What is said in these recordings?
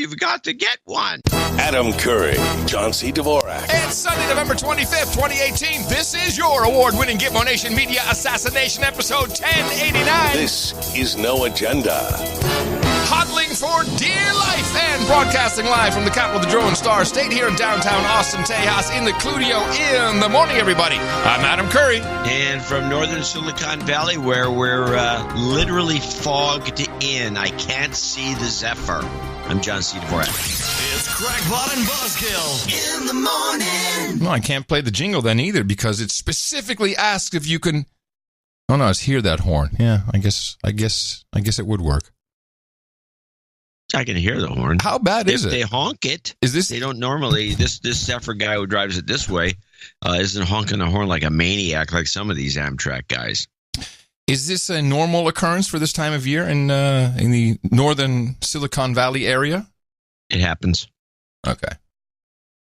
you've got to get one. Adam Curry, John C. Dvorak. It's Sunday, November 25th, 2018. This is your award-winning Gitmo Nation Media Assassination episode 1089. This is No Agenda. Huddling for dear life and broadcasting live from the capital of the Drone Star State here in downtown Austin, Tejas, in the Cludio in the morning, everybody. I'm Adam Curry. And from northern Silicon Valley, where we're literally fogged in, I can't see the Zephyr. I'm John C. Dvorak. It's Crackpot and Buzzkill in the morning. No, I can't play the jingle then either because it specifically asks if you can. Oh no, it's hear that horn. Yeah, I guess it would work. I can hear the horn. How bad is it? If they honk it, they don't normally. This Zephyr guy who drives it this way isn't honking the horn like a maniac like some of these Amtrak guys. Is this a normal occurrence for this time of year in the northern Silicon Valley area? It happens. Okay.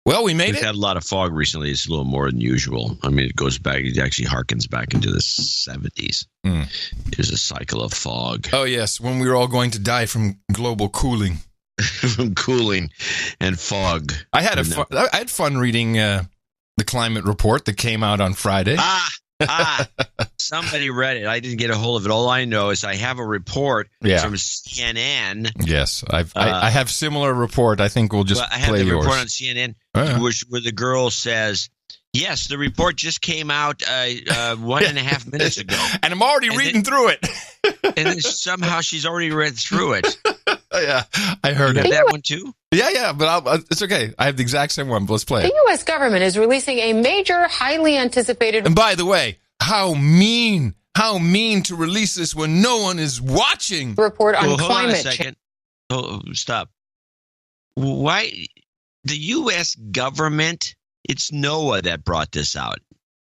Well, we made We've had a lot of fog recently. It's a little more than usual. I mean, it actually harkens back into the 70s. There's a cycle of fog. Oh, yes, when we were all going to die from global cooling. From cooling and fog. I had fun reading the climate report that came out on Friday. Somebody read it. I didn't get a hold of it. All I know is I have a report from CNN. Yes, I have similar report. I think we'll just play yours. I have the report on CNN where the girl says, yes, the report just came out 1.5 minutes ago. And I'm already reading through it. And then somehow she's already read through it. Yeah, I heard it. You have that one too? Yeah, but it's okay. I have the exact same one, but let's play it. The U.S. government is releasing a major, highly anticipated... And by the way, how mean to release this when no one is watching. ...report on hold climate on a second. Oh, stop. Why? The U.S. government, it's NOAA that brought this out.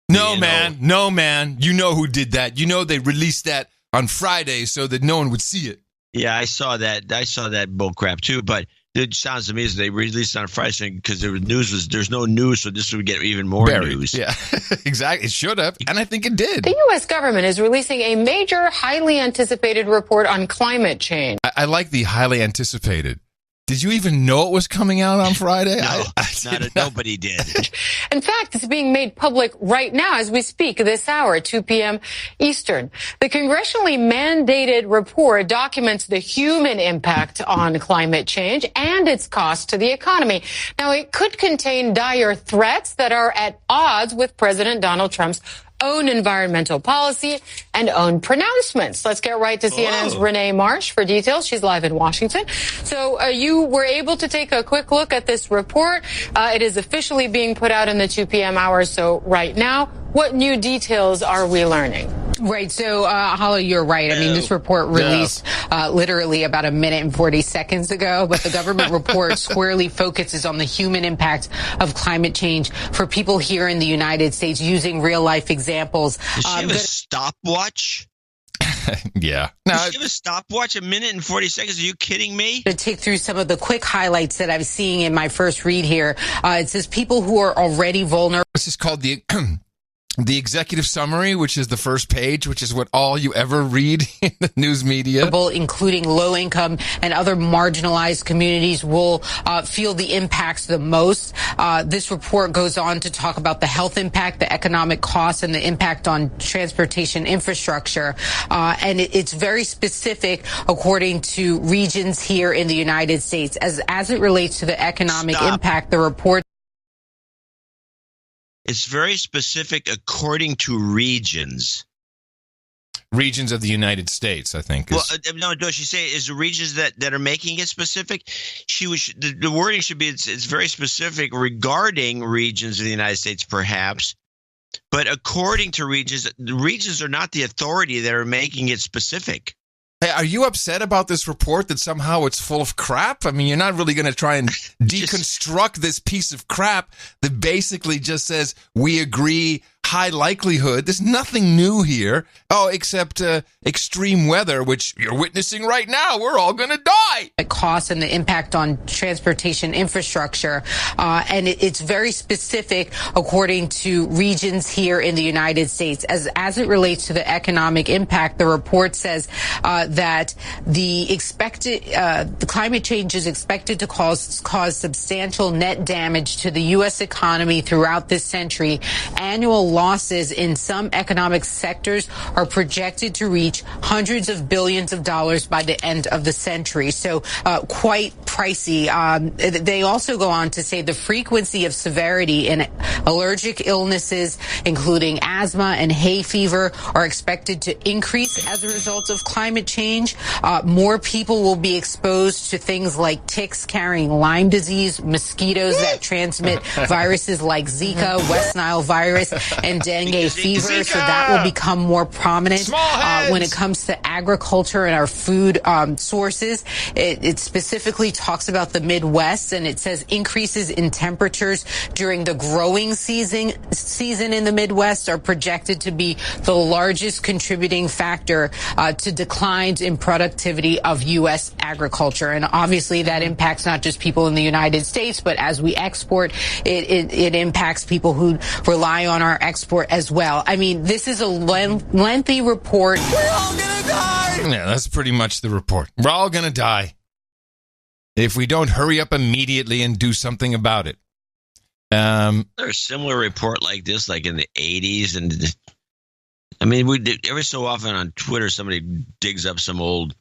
No, man. You know who did that. You know they released that on Friday so that no one would see it. Yeah, I saw that bullcrap too, but it sounds to me as they released it on Friday because there's no news, so this would get even more news. Yeah, exactly. It should have, and I think it did. The U.S. government is releasing a major, highly anticipated report on climate change. I like the highly anticipated. Did you even know it was coming out on Friday? No, nobody did. In fact, it's being made public right now as we speak this hour at 2 p.m. Eastern. The congressionally mandated report documents the human impact on climate change and its cost to the economy. Now, it could contain dire threats that are at odds with President Donald Trump's own environmental policy and own pronouncements. Let's get right to CNN's Renee Marsh for details. She's live in Washington. So you were able to take a quick look at this report. It is officially being put out in the 2 p.m. hour. So right now, what new details are we learning? Right. So, Hollow, you're right. I mean, this report released literally about a minute and 40 seconds ago, but the government report squarely focuses on the human impact of climate change for people here in the United States using real life examples. Does she have a stopwatch? Yeah. Does she have a stopwatch? A minute and 40 seconds? Are you kidding me? To take through some of the quick highlights that I'm seeing in my first read here. It says people who are already vulnerable. This is called the executive summary, which is the first page, which is what all you ever read in the news media. Including low-income and other marginalized communities will feel the impacts the most. This report goes on to talk about the health impact, the economic costs, and the impact on transportation infrastructure. And it's very specific according to regions here in the United States. As it relates to the economic impact, the report... It's very specific according to regions. Regions of the United States, I think. Well, no, does she say is the regions that are making it specific? The wording should be it's very specific regarding regions of the United States, perhaps. But according to regions, the regions are not the authority that are making it specific. Hey, are you upset about this report that somehow it's full of crap? I mean, you're not really going to try and deconstruct this piece of crap that basically just says we agree high likelihood. There's nothing new here. Oh, except extreme weather, which you're witnessing right now. We're all going to die. Costs and the impact on transportation infrastructure. And it's very specific according to regions here in the United States. As it relates to the economic impact, the report says that the climate change is expected to cause substantial net damage to the U.S. economy throughout this century. Annual losses in some economic sectors are projected to reach hundreds of billions of dollars by the end of the century. So quite pricey. They also go on to say the frequency of severity in allergic illnesses, including asthma and hay fever, are expected to increase as a result of climate change. More people will be exposed to things like ticks carrying Lyme disease, mosquitoes that transmit viruses like Zika, West Nile virus, and dengue fever. So that will become more prominent when it comes to agriculture and our food sources. It specifically talks about the Midwest, and it says increases in temperatures during the growing season in the Midwest are projected to be the largest contributing factor to declines in productivity of U.S. agriculture. And obviously that impacts not just people in the United States, but as we export, it impacts people who rely on our export as well. I mean, this is a lengthy report. We're all gonna die! Yeah, that's pretty much the report. We're all gonna die if we don't hurry up immediately and do something about it. There's a similar report like this, like in the 80s. And I mean, every so often on Twitter, somebody digs up some old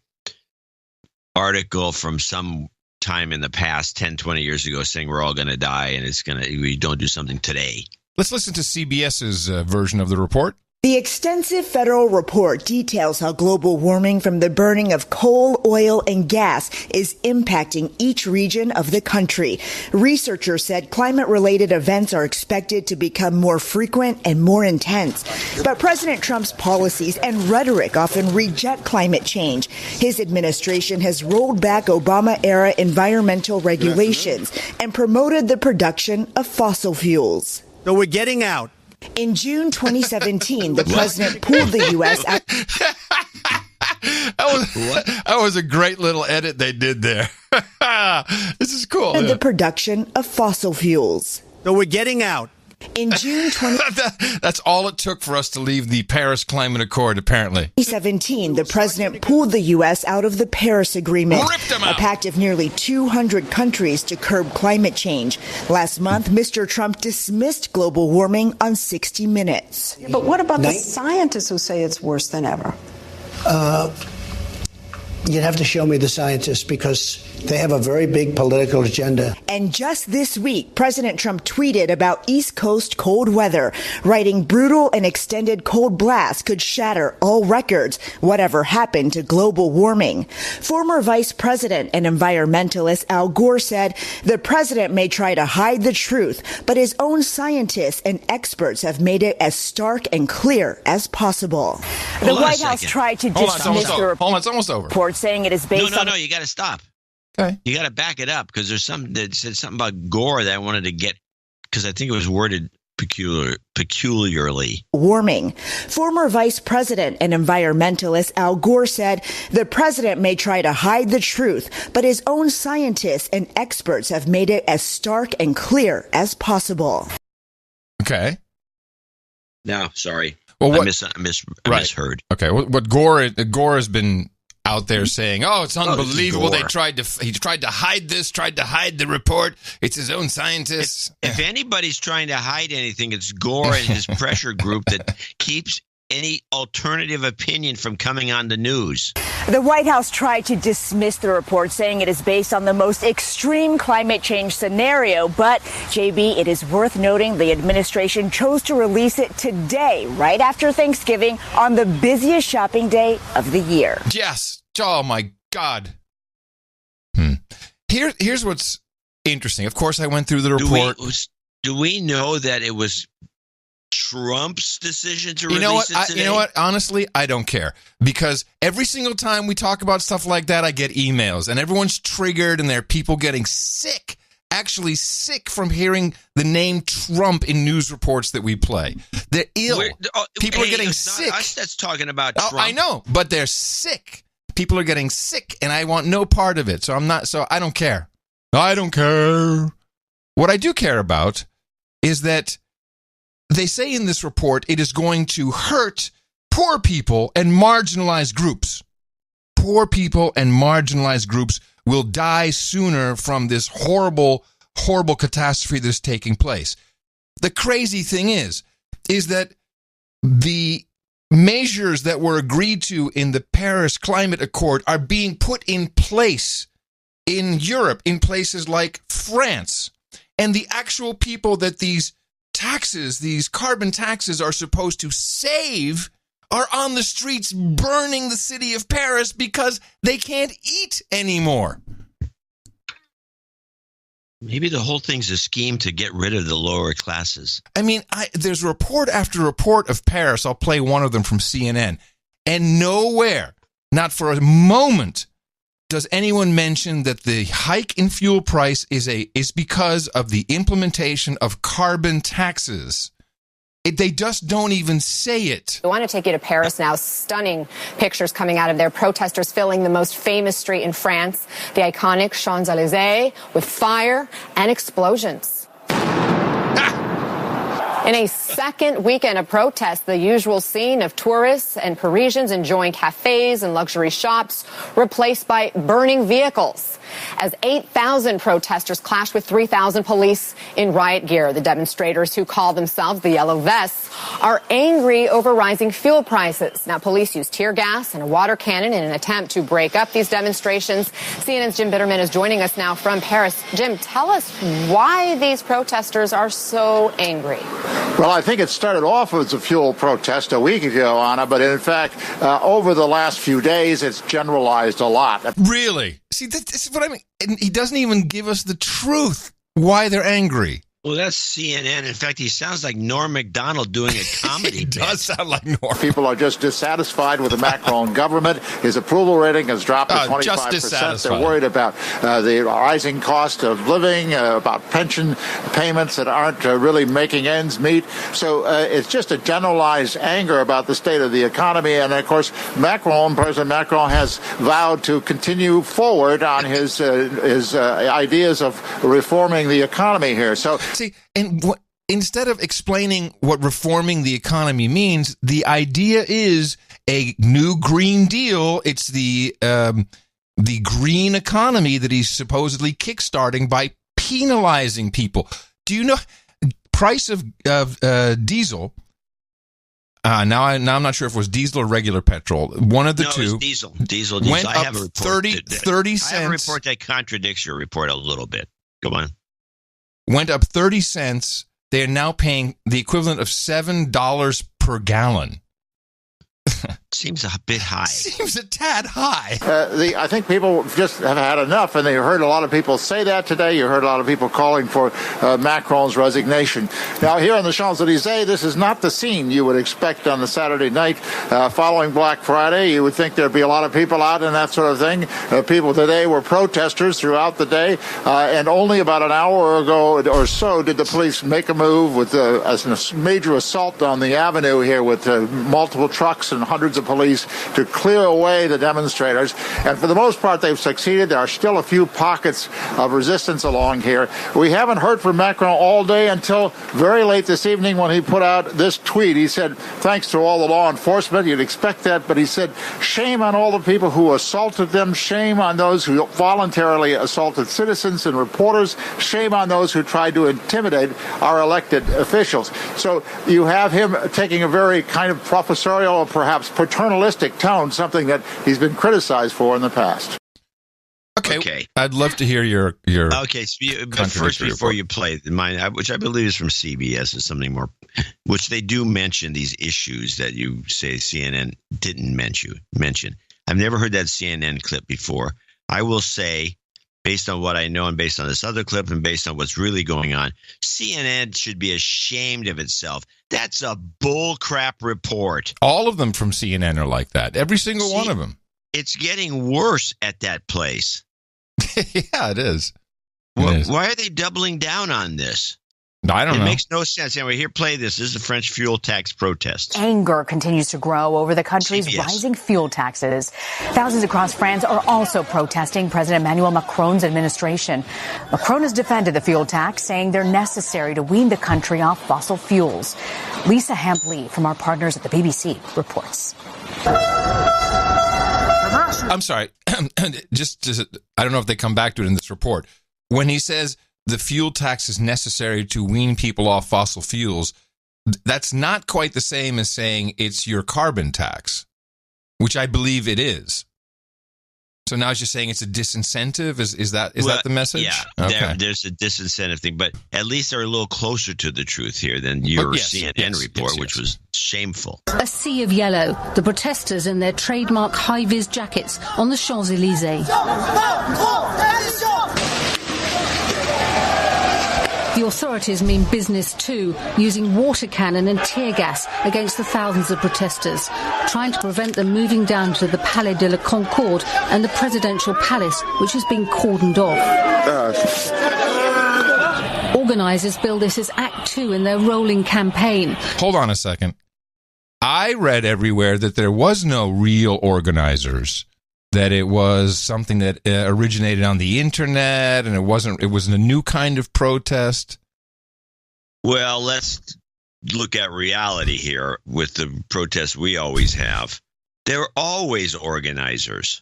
article from some time in the past, 10, 20 years ago, saying we're all going to die and we don't do something today. Let's listen to CBS's version of the report. The extensive federal report details how global warming from the burning of coal, oil, and gas is impacting each region of the country. Researchers said climate-related events are expected to become more frequent and more intense. But President Trump's policies and rhetoric often reject climate change. His administration has rolled back Obama-era environmental regulations and promoted the production of fossil fuels. So we're getting out. In June 2017, the president pulled the U.S. out. That was a great little edit they did there. This is cool. The production of fossil fuels. So we're getting out. In June That's all it took for us to leave the Paris Climate Accord, apparently. 2017, the president pulled the U.S. out of the Paris Agreement, a pact of nearly 200 countries to curb climate change. Last month, Mr. Trump dismissed global warming on 60 Minutes. But what about the scientists who say it's worse than ever? You'd have to show me the scientists because they have a very big political agenda. And just this week, President Trump tweeted about East Coast cold weather, writing brutal and extended cold blasts could shatter all records, whatever happened to global warming. Former Vice President and environmentalist Al Gore said the president may try to hide the truth, but his own scientists and experts have made it as stark and clear as possible. The White House tried to dismiss the report. It's almost over. Saying it is based on... No, you got to stop. Okay. You got to back it up because there's something that said something about Gore that I wanted to get because I think it was worded peculiarly. Warming. Former Vice President and environmentalist Al Gore said the president may try to hide the truth, but his own scientists and experts have made it as stark and clear as possible. Okay. No, sorry. Well, I misheard. Okay. What Gore has been out there saying, "Oh, it's unbelievable! He tried to hide this, tried to hide the report. It's his own scientists." If anybody's trying to hide anything, it's Gore and his pressure group that keeps any alternative opinion from coming on the news. The White House tried to dismiss the report, saying it is based on the most extreme climate change scenario. But, JB, it is worth noting the administration chose to release it today, right after Thanksgiving, on the busiest shopping day of the year. Yes. Oh, my God. Here's what's interesting. Of course, I went through the report. Do we know that it was Trump's decision to release it today? You know what? Honestly, I don't care. Because every single time we talk about stuff like that, I get emails. And everyone's triggered and there are people getting sick actually sick from hearing the name Trump in news reports that we play. They're ill. People are getting sick. Not us that's talking about Trump. I know, but they're sick. People are getting sick, and I want no part of it. So I don't care. I don't care. What I do care about is that they say in this report it is going to hurt poor people and marginalized groups. Poor people and marginalized groups will die sooner from this horrible, horrible catastrophe that's taking place. The crazy thing is that the measures that were agreed to in the Paris Climate Accord are being put in place in Europe, in places like France. And the actual people that these taxes, these carbon taxes are supposed to save are on the streets burning the city of Paris because they can't eat anymore. Maybe the whole thing's a scheme to get rid of the lower classes. I mean, there's report after report of Paris. I'll play one of them from CNN. And nowhere, not for a moment, does anyone mention that the hike in fuel price is because of the implementation of carbon taxes. They just don't even say it. I want to take you to Paris now. Stunning pictures coming out of there. Protesters filling the most famous street in France, the iconic Champs-Élysées, with fire and explosions. In a second weekend of protests, the usual scene of tourists and Parisians enjoying cafes and luxury shops replaced by burning vehicles. As 8,000 protesters clashed with 3,000 police in riot gear. The demonstrators, who call themselves the Yellow Vests, are angry over rising fuel prices. Now, police used tear gas and a water cannon in an attempt to break up these demonstrations. CNN's Jim Bitterman is joining us now from Paris. Jim, tell us why these protesters are so angry. Well, I think it started off as a fuel protest a week ago, Anna, but in fact, over the last few days, it's generalized a lot. Really? See, this is what I mean. And he doesn't even give us the truth why they're angry. Well, that's CNN. In fact, he sounds like Norm Macdonald doing a comedy. He does sound like Norm. People are just dissatisfied with the Macron government. His approval rating has dropped to 25%. They're worried about the rising cost of living, about pension payments that aren't really making ends meet. So it's just a generalized anger about the state of the economy. And, of course, President Macron has vowed to continue forward on his ideas of reforming the economy here. So. See, and instead of explaining what reforming the economy means, the idea is a new Green Deal. It's the green economy that he's supposedly kickstarting by penalizing people. Do you know price of diesel? Now I'm not sure if it was diesel or regular petrol. One of the two. It was diesel. Diesel. Went I up have a report 30 cents. I have a report that contradicts your report a little bit. Go on. Went up 30 cents. They are now paying the equivalent of $7 per gallon. Seems a bit high. Seems a tad high. I think people just have had enough, and they heard a lot of people say that today. You heard a lot of people calling for Macron's resignation. Now, here on the Champs-Élysées, this is not the scene you would expect on the Saturday night following Black Friday. You would think there'd be a lot of people out and that sort of thing. People today were protesters throughout the day, and only about an hour ago or so did the police make a move with a major assault on the avenue here with multiple trucks and hundreds of police to clear away the demonstrators. And for the most part, they've succeeded. There are still a few pockets of resistance along here. We haven't heard from Macron all day until very late this evening when he put out this tweet. He said, thanks to all the law enforcement, you'd expect that, but he said, shame on all the people who assaulted them, shame on those who voluntarily assaulted citizens and reporters, shame on those who tried to intimidate our elected officials. So you have him taking a very kind of professorial or perhaps paternalistic tone, something that he's been criticized for in the past. Okay. I'd love to hear your okay. So but first, before you play mine, which I believe is from CBS, is something more, which they do mention these issues that you say CNN didn't mention. I've never heard that CNN clip before. I will say, based on what I know and based on this other clip and based on what's really going on, CNN should be ashamed of itself. That's a bullcrap report. All of them from CNN are like that. Every single one of them. It's getting worse at that place. Yeah, it is. Why are they doubling down on this? I don't know. It makes no sense. Anyway, here, play this. This is the French fuel tax protests. Anger continues to grow over the country's rising fuel taxes. Thousands across France are also protesting President Emmanuel Macron's administration. Macron has defended the fuel tax, saying they're necessary to wean the country off fossil fuels. Lisa Hampley from our partners at the BBC reports. I'm sorry. just I don't know if they come back to it in this report. When he says the fuel tax is necessary to wean people off fossil fuels, that's not quite the same as saying it's your carbon tax, which I believe it is. So now it's just saying it's a disincentive? Is that the message? Yeah, okay. There's a disincentive thing, but at least they're a little closer to the truth here than your CNN report, which was shameful. A sea of yellow, the protesters in their trademark high-vis jackets on the Champs-Élysées. The authorities mean business too, using water cannon and tear gas against the thousands of protesters, trying to prevent them moving down to the Palais de la Concorde and the presidential palace, which has been cordoned off. Organisers bill this as Act 2 in their rolling campaign. Hold on a second. I read everywhere that there was no real organisers, that it was something that originated on the internet, and it was a new kind of protest. Well, let's look at reality here with the protests we always have. There are always organizers.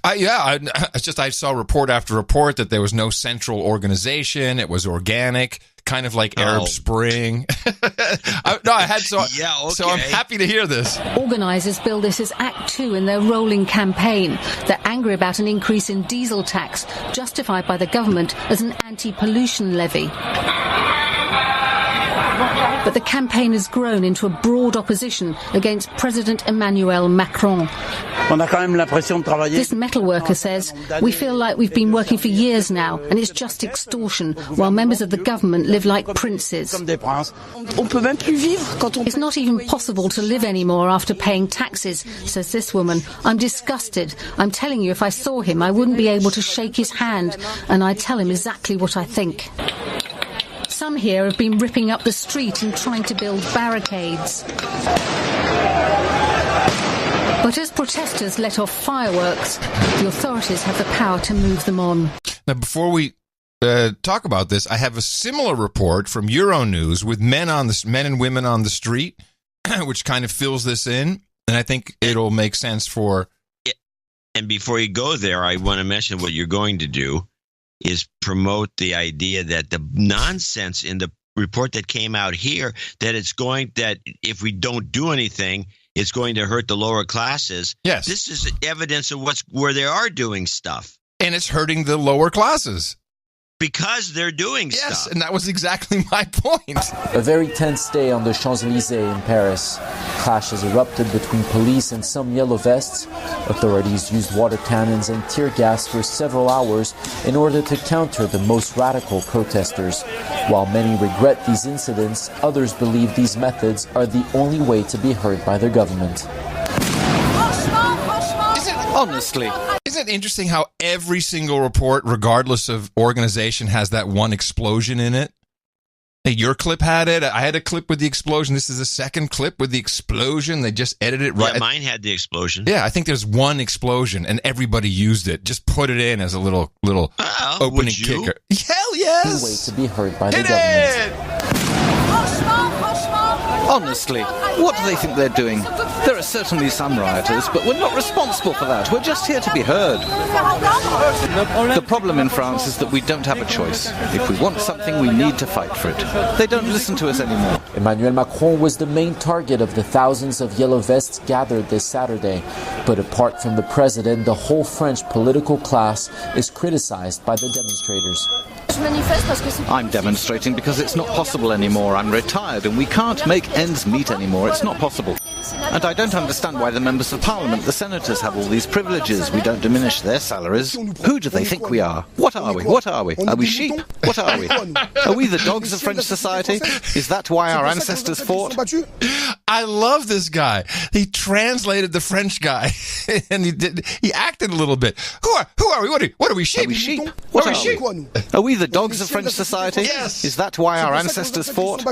I saw report after report that there was no central organization. It was organic, kind of like Arab Spring. So I'm happy to hear this. Organisers bill this as Act 2 in their rolling campaign. They're angry about an increase in diesel tax, justified by the government as an anti-pollution levy. But the campaign has grown into a broad opposition against President Emmanuel Macron. This metalworker says, "We feel like we've been working for years now, and it's just extortion, while members of the government live like princes. It's not even possible to live anymore after paying taxes," says this woman. "I'm disgusted. I'm telling you, if I saw him, I wouldn't be able to shake his hand, and I'd tell him exactly what I think." Some here have been ripping up the street and trying to build barricades. But as protesters let off fireworks, the authorities have the power to move them on. Now, before we talk about this, I have a similar report from Euronews with men and women on the street, which kind of fills this in, and I think it'll make sense for... And before you go there, I want to mention what you're going to do is promote the idea that the nonsense in the report that came out here, that if we don't do anything, it's going to hurt the lower classes. Yes. This is evidence of where they are doing stuff. And it's hurting the lower classes. Because they're doing stuff. Yes, and that was exactly my point. A very tense day on the Champs-Élysées in Paris. Clashes erupted between police and some yellow vests. Authorities used water cannons and tear gas for several hours in order to counter the most radical protesters. While many regret these incidents, others believe these methods are the only way to be heard by their government. Honestly, isn't it interesting how every single report, regardless of organization, has that one explosion in it? Hey, your clip had it. I had a clip with the explosion. This is the second clip with the explosion. They just edited it right. Yeah, mine had the explosion. Yeah, I think there's one explosion, and everybody used it. Just put it in as a little opening kicker. Hell yes! The way to be heard by the government. Honestly, what do they think they're doing? There are certainly some rioters, but we're not responsible for that. We're just here to be heard. The problem in France is that we don't have a choice. If we want something, we need to fight for it. They don't listen to us anymore. Emmanuel Macron was the main target of the thousands of yellow vests gathered this Saturday. But apart from the president, the whole French political class is criticized by the demonstrators. I'm demonstrating because it's not possible anymore. I'm retired and we can't make ends meet anymore. It's not possible. And I don't understand why the members of parliament, the senators, have all these privileges. We don't diminish their salaries. Who do they think we are? What are we? What are we? Are we sheep? What are we? Are we the dogs of French society? Is that why our ancestors fought? I love this guy. He translated the French guy, and he acted a little bit. Who are we? What are we, sheep? Are we sheep? What are we? Are we the dogs of French society? Yes. Is that why our ancestors fought?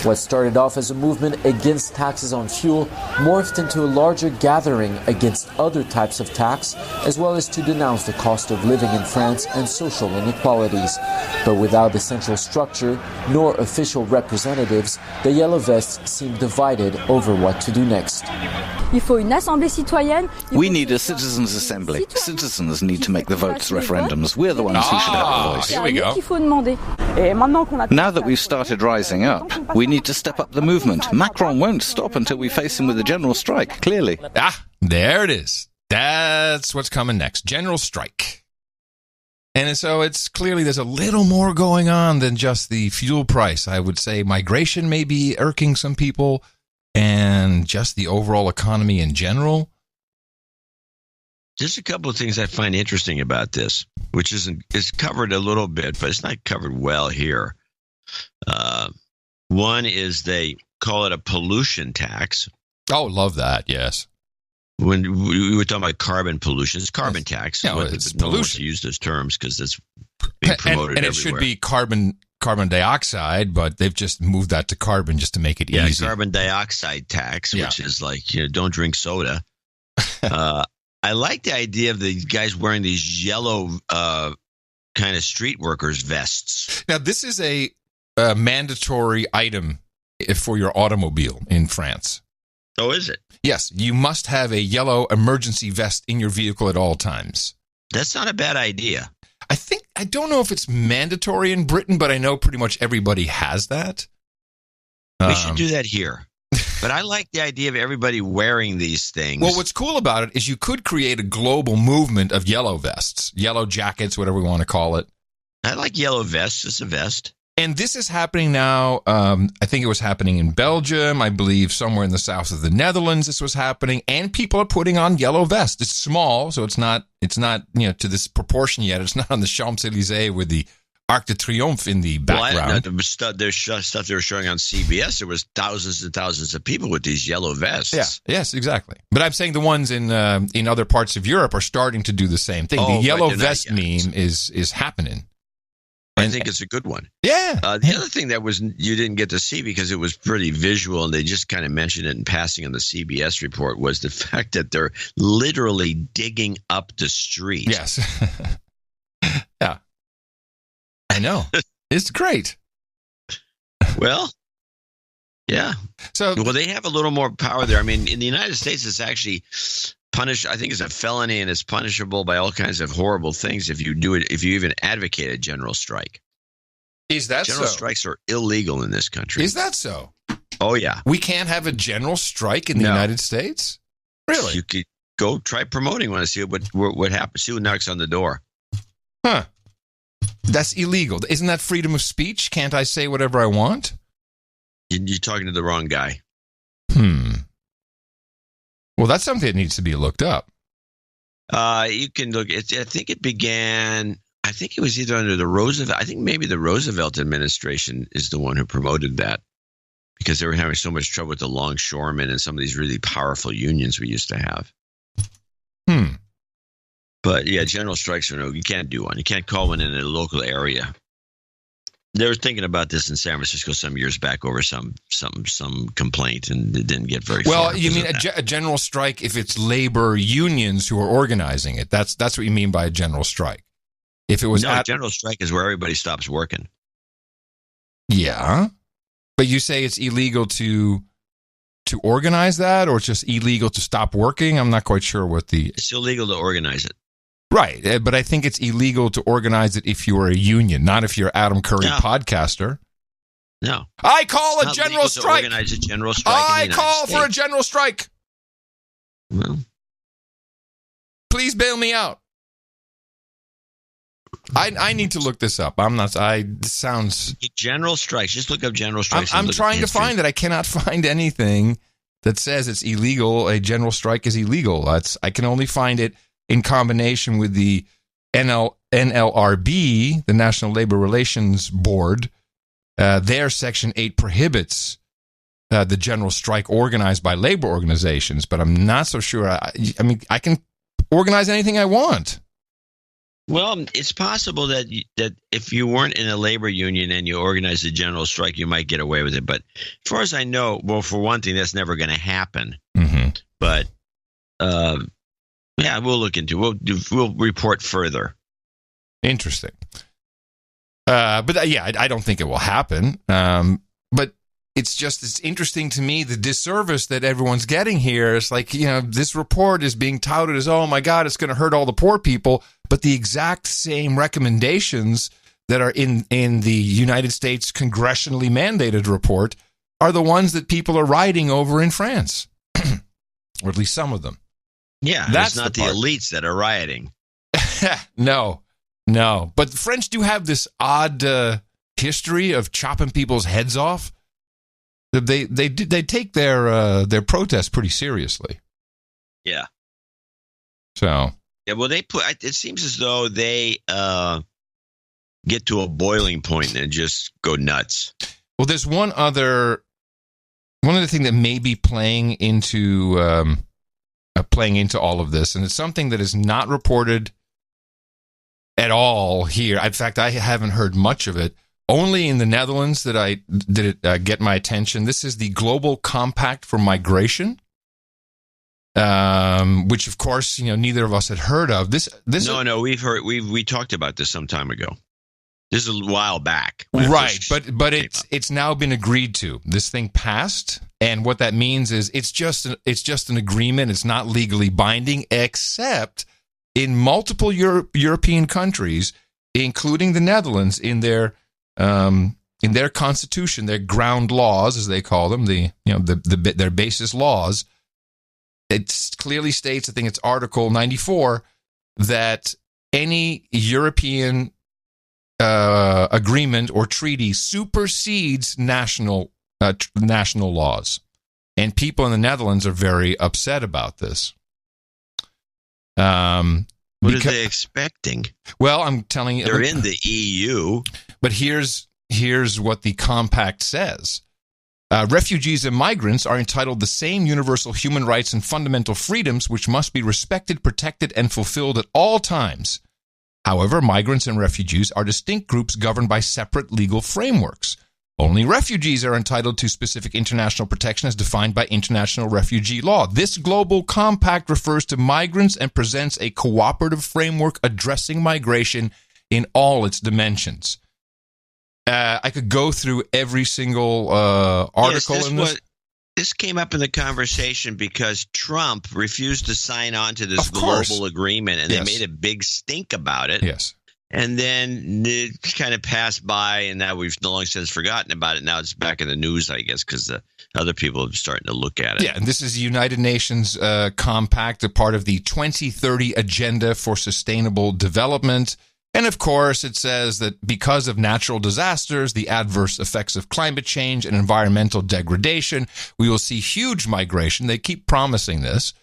What started off as a movement against taxes on fuel morphed into a larger gathering against other types of tax, as well as to denounce the cost of living in France and social inequalities. But without a central structure nor official representatives, the Yellow Vests seem divided over what to do next. We need a citizens' assembly. Citizens need to make the votes referendums. We're the ones who should have the voice. Here we go. Now that we've started rising up, we need to step up the movement. Macron won't stop until we face him with a general strike, clearly. There it is. That's what's coming next. General strike. And so it's clearly there's a little more going on than just the fuel price. I would say migration may be irking some people, and just the overall economy in general. Just a couple of things I find interesting about this, which is covered a little bit, but it's not covered well here. One is they call it a pollution tax. Oh, love that, yes. When we were talking about carbon pollution, it's carbon tax. No, it's no one wants pollution. to use those terms because it's being promoted and it everywhere. should be carbon dioxide, but they've just moved that to carbon just to make it easy. Carbon dioxide tax, which is like, don't drink soda. I like the idea of the guys wearing these yellow kind of street workers vests. Now, this is a mandatory item for your automobile in France. Oh, is it? Yes, you must have a yellow emergency vest in your vehicle at all times. That's not a bad idea. I don't know if it's mandatory in Britain, but I know pretty much everybody has that. We should do that here. But I like the idea of everybody wearing these things. Well, what's cool about it is you could create a global movement of yellow vests, yellow jackets, whatever we want to call it. I like yellow vests. It's a vest. And this is happening now. I think it was happening in Belgium. I believe somewhere in the south of the Netherlands this was happening. And people are putting on yellow vests. It's small, so it's not to this proportion yet. It's not on the Champs-Élysées with the Arc de Triomphe in the background. There's stuff they were showing on CBS. There was thousands and thousands of people with these yellow vests. Yeah, yes, exactly. But I'm saying the ones in other parts of Europe are starting to do the same thing. The yellow vest meme is happening. I think it's a good one. Yeah. The other thing that you didn't get to see because it was pretty visual and they just kind of mentioned it in passing on the CBS report was the fact that they're literally digging up the street. Yes. Yeah. I know. It's great. Well, yeah. Well, they have a little more power there. I mean, in the United States, it's actually punished. I think it's a felony and it's punishable by all kinds of horrible things if you do it. If you even advocate a general strike. Is that general so? strikes are illegal in this country. Is that so? Oh yeah. We can't have a general strike in the United States. Really? You could go try promoting one and see what happens. See what knocks on the door. Huh. That's illegal. Isn't that freedom of speech? Can't I say whatever I want? You're talking to the wrong guy. Well, that's something that needs to be looked up. You can look. I think it began. I think it was either under the Roosevelt. I think maybe the Roosevelt administration is the one who promoted that because they were having so much trouble with the longshoremen and some of these really powerful unions we used to have. But yeah, general strikes are no. You can't do one. You can't call one in a local area. They were thinking about this in San Francisco some years back over some complaint, and it didn't get very far. Well, you mean a general strike if it's labor unions who are organizing it? That's what you mean by a general strike. If it was a general strike is where everybody stops working. Yeah, but you say it's illegal to organize that, or it's just illegal to stop working? I'm not quite sure what It's illegal to organize it. Right, but I think it's illegal to organize it if you're a union, not if you're Adam Curry podcaster. No. I call a general strike. To organize a general strike. I call for a general strike. Well, please bail me out. I need to look this up. This sounds general strikes. Just look up general strikes. I'm trying to find it. I cannot find anything that says it's illegal. A general strike is illegal. I can only find it in combination with the NLRB, the National Labor Relations Board. Their Section 8 prohibits the general strike organized by labor organizations, but I'm not so sure. I mean, I can organize anything I want. Well, it's possible that if you weren't in a labor union and you organized a general strike, you might get away with it. But as far as I know, well, for one thing, that's never going to happen. Mm-hmm. But yeah, we'll look into it. We'll report further. Interesting. But yeah, I don't think it will happen. But it's interesting to me, the disservice that everyone's getting here. It's like, this report is being touted as, oh my God, it's going to hurt all the poor people. But the exact same recommendations that are in the United States congressionally mandated report are the ones that people are rioting over in France, or at least some of them. Yeah, that's not the elites that are rioting. No. But the French do have this odd history of chopping people's heads off. They take their protest pretty seriously. Yeah. So. Yeah. Well, it seems as though they get to a boiling point and just go nuts. Well, there's one other thing that may be playing into all of this, and it's something that is not reported at all here. In fact, I haven't heard much of it. Only in the Netherlands did it get my attention. This is the Global Compact for Migration, which of course neither of us had heard of. No, we've heard. We talked about this some time ago. This is a while back, right? But it's now been agreed to. This thing passed, and what that means is it's just an agreement. It's not legally binding, except in multiple European countries, including the Netherlands, in their constitution, their ground laws, as they call them, their basis laws, it clearly states, I think it's Article 94, that any European agreement or treaty supersedes national laws, and people in the Netherlands are very upset about this. What are they expecting? Well, I'm telling you, they're in the EU. But here's what the compact says. Refugees and migrants are entitled the same universal human rights and fundamental freedoms which must be respected, protected, and fulfilled at all times. However, migrants and refugees are distinct groups governed by separate legal frameworks. Only refugees are entitled to specific international protection as defined by international refugee law. This global compact refers to migrants and presents a cooperative framework addressing migration in all its dimensions. I could go through every single article in this. This came up in the conversation because Trump refused to sign on to this global agreement, and they made a big stink about it. Yes. And then it kind of passed by, and now we've long since forgotten about it. Now it's back in the news, I guess, because the other people are starting to look at it. Yeah, and this is the United Nations Compact, a part of the 2030 Agenda for Sustainable Development. And of course, it says that because of natural disasters, the adverse effects of climate change and environmental degradation, we will see huge migration. They keep promising this.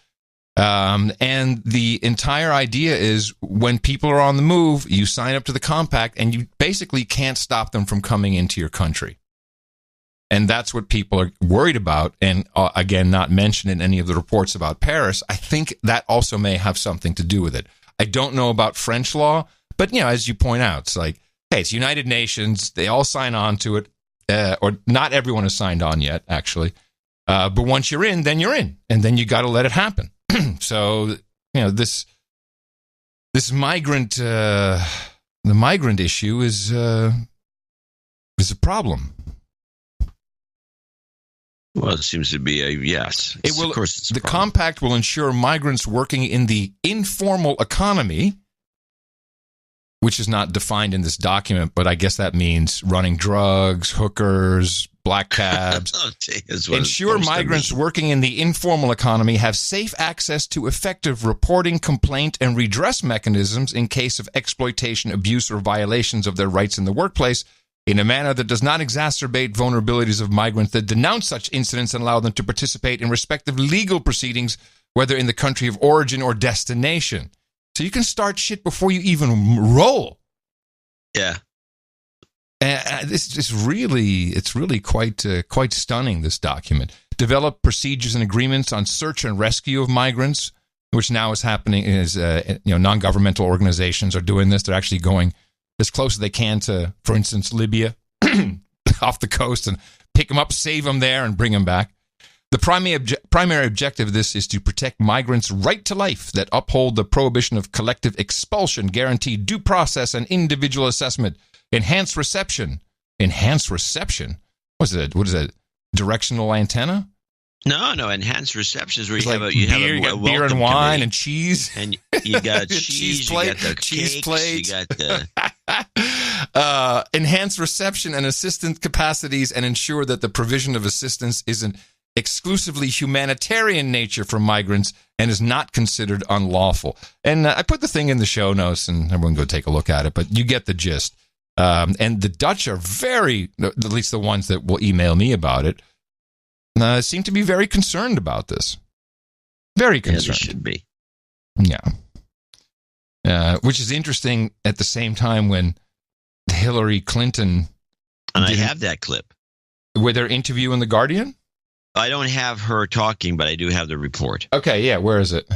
And the entire idea is when people are on the move, you sign up to the compact and you basically can't stop them from coming into your country. And that's what people are worried about. And again, not mentioned in any of the reports about Paris. I think that also may have something to do with it. I don't know about French law. But, as you point out, it's like, hey, it's United Nations. They all sign on to it. Or not everyone has signed on yet, actually. But once you're in, then you're in. And then you got to let it happen. So, this migrant, the migrant issue is a problem. Well, it seems to be a yes. It will, of course it's the compact will ensure migrants working in the informal economy, which is not defined in this document, but I guess that means running drugs, hookers, black cabs. Ensure migrants working in the informal economy have safe access to effective reporting, complaint, and redress mechanisms in case of exploitation, abuse, or violations of their rights in the workplace in a manner that does not exacerbate vulnerabilities of migrants, that denounce such incidents and allow them to participate in respective legal proceedings, whether in the country of origin or destination. So you can start shit before you even roll. Yeah. And it's really quite stunning, this document. Develop procedures and agreements on search and rescue of migrants, which now is happening is, non-governmental organizations are doing this. They're actually going as close as they can to, for instance, Libya off the coast and pick them up, save them there, and bring them back. The primary objective of this is to protect migrants' right to life, that uphold the prohibition of collective expulsion, guarantee due process and individual assessment, enhance reception. Enhance reception? What is it? Directional antenna? No, enhanced reception is where it's you like have a beer and wine and cheese. And you got cheese plate, you got the cheese cakes, plate. You got the... enhance reception and assistance capacities and ensure that the provision of assistance isn't exclusively humanitarian nature for migrants and is not considered unlawful. And I put the thing in the show notes, and everyone go take a look at it, but you get the gist. And the Dutch are at least the ones that will email me about it, seem to be very concerned about this. Very concerned. Yeah, they should be. Yeah. Which is interesting at the same time when Hillary Clinton... And I have that clip. With her interview in The Guardian? I don't have her talking, but I do have the report. Okay, yeah, where is it?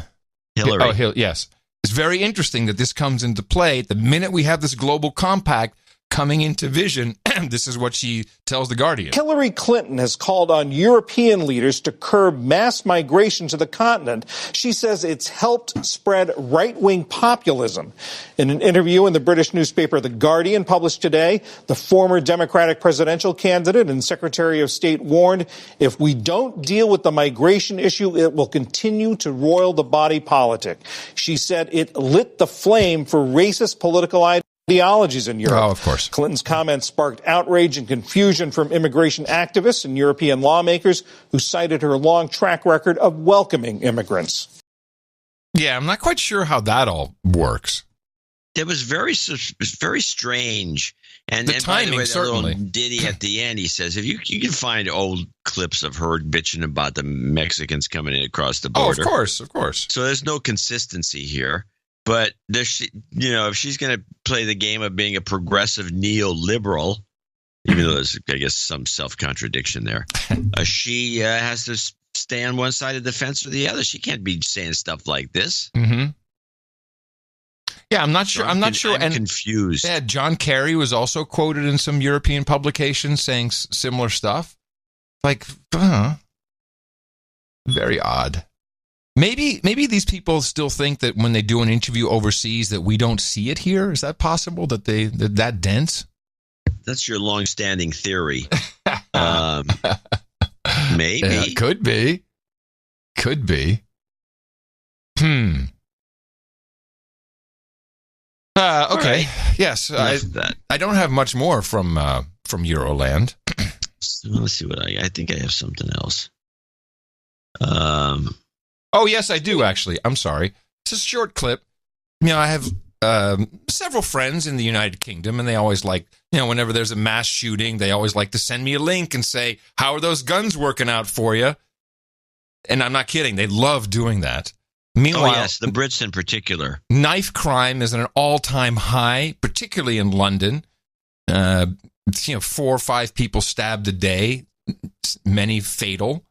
Hillary. Yes. It's very interesting that this comes into play. The minute we have this global compact coming into vision, this is what she tells The Guardian. Hillary Clinton has called on European leaders to curb mass migration to the continent. She says it's helped spread right-wing populism. In an interview in the British newspaper The Guardian published today, the former Democratic presidential candidate and Secretary of State warned, if we don't deal with the migration issue, it will continue to roil the body politic. She said it lit the flame for racist political ideologies in Europe. Oh, of course. Clinton's comments sparked outrage and confusion from immigration activists and European lawmakers who cited her long track record of welcoming immigrants. Yeah, I'm not quite sure how that all works. It was very strange. And the and timing, by the way, certainly. Little ditty at the end, he says, if you can find old clips of her bitching about the Mexicans coming in across the border. Oh, of course. So there's no consistency here. But if she's going to play the game of being a progressive neoliberal, even though there's, I guess, some self-contradiction there, she has to stay on one side of the fence or the other. She can't be saying stuff like this. Mm-hmm. Yeah, I'm not sure. I'm confused. Yeah, John Kerry was also quoted in some European publications saying similar stuff. Like, very odd. Maybe these people still think that when they do an interview overseas that we don't see it here. Is that possible? That that dense? That's your long-standing theory. Maybe. Yeah, could be. Okay. Right. Yes. I don't have much more from Euroland. Let's see what I think I have something else. Oh, yes, I do, actually. I'm sorry. It's a short clip. I have several friends in the United Kingdom, and they always like, whenever there's a mass shooting, they always like to send me a link and say, how are those guns working out for you? And I'm not kidding. They love doing that. Meanwhile, yes, the Brits in particular. Knife crime is at an all-time high, particularly in London. 4 or 5 people stabbed a day, many fatal.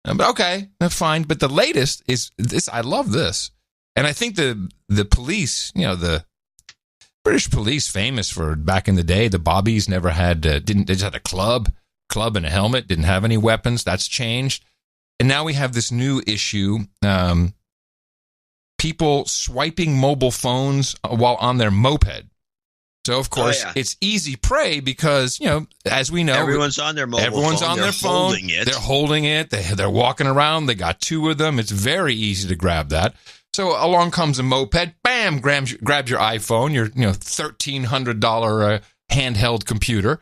But okay, that's fine. But the latest is this. I love this. And I think the police, the British police, famous for back in the day, the bobbies never had, they just had a club and a helmet, didn't have any weapons. That's changed. And now we have this new issue, people swiping mobile phones while on their moped. So, of course, It's easy prey because, as we know, everyone's on their mobile phone. Everyone's on their phone. Holding it. They're holding it. They're walking around. They got 2 of them. It's very easy to grab that. So along comes a moped. Bam! Grabs your iPhone, your $1,300 handheld computer.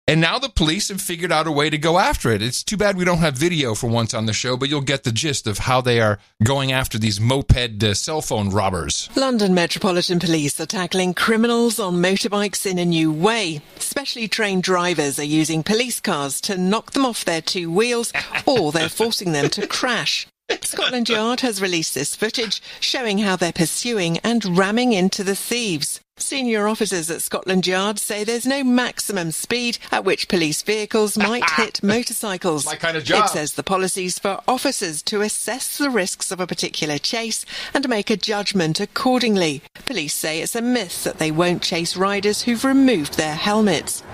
And now the police have figured out a way to go after it. It's too bad we don't have video for once on the show, but you'll get the gist of how they are going after these moped cell phone robbers. London Metropolitan Police are tackling criminals on motorbikes in a new way. Specially trained drivers are using police cars to knock them off their 2 wheels, or they're forcing them to crash. Scotland Yard has released this footage showing how they're pursuing and ramming into the thieves. Senior officers at Scotland Yard say there's no maximum speed at which police vehicles might hit motorcycles. My kind of job. It says the policy's for officers to assess the risks of a particular chase and make a judgment accordingly. Police say it's a myth that they won't chase riders who've removed their helmets.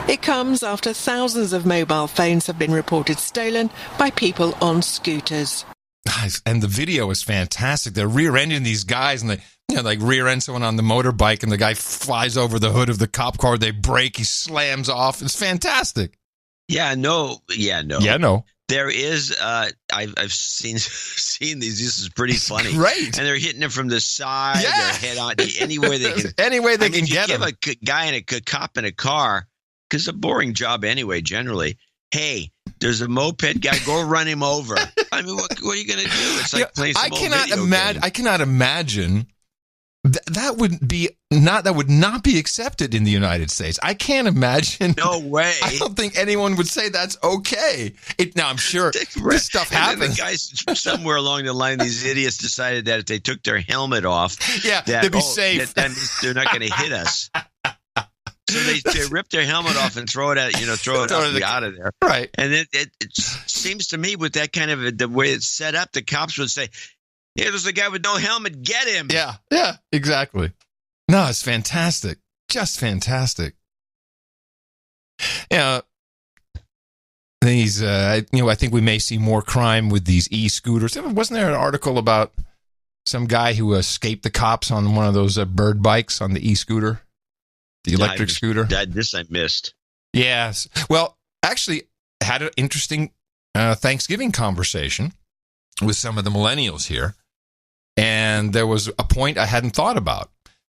It comes after thousands of mobile phones have been reported stolen by people on scooters. And the video is fantastic. They're rear-ending these guys, and they like rear-end someone on the motorbike, and the guy flies over the hood of the cop car. They brake. He slams off. It's fantastic. Yeah, no. There is. I've seen these. This is pretty funny. Great. And they're hitting him from the side. Yeah. Their head on any way they can. Any way they can get him. If you give a guy in a cop in a car, because it's a boring job anyway. Generally, hey, there's a moped guy. Go run him over. I mean, what are you going to do? It's like playing some old video game. I cannot imagine. That would not be accepted in the United States. I can't imagine. No way. I don't think anyone would say that's okay. Now, I'm sure this stuff happens. The guys somewhere along the line, these idiots decided that if they took their helmet off, they'd be safe. Then they're not going to hit us. So they rip their helmet off and throw it out of there. Right. And it seems to me with that kind of the way it's set up, the cops would say, "Hey, there's a guy with no helmet. Get him." Yeah, exactly. No, it's fantastic. Just fantastic. These, I think we may see more crime with these e-scooters. Wasn't there an article about some guy who escaped the cops on one of those bird bikes on the e-scooter? The electric scooter? This I missed. Yes. Well, actually, I had an interesting Thanksgiving conversation with some of the millennials here. And there was a point I hadn't thought about,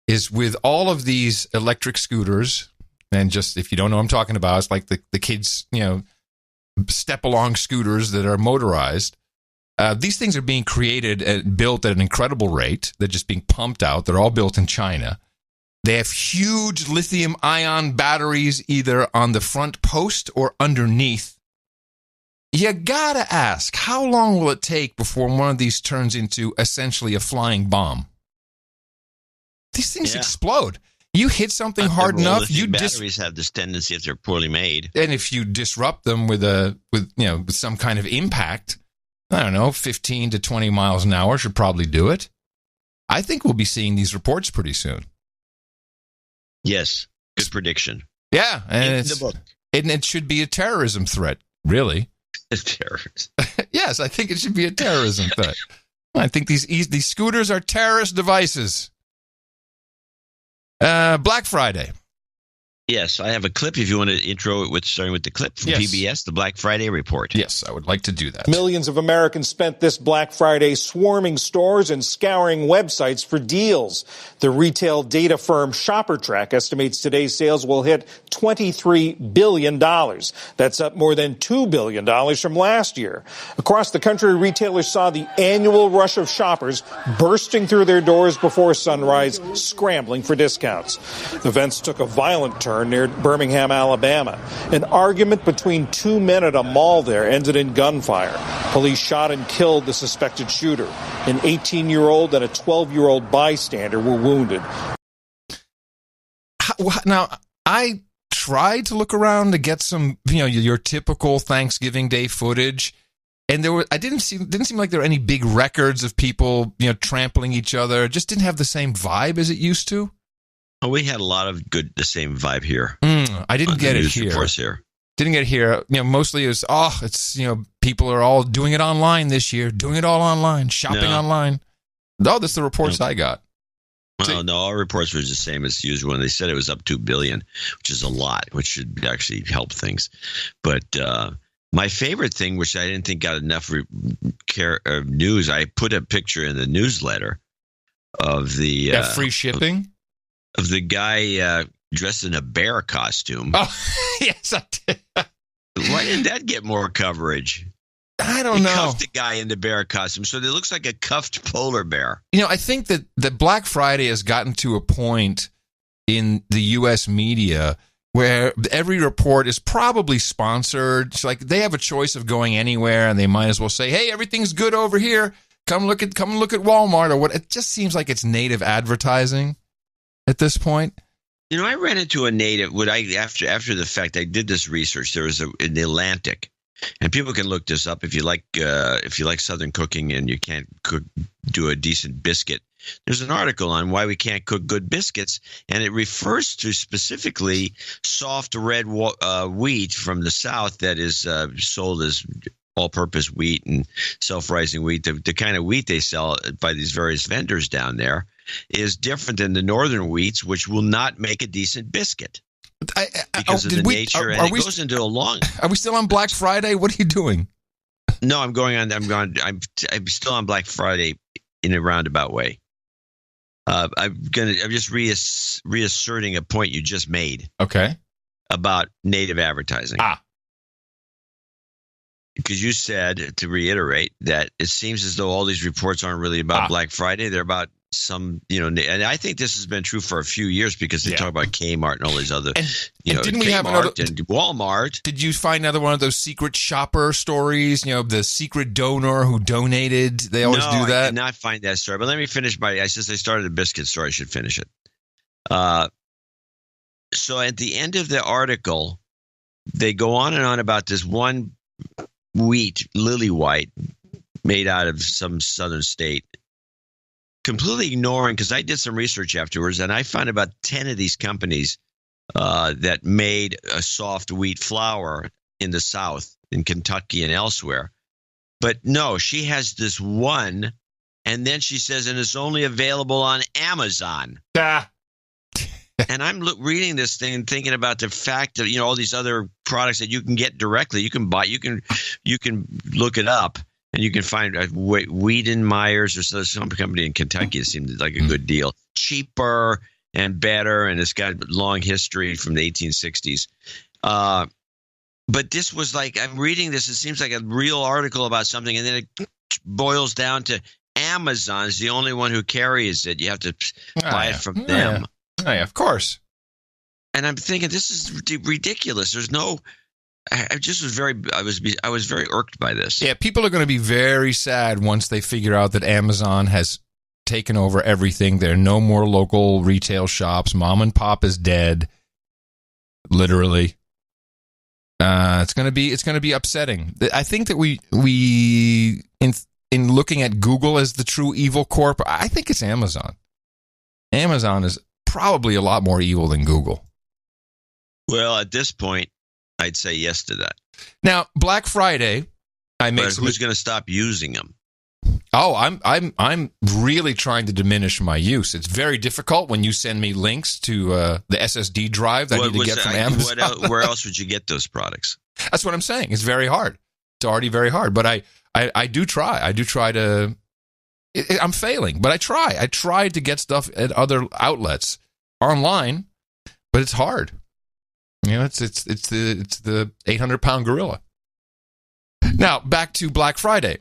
is with all of these electric scooters, and just if you don't know what I'm talking about, it's like the kids, step-along scooters that are motorized. These things are being created and built at an incredible rate. They're just being pumped out. They're all built in China. They have huge lithium-ion batteries either on the front post or underneath. You gotta ask, how long will it take before one of these turns into essentially a flying bomb? These things explode. You hit something hard enough, batteries have this tendency if they're poorly made. And if you disrupt them with some kind of impact, I don't know, 15 to 20 miles an hour should probably do it. I think we'll be seeing these reports pretty soon. Yes, good prediction. Yeah, and in the book. And it should be a terrorism threat, really. Terrorist. Yes, I think it should be a terrorism threat. I think these scooters are terrorist devices. Black Friday. Yes, I have a clip if you want to intro it starting with the clip from PBS, the Black Friday report. Yes, I would like to do that. Millions of Americans spent this Black Friday swarming stores and scouring websites for deals. The retail data firm ShopperTrack estimates today's sales will hit $23 billion. That's up more than $2 billion from last year. Across the country, retailers saw the annual rush of shoppers bursting through their doors before sunrise, scrambling for discounts. Events took a violent turn near Birmingham, Alabama. An argument between two men at a mall there ended in gunfire. Police shot and killed the suspected shooter. An 18-year-old and a 12-year-old bystander were wounded. Now, I tried to look around to get some, your typical Thanksgiving Day footage, and didn't seem like there were any big records of people, trampling each other. It just didn't have the same vibe as it used to. Oh, we had a lot of the same vibe here. I didn't get it here. Didn't get it here. Mostly it's people are all doing it online this year, doing it all online, shopping online. No, that's the reports I got. Well, no, our reports were the same as usual. And they said it was up $2 billion, which is a lot, which should actually help things. But my favorite thing, which I didn't think got enough news, I put a picture in the newsletter of the free shipping. Of the guy dressed in a bear costume. Oh, yes, I did. Why didn't that get more coverage? I don't know. Cuffed a guy in the bear costume, so it looks like a cuffed polar bear. I think that Black Friday has gotten to a point in the U.S. media where every report is probably sponsored. It's like they have a choice of going anywhere, and they might as well say, "Hey, everything's good over here. Come look at Walmart or what." It just seems like it's native advertising. at this point? You know, I ran into a native. After the fact, I did this research. There was in the Atlantic, and people can look this up if you like Southern cooking and you can't do a decent biscuit. There's an article on why we can't cook good biscuits, and it refers to specifically soft red wheat from the South that is sold as all-purpose wheat and self-rising wheat. The kind of wheat they sell by these various vendors down there is different than the northern wheats, which will not make a decent biscuit because of the nature. And it goes into a long. Are we still on Black Friday? What are you doing? No, I'm still on Black Friday in a roundabout way. I'm just reasserting a point you just made. Okay. About native advertising. Because you said, to reiterate, that it seems as though all these reports aren't really about Black Friday. They're about some, and I think this has been true for a few years because they talk about Kmart and all these other, didn't we have and Walmart. Did you find another one of those secret shopper stories? The secret donor who donated. They always do that. I did not find that story. But let me finish since I started a biscuit story, I should finish it. So at the end of the article, they go on and on about this one wheat, lily white, made out of some southern state, completely ignoring, because I did some research afterwards, and I found about 10 of these companies that made a soft wheat flour in the South, in Kentucky and elsewhere. But no, she has this one, and then she says, and it's only available on Amazon. And I'm reading this thing and thinking about the fact that, all these other products that you can get directly, you can buy, you can look it up and you can find Wiedenmeyer's or some company in Kentucky. It seemed like a good deal, cheaper and better. And it's got a long history from the 1860s. But this was like, I'm reading this. It seems like a real article about something. And then it boils down to Amazon is the only one who carries it. You have to buy it from them. Yeah. Oh, yeah, of course. And I'm thinking this is ridiculous. There's no. I was very irked by this. Yeah, people are going to be very sad once they figure out that Amazon has taken over everything. There are no more local retail shops. Mom and pop is dead. Literally. It's going to be upsetting. I think that we in looking at Google as the true evil corp, I think it's Amazon. Amazon is probably a lot more evil than Google. Well, at this point, I'd say yes to that. Now, Black Friday, who's going to stop using them? Oh, I'm really trying to diminish my use. It's very difficult when you send me links to the SSD drive that I need to get from Amazon. Where else would you get those products? That's what I'm saying. It's very hard. It's already very hard. But I do try. I do try to. I'm failing, but I try. I try to get stuff at other outlets online, but it's hard. It's the 800-pound gorilla. Now back to Black Friday.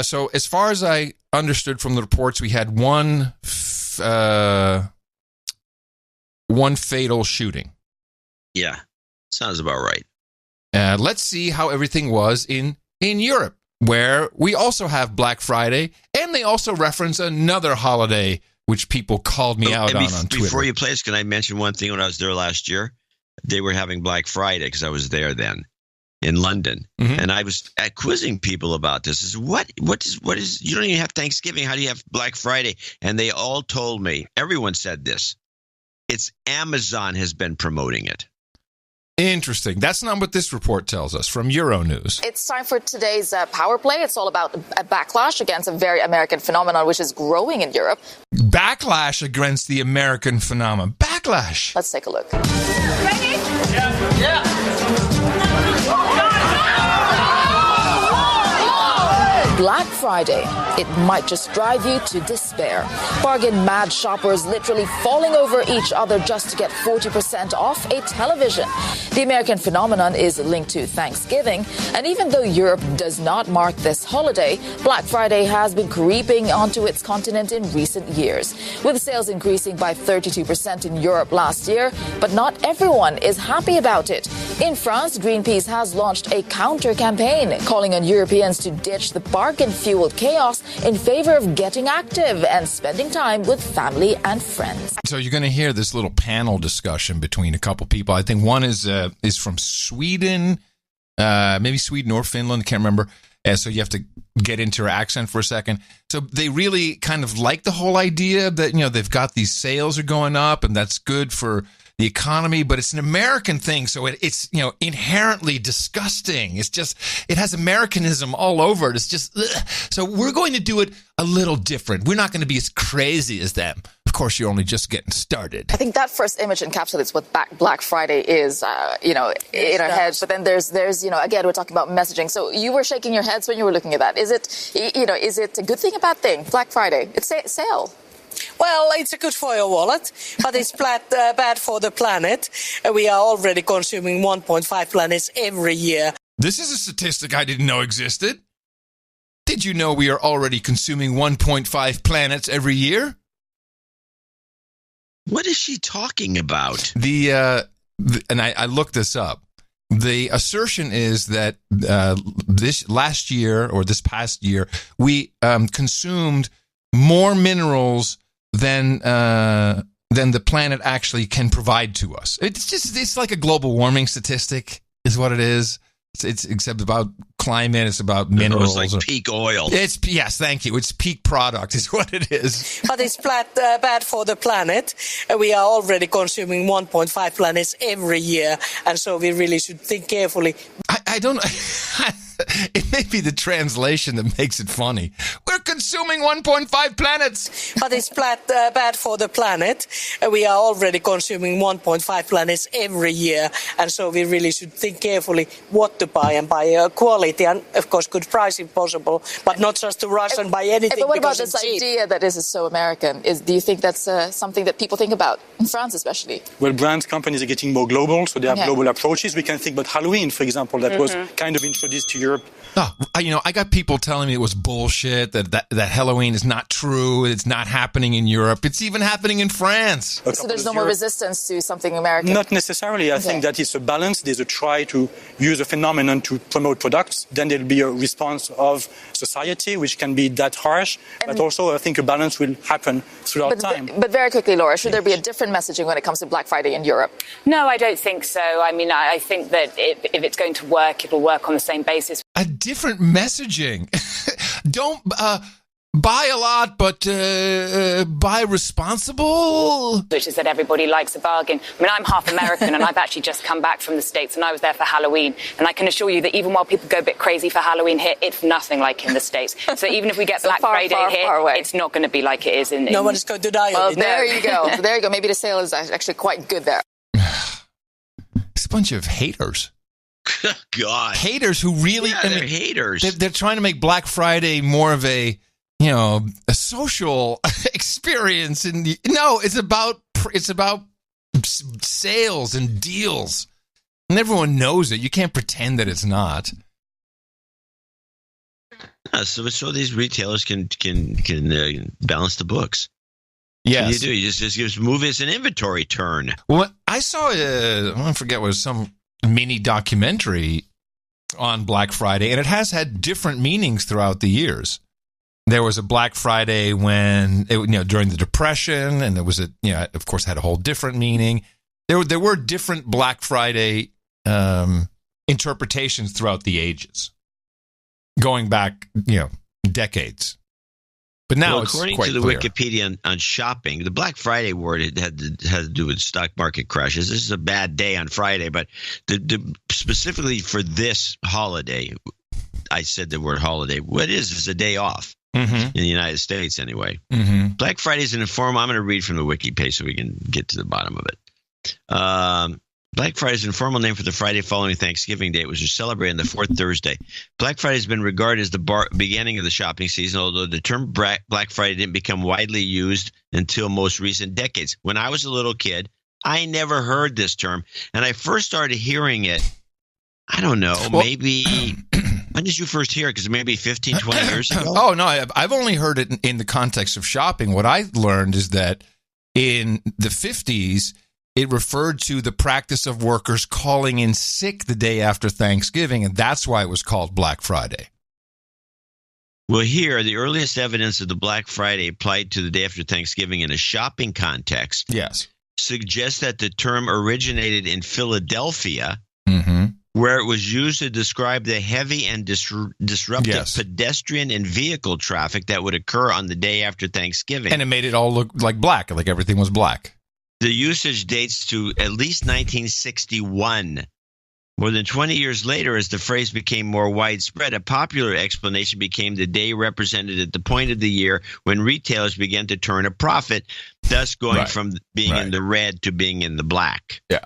So as far as I understood from the reports, we had one fatal shooting. Yeah, sounds about right. Let's see how everything was in Europe, where we also have Black Friday, and they also reference another holiday, which people called me out on Twitter. Before you play this, can I mention one thing? When I was there last year, they were having Black Friday because I was there then in London, and I was quizzing people about this. What is? You don't even have Thanksgiving. How do you have Black Friday? And they all told me. Everyone said this. It's Amazon has been promoting it. Interesting. That's not what this report tells us from Euronews. It's time for today's Power Play. It's all about a backlash against a very American phenomenon which is growing in Europe. Backlash against the American phenomenon. Backlash. Let's take a look. Ready? Yeah. Black Friday. It might just drive you to despair. Bargain-mad shoppers literally falling over each other just to get 40% off a television. The American phenomenon is linked to Thanksgiving, and even though Europe does not mark this holiday, Black Friday has been creeping onto its continent in recent years, with sales increasing by 32% in Europe last year, but not everyone is happy about it. In France, Greenpeace has launched a counter-campaign calling on Europeans to ditch the bargain-fueled chaos in favor of getting active and spending time with family and friends. So you're going to hear this little panel discussion between a couple people. I think one is from Sweden, maybe Sweden or Finland, I can't remember. So you have to get into her accent for a second. So they really kind of like the whole idea that, they've got these sales are going up and that's good for the economy, but it's an American thing. So it's inherently disgusting. It's just, it has Americanism all over it. It's just, ugh. So we're going to do it a little different. We're not going to be as crazy as them. Of course, you're only just getting started. I think that first image encapsulates what Black Friday is, in our heads. But then there's, again, we're talking about messaging. So you were shaking your heads when you were looking at that. Is it a good thing, a bad thing? Black Friday, it's a sale. Well, it's good for your wallet, but it's bad for the planet. We are already consuming 1.5 planets every year. This is a statistic I didn't know existed. Did you know we are already consuming 1.5 planets every year? What is she talking about? And I looked this up. The assertion is that this past year, we consumed more minerals than the planet actually can provide to us. It's like a global warming statistic, is what it is. It's except about climate. It's about minerals. It's like peak oil. Yes, thank you. It's peak product is what it is. But it's bad for the planet. We are already consuming 1.5 planets every year, and so we really should think carefully. I don't. It may be the translation that makes it funny. We're consuming 1.5 planets. But it's bad for the planet. We are already consuming 1.5 planets every year. And so we really should think carefully what to buy and buy quality and, of course, good price if possible, but not just to rush and buy anything. But what about this idea that this is so American? Do you think that's something that people think about, in France especially? Well, brand companies are getting more global, so they have global approaches. We can think about Halloween, for example, that was kind of introduced to Europe. Oh, I got people telling me it was bullshit, that Halloween is not true, it's not happening in Europe, it's even happening in France. So there's no more resistance to something American? Not necessarily. I think that it's a balance. There's a try to use a phenomenon to promote products. Then there'll be a response of society, which can be that harsh. But also, I think a balance will happen throughout time. But very quickly, Laura, should there be a different messaging when it comes to Black Friday in Europe? No, I don't think so. I mean, I think that if it's going to work, it'll work on the same basis. A different messaging. Don't buy a lot, but buy responsible. Which is that everybody likes a bargain. I mean, I'm half American and I've actually just come back from the States and I was there for Halloween. And I can assure you that even while people go a bit crazy for Halloween here, it's nothing like in the States. So even if we get Black Friday here, it's not going to be like it is in... No one is going to die. Well, there you go. There you go. Maybe the sale is actually quite good there. It's a bunch of haters. God. Haters who really... they're haters. They're trying to make Black Friday more of a social experience. No, it's about sales and deals. And everyone knows it. You can't pretend that it's not. So these retailers can balance the books. Yes. So you just move as an inventory turn. Well, I saw I forget what was some mini documentary on Black Friday, and it has had different meanings throughout the years. There was a Black Friday when during the Depression, and there was of course, had a whole different meaning. There were different Black Friday interpretations throughout the ages, going back decades. But now, according to the Wikipedia on shopping, the Black Friday word had to do with stock market crashes. This is a bad day on Friday, but specifically for this holiday, I said the word holiday. What is a day off in the United States anyway? Mm-hmm. Black Friday is an informal. I'm going to read from the wiki page so we can get to the bottom of it. Black Friday is an informal name for the Friday following Thanksgiving Day, which is celebrated on the fourth Thursday. Black Friday has been regarded as the beginning of the shopping season, although the term Black Friday didn't become widely used until most recent decades. When I was a little kid, I never heard this term, and I first started hearing it, I don't know, maybe when did you first hear it? Because maybe 15, 20 years ago? Oh, no, I've only heard it in the context of shopping. What I learned is that in the 50s, it referred to the practice of workers calling in sick the day after Thanksgiving, and that's why it was called Black Friday. Well, here, the earliest evidence of the Black Friday applied to the day after Thanksgiving in a shopping context suggests that the term originated in Philadelphia, where it was used to describe the heavy and disruptive pedestrian and vehicle traffic that would occur on the day after Thanksgiving. And it made it all look like black, like everything was black. The usage dates to at least 1961. More than 20 years later, as the phrase became more widespread, a popular explanation became the day represented at the point of the year when retailers began to turn a profit, thus going from being in the red to being in the black. Yeah.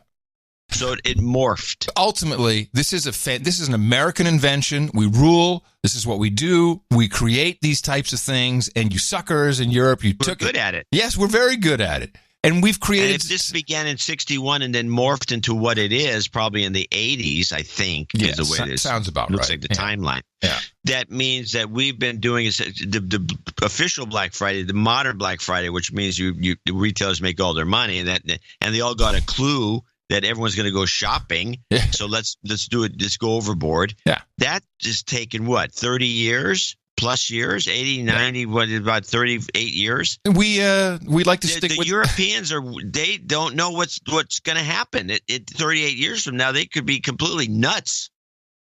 So it morphed. Ultimately, this is an American invention. We rule. This is what we do. We create these types of things, and you suckers in Europe, We're good at it. Yes, we're very good at it. And we've created. And if this began in 61 and then morphed into what it is, probably in the 80s, I think, is the way it is. Sounds about looks right. Looks like the timeline. Yeah. That means that we've been doing the official Black Friday, the modern Black Friday, which means the retailers make all their money, and they all got a clue that everyone's going to go shopping. Yeah. So let's do it. Let's go overboard. Yeah. That has taken 30 years? Plus years, 80, 90, about 38 years. We like to stick with Europeans they don't know what's going to happen. 38 years from now, they could be completely nuts.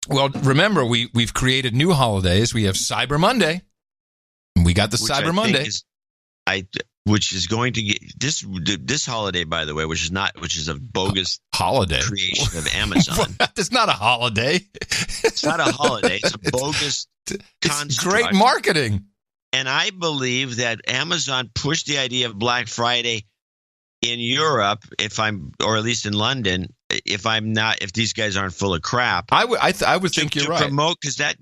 Well, remember, we've created new holidays. We have Cyber Monday. We got the Cyber Monday. Which is going to get this holiday, by the way, which is a bogus holiday creation of Amazon. It's not a holiday. It's not a holiday. It's a bogus construct. It's great marketing. And I believe that Amazon pushed the idea of Black Friday in Europe, or at least in London, if these guys aren't full of crap. I would think you're right. Promote, because that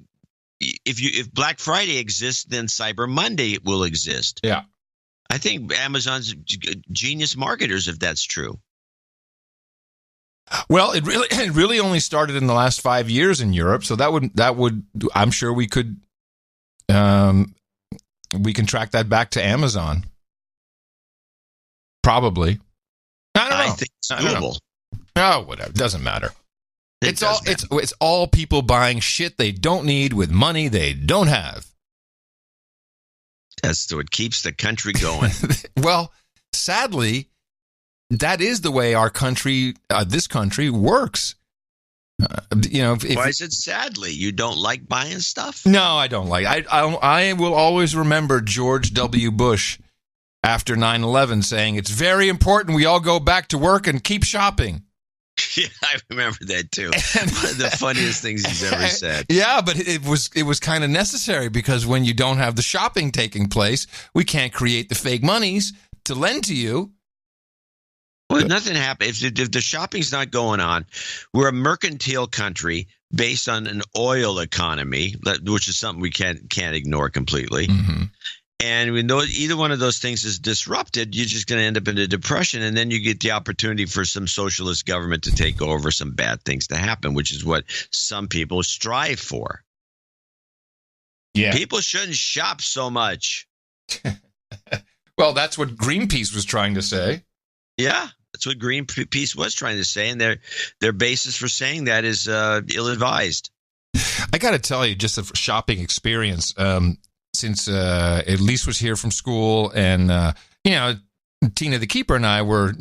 if Black Friday exists, then Cyber Monday will exist. Yeah. I think Amazon's genius marketers, if that's true. Well, it really only started in the last 5 years in Europe, so that would I'm sure we could we can track that back to Amazon. Probably. I don't know. I think it's doable. Oh, whatever. Doesn't matter. It's all people buying shit they don't need with money they don't have. That's what keeps the country going. Well, sadly, that is the way our country, this country, works. Why is it sadly? You don't like buying stuff? No, I don't like. I will always remember George W. Bush after 9/11 saying it's very important we all go back to work and keep shopping. Yeah, I remember that too. One of the funniest things he's ever said. Yeah, but it was kind of necessary, because when you don't have the shopping taking place, we can't create the fake monies to lend to you. Well, nothing happens if the shopping's not going on. We're a mercantile country based on an oil economy, which is something we can't ignore completely. Mm-hmm. And when either one of those things is disrupted, you're just going to end up in a depression, and then you get the opportunity for some socialist government to take over, some bad things to happen, which is what some people strive for. Yeah, people shouldn't shop so much. Well, that's what Greenpeace was trying to say. Yeah, that's what Greenpeace was trying to say, and their basis for saying that is ill-advised. I got to tell you, just a shopping experience. Since Elise was here from school, and Tina the Keeper and I were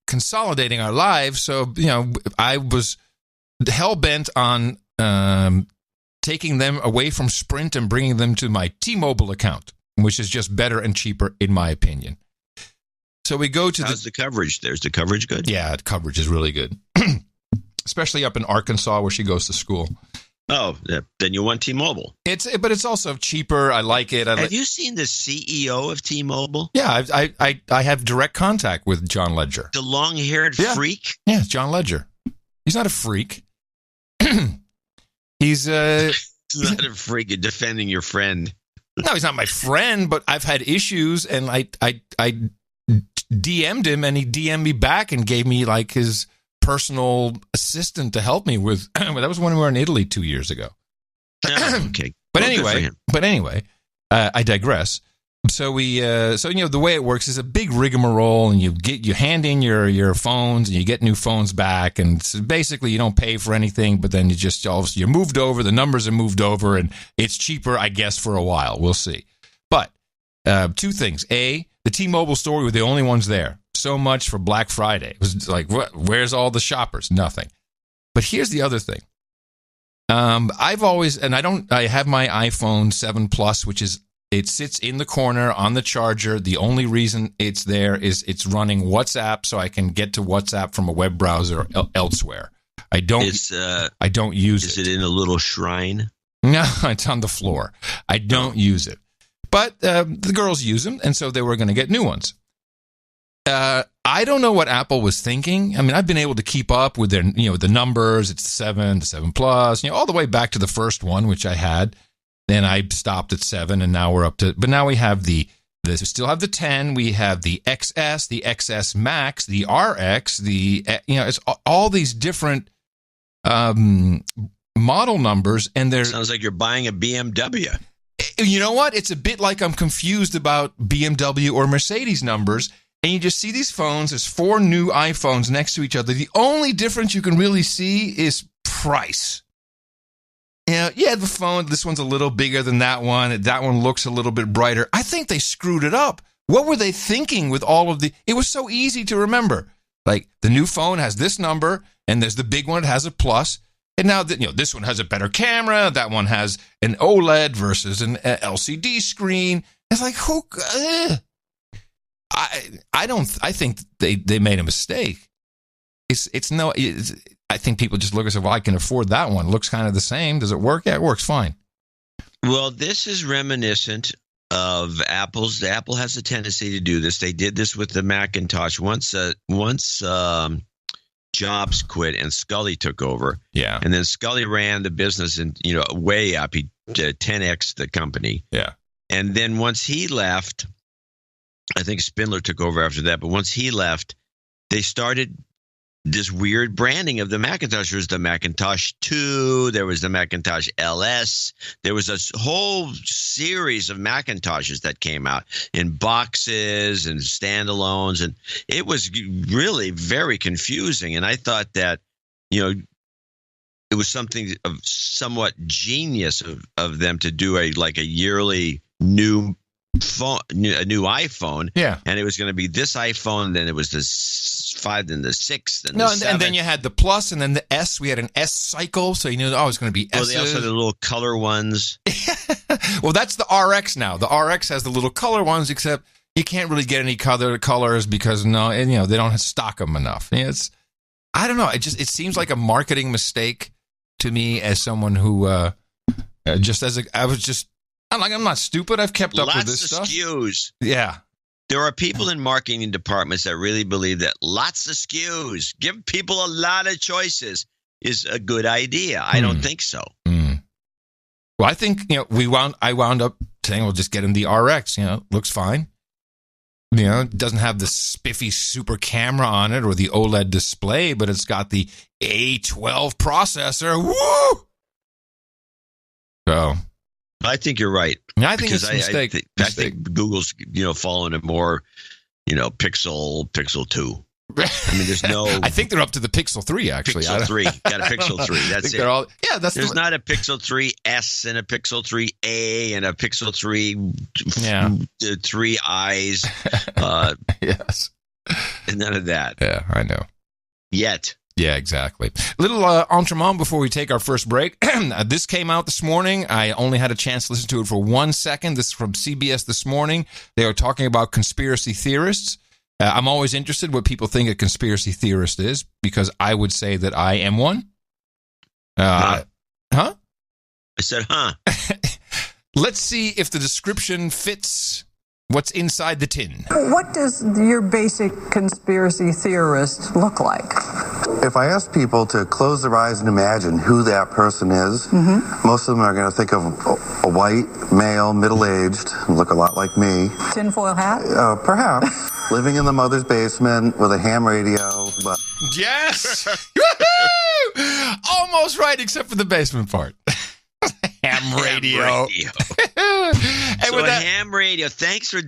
consolidating our lives, so I was hell bent on taking them away from Sprint and bringing them to my T-Mobile account, which is just better and cheaper in my opinion. So we go to How's the coverage? There's the coverage good? Yeah, the coverage is really good, especially up in Arkansas where she goes to school. Oh, then you want T-Mobile. But it's also cheaper. I like it. Have you seen the CEO of T-Mobile? Yeah, I have direct contact with John Ledger. The long-haired freak? Yeah, it's John Ledger. He's not a freak. He's not a freak. You're defending your friend. No, he's not my friend, but I've had issues, and I DM'd him, and he DM'd me back and gave me like his personal assistant to help me with. That was when we were in Italy 2 years ago. Okay. But anyway, I digress. So the way it works is a big rigmarole, and you hand in your phones, and you get new phones back, and so basically you don't pay for anything, but then you're moved over, the numbers are moved over, and it's cheaper, I guess, for a while. We'll see. But two things: A, the T-Mobile store, we were the only ones there. So much for Black Friday. It was like, where's all the shoppers? Nothing. But here's the other thing. I have my iPhone 7 Plus, which is, it sits in the corner on the charger. The only reason it's there is it's running WhatsApp, so I can get to WhatsApp from a web browser elsewhere. I don't use it. Is it in a little shrine? No, it's on the floor. I don't use it. But the girls use them, and so they were going to get new ones. I don't know what Apple was thinking. I mean, I've been able to keep up with their, the numbers. It's the 7 Plus, all the way back to the first one, which I had. Then I stopped at 7, and now we're up to. But now we have we still have the 10. We have the XS, the XS Max, the RX, it's all these different model numbers, and they're. Sounds like you're buying a BMW. You know what? It's a bit like I'm confused about BMW or Mercedes numbers. And you just see these phones. There's 4 new iPhones next to each other. The only difference you can really see is price. The phone, this one's a little bigger than that one. That one looks a little bit brighter. I think they screwed it up. What were they thinking with all of it was so easy to remember. Like, the new phone has this number, and there's the big one that has a plus. And now that, this one has a better camera. That one has an OLED versus an LCD screen. It's like, I think they made a mistake. I think people just look and say, well, I can afford that one. It looks kind of the same. Does it work? Yeah, it works fine. Well, this is reminiscent of Apple's. Apple has a tendency to do this. They did this with the Macintosh. Once Jobs quit and Scully took over. Yeah. And then Scully ran the business and, way up. He 10x the company. Yeah. And then once he left, I think Spindler took over after that, but once he left, they started this weird branding of the Macintosh. There was the Macintosh 2, there was the Macintosh LS, there was a whole series of Macintoshes that came out in boxes and standalones, and it was really very confusing. And I thought that, it was something of somewhat genius of them to do a yearly new phone, a new iPhone. Yeah. And it was going to be this iPhone, then it was the 5, then the 6, then the 7. And then you had the Plus, and then the S. We had an S cycle, so you knew, it's going to be S. Well, they also had the little color ones. Well, that's the RX now. The RX has the little color ones, except you can't really get any colors because they don't stock them enough. I don't know. It seems like a marketing mistake to me as someone who I'm not stupid. I've kept up with this stuff. Lots of SKUs. Yeah. There are people in marketing departments that really believe that lots of SKUs, give people a lot of choices, is a good idea. I don't think so. Well, I think, I wound up saying, well, just get him the RX. Looks fine. It doesn't have the spiffy super camera on it or the OLED display, but it's got the A12 processor. Woo! So I think you're right. I think it's a mistake. I think Google's, falling in more, Pixel 2. I mean, there's no. I think they're up to the Pixel 3, actually. Pixel 3. Got a Pixel 3. That's it. There's not a Pixel 3S and a Pixel 3A and a Pixel 3, 3 eyes. Yes. And none of that. Yeah, I know. Yet. Yeah, exactly. Little entremont before we take our first break. This came out this morning. I only had a chance to listen to it for 1 second. This is from CBS this morning. They are talking about conspiracy theorists. I'm always interested what people think a conspiracy theorist is, because I would say that I am one. Huh? I said, huh. Let's see if the description fits what's inside the tin. What does your basic conspiracy theorist look like? If I ask people to close their eyes and imagine who that person is, most of them are going to think of a white, male, middle-aged, look a lot like me. Tinfoil hat? Perhaps. Living in the mother's basement with a ham radio. But yes! Almost right, except for the basement part. Ham ham radio. So ham radio. Thanks for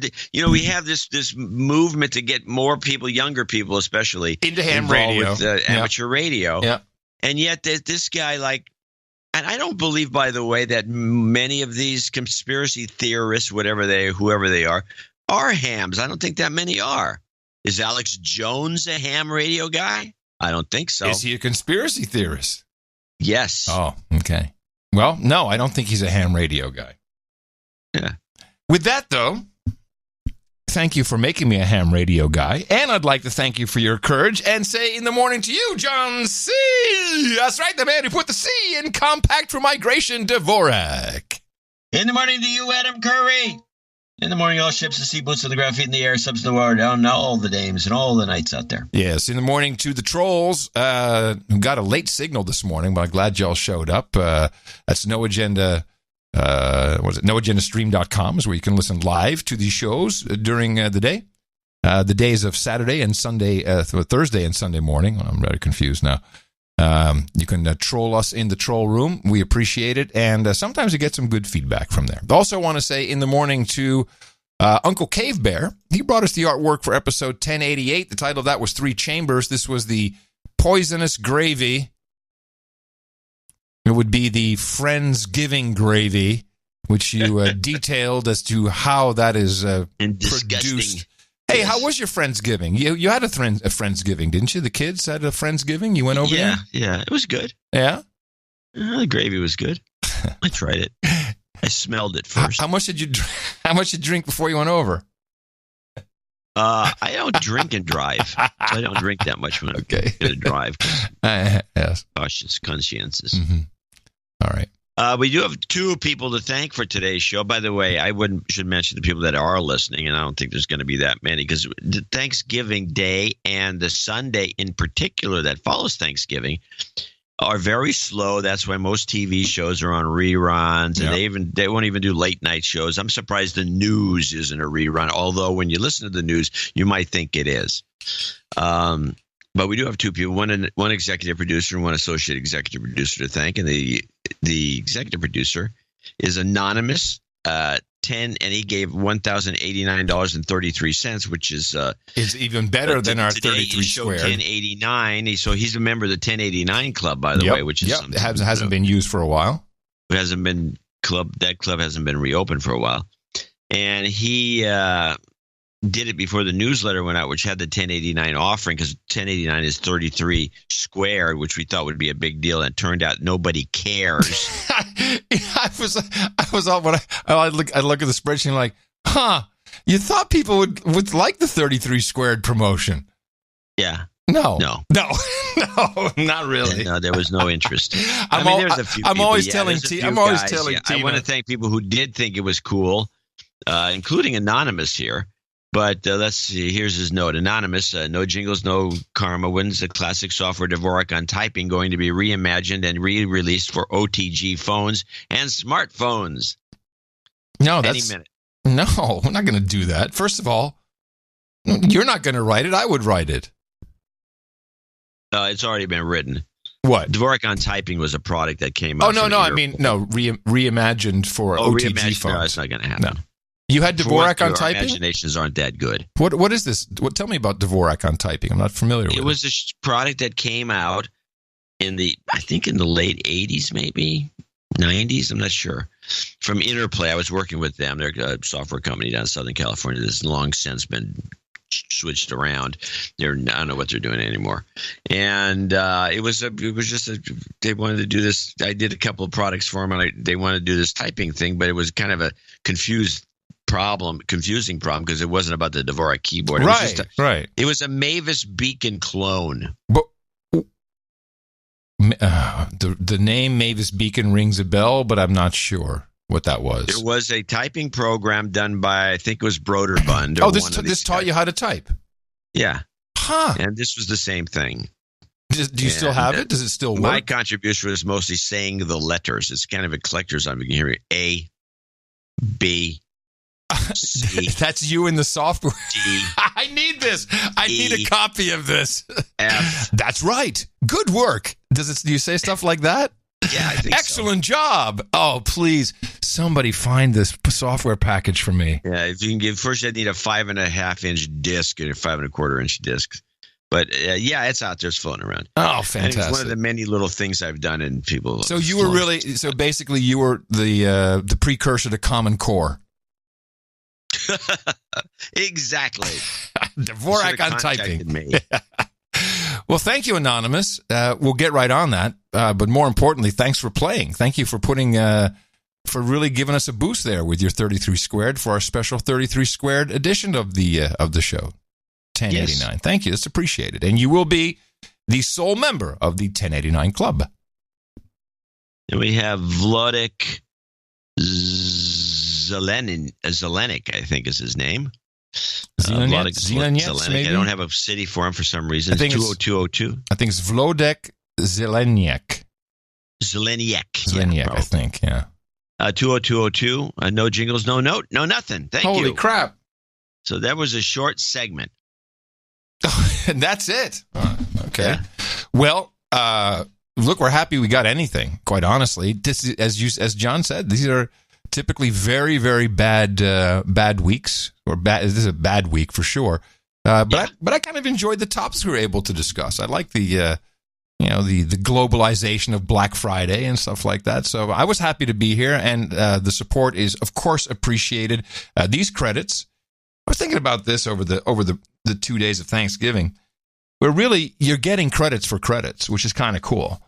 we have this movement to get more people, younger people especially, into ham radio with amateur radio. Yeah. And yet this guy and I don't believe, by the way, that many of these conspiracy theorists, whoever they are hams. I don't think that many are. Is Alex Jones a ham radio guy? I don't think so. Is he a conspiracy theorist? Yes. Oh, okay. Well, no, I don't think he's a ham radio guy. Yeah. With that, though, thank you for making me a ham radio guy. And I'd like to thank you for your courage and say in the morning to you, John C. That's right, the man who put the C in compact for migration, Dvorak. In the morning to you, Adam Curry. In the morning, all ships and sea boots on the ground, feet in the air, subs in the water, down all the dames and all the nights out there. Yes, in the morning to the trolls, who got a late signal this morning, but I'm glad y'all showed up. That's No Agenda. NoAgendaStream.com is where you can listen live to these shows during the day. The days of Saturday and Sunday, Thursday and Sunday morning. I'm very confused now. You can troll us in the troll room. We appreciate it. And sometimes you get some good feedback from there. Also want to say in the morning to Uncle Cave Bear. He brought us the artwork for episode 1088. The title of that was Three Chambers. This was the Poisonous Gravy. It would be the Friendsgiving gravy, which you detailed as to how that is produced. Hey, how was your Friendsgiving? You had a Friendsgiving, didn't you? The kids had a Friendsgiving? You went over there? Yeah, it was good. Yeah? The gravy was good. I tried it. I smelled it first. How much did you drink before you went over? I don't drink and drive. So I don't drink that much when I'm going to drive. Yes. Conscientious. Mm-hmm. All right. We do have two people to thank for today's show. By the way, I should mention the people that are listening, and I don't think there's going to be that many because the Thanksgiving Day and the Sunday in particular that follows Thanksgiving are very slow. That's why most TV shows are on reruns, and they won't even do late night shows. I'm surprised the news isn't a rerun, although when you listen to the news, you might think it is. But we do have two people, one executive producer and one associate executive producer to thank, and the executive producer is anonymous. And he gave $1,089.33, which is even better than our 33 squared. 1089. So he's a member of the 1089 club, by the way, which is something hasn't been used for a while. That club hasn't been reopened for a while, and he did it before the newsletter went out, which had the 1089 offering, because 1089 is 33 squared, which we thought would be a big deal, and it turned out nobody cares. I look at the spreadsheet and like, you thought people would like the 33 squared promotion. Yeah. No, not really. No, there was no interest. I'm always telling Tina. I want to thank people who did think it was cool, including Anonymous here. But let's see. Here's his note. Anonymous, no jingles, no karma. When's the classic software Dvorak on typing going to be reimagined and re-released for OTG phones and smartphones? No, Any minute. No, we're not going to do that. First of all, you're not going to write it. I would write it. It's already been written. What? Dvorak on typing was a product that came out. Oh, no. I mean, reimagined for OTG phones. No, it's not going to happen. No. You had Dvorak on typing? Our imaginations aren't that good. What is this? Tell me about Dvorak on typing. I'm not familiar with it. It was a product that came out in the late 80s, maybe 90s. I'm not sure. From Interplay. I was working with them. They're a software company down in Southern California that's long since been switched around. I don't know what they're doing anymore. And they wanted to do this. I did a couple of products for them, and they wanted to do this typing thing, but it was kind of a confusing problem because it wasn't about the Dvorak keyboard. It was right. It was a Mavis Beacon clone. But the name Mavis Beacon rings a bell, but I'm not sure what that was. It was a typing program done by, I think it was Broderbund. This taught you how to type? Yeah. Huh. And this was the same thing. Do you still have it? Does it still work? My contribution was mostly saying the letters. It's kind of a collector's item. You can hear A, B, C. That's you in the software. D. I need this. I need a copy of this. F. That's right. Good work. Do you say stuff like that? Yeah, I think Excellent job. Oh, please, somebody find this software package for me. Yeah, if you can give first, I need a 5.5-inch disc and a 5.25-inch disc. But yeah, it's out there, it's floating around. Oh, And fantastic! it's one of the many little things I've done, and people. So you were really, so basically, you were the precursor to Common Core. Exactly. Dvorak on typing. Me. Well, thank you, Anonymous. We'll get right on that. But more importantly, thanks for playing. Thank you for for really giving us a boost there with your 33 squared for our special 33 squared edition of the show. 1089. Yes. Thank you. That's appreciated. And you will be the sole member of the 1089 Club. And we have Vladek Zelenik, I think is his name. Zeleniec, maybe? I don't have a city for him for some reason. I think it's 20202. I think it's Vladek Zeleniec. Zeleniec, I think, yeah. 20202. No jingles, no note, no nothing. Thank you. Holy crap. So that was a short segment. And that's it. Okay. Yeah. Well, look, we're happy we got anything, quite honestly. This is, as John said, these are typically very, very bad weeks, or this is a bad week for sure. But I kind of enjoyed the topics we were able to discuss. I like the globalization of Black Friday and stuff like that. So I was happy to be here, and the support is, of course, appreciated. These credits, I was thinking about this over the 2 days of Thanksgiving, where really you're getting credits for credits, which is kind of cool.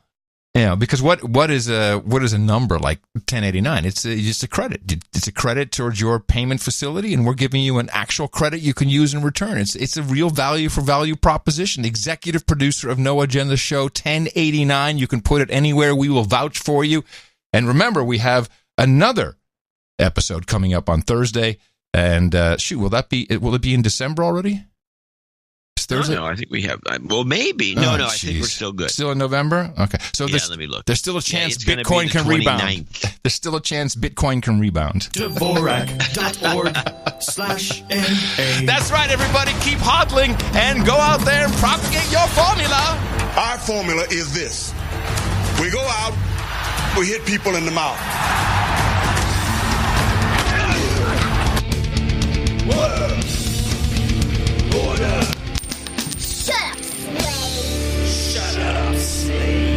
Because what is a number like 1089? It's just a credit. It's a credit towards your payment facility, and we're giving you an actual credit you can use in return. It's a real value for value proposition. Executive producer of No Agenda Show, 1089. You can put it anywhere. We will vouch for you. And remember, we have another episode coming up on Thursday. And will it be in December already? No, I think we have. Well, maybe. No, I think we're still good. Still in November? Okay. So let me look. There's still a chance Bitcoin can rebound. There's still a chance Bitcoin can rebound. Dvorak.org/NA. That's right, everybody. Keep hodling and go out there and propagate your formula. Our formula is this. We go out, we hit people in the mouth. Order! Shut up, slave! Shut up, slave!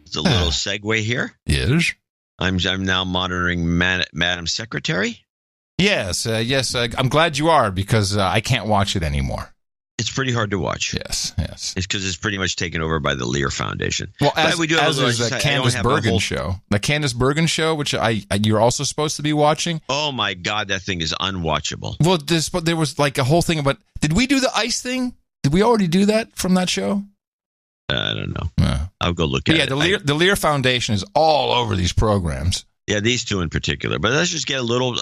It's a little segue here. Yes. I'm now monitoring Madam Secretary. Yes. I'm glad you are, because I can't watch it anymore. It's pretty hard to watch. Yes. It's because it's pretty much taken over by the Lear Foundation. Well, as is the Candace Bergen show. The Candace Bergen show, which you're also supposed to be watching. Oh, my God, that thing is unwatchable. Well, there was like a whole thing about, did we do the ice thing? Did we already do that from that show? I don't know. I'll go look at it. Yeah, the Lear Foundation is all over these programs. Yeah, these two in particular. But let's just get a little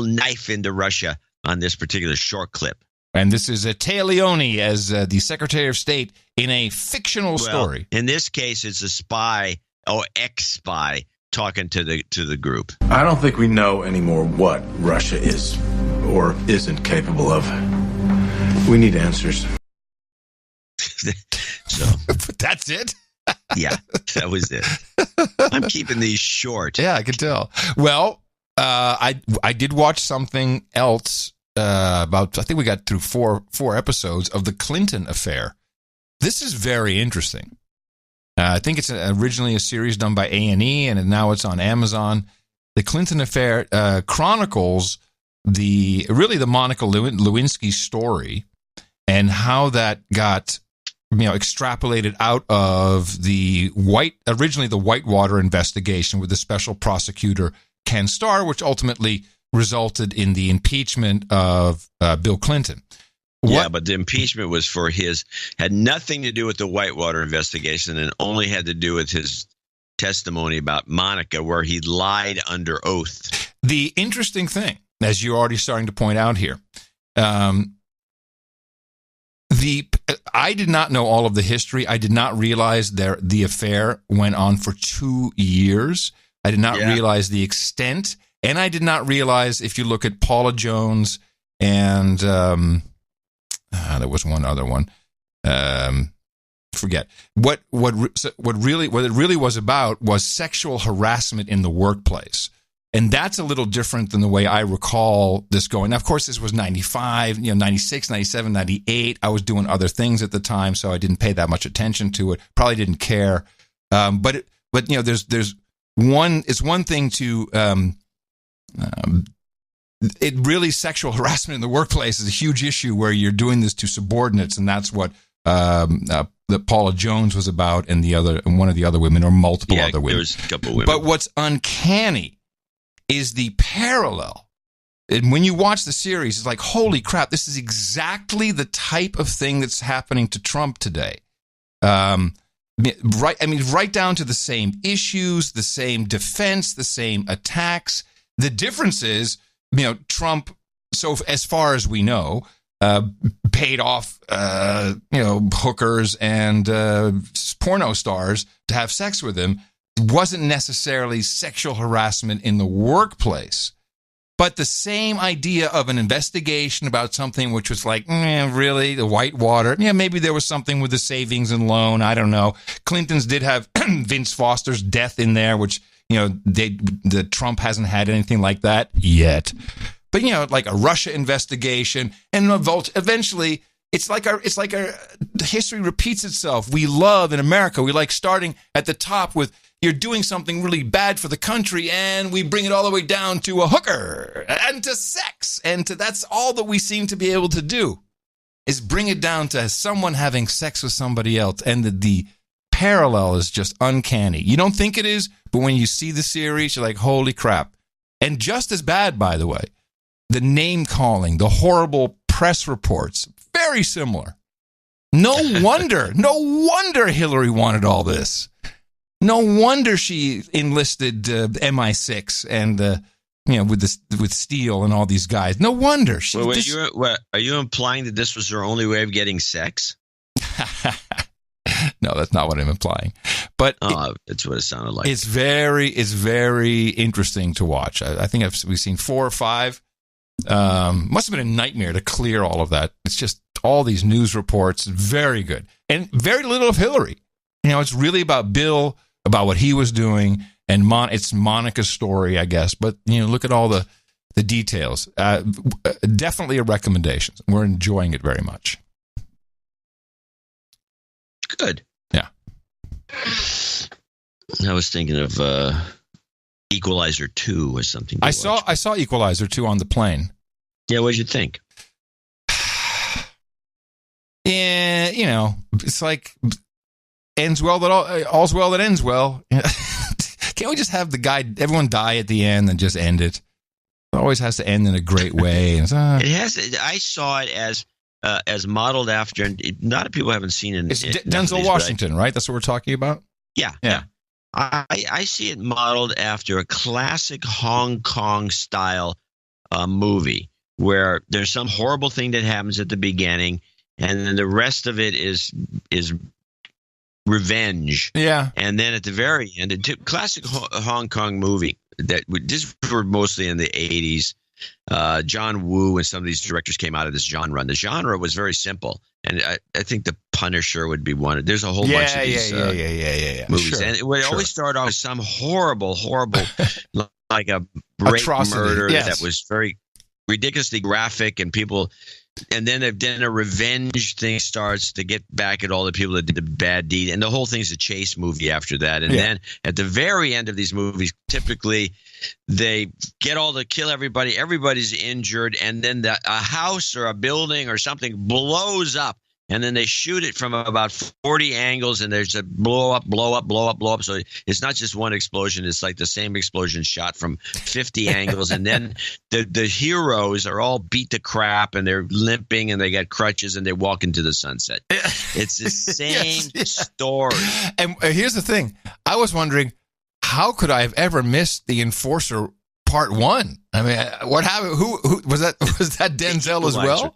knife into Russia on this particular short clip. And this is Taya Leone as the Secretary of State in a fictional story. In this case, it's a spy, ex-spy, talking to the group. I don't think we know anymore what Russia is or isn't capable of. We need answers. So that's it? Yeah, that was it. I'm keeping these short. Yeah, I can tell. Well, I did watch something else about, I think we got through four episodes of the Clinton affair. This is very interesting. I think it's originally a series done by A&E, and now it's on Amazon. The Clinton affair chronicles the Monica Lewinsky story and how that got extrapolated out of originally the Whitewater investigation with the special prosecutor Ken Starr, which ultimately resulted in the impeachment of Bill Clinton. Yeah, but the impeachment was had nothing to do with the Whitewater investigation and only had to do with his testimony about Monica, where he lied under oath. The interesting thing, as you're already starting to point out here, I did not know all of the history. I did not realize the affair went on for 2 years. I did not realize the extent, and I did not realize, if you look at Paula Jones and there was one other one, forget what it really was about was sexual harassment in the workplace. And that's a little different than the way I recall this going. Now, of course, this was 95, 96, 97, 98. I was doing other things at the time, so I didn't pay that much attention to it. Probably didn't care. But there's one. It's one thing to it really sexual harassment in the workplace is a huge issue where you're doing this to subordinates, and that's what that Paula Jones was about, and one of the other women, or multiple other women. There's a couple women. But what's uncanny is the parallel. And when you watch the series, it's like, holy crap, this is exactly the type of thing that's happening to Trump today. Right down to the same issues, the same defense, the same attacks. The difference is, Trump, so as far as we know, paid off, hookers and porno stars to have sex with him. Wasn't necessarily sexual harassment in the workplace, but the same idea of an investigation about something which was like, really, the Whitewater. Yeah, maybe there was something with the savings and loan. I don't know. Clinton's did have Vince Foster's death in there, which, the Trump hasn't had anything like that yet. But, like a Russia investigation, and eventually it's like the history repeats itself. We love in America, we like starting at the top with, you're doing something really bad for the country, and we bring it all the way down to a hooker and to sex. And that's all that we seem to be able to do, is bring it down to someone having sex with somebody else. And the parallel is just uncanny. You don't think it is, but when you see the series, you're like, holy crap. And just as bad, by the way, the name calling, the horrible press reports, very similar. No wonder Hillary wanted all this. No wonder she enlisted MI6 and with Steele and all these guys. No wonder. Are you implying that this was her only way of getting sex? No, that's not what I'm implying. But that's what it sounded like. It's very interesting to watch. I think we've seen 4 or 5. Must have been a nightmare to clear all of that. It's just all these news reports. Very good, and very little of Hillary. It's really about Bill, about what he was doing, and it's Monica's story, I guess. But look at all the details. Definitely a recommendation. We're enjoying it very much. Good. Yeah. I was thinking of Equalizer 2 or something. I saw Equalizer 2 on the plane. Yeah, what did you think? Yeah, it's like ends well that all's well that ends well. Can't we just have everyone die at the end and just end it? It always has to end in a great way. It has. I saw it as modeled after, and a lot of people haven't seen it. It's Denzel Washington, right? That's what we're talking about? Yeah. I see it modeled after a classic Hong Kong style movie where there's some horrible thing that happens at the beginning, and then the rest of it is revenge. Yeah. And then at the very end, classic Hong Kong movie that this were mostly in the 80s. John Woo and some of these directors came out of this genre, and the genre was very simple. And I think The Punisher would be one. There's a whole bunch of these movies. Sure, and it would always start off with some horrible, like a rape murder that was very ridiculously graphic, and people. And then a revenge thing starts to get back at all the people that did the bad deed. And the whole thing's a chase movie after that. And then at the very end of these movies, typically they get all to kill everybody. Everybody's injured. And then a house or a building or something blows up. And then they shoot it from about 40 angles, and there's a blow up. So it's not just one explosion. It's like the same explosion shot from 50 angles. And then the heroes are all beat to crap, and they're limping, and they got crutches, and they walk into the sunset. It's the same story. And here's the thing. I was wondering, how could I have ever missed The Enforcer Part 1? I mean, what happened? Who was that? Was that Denzel as well?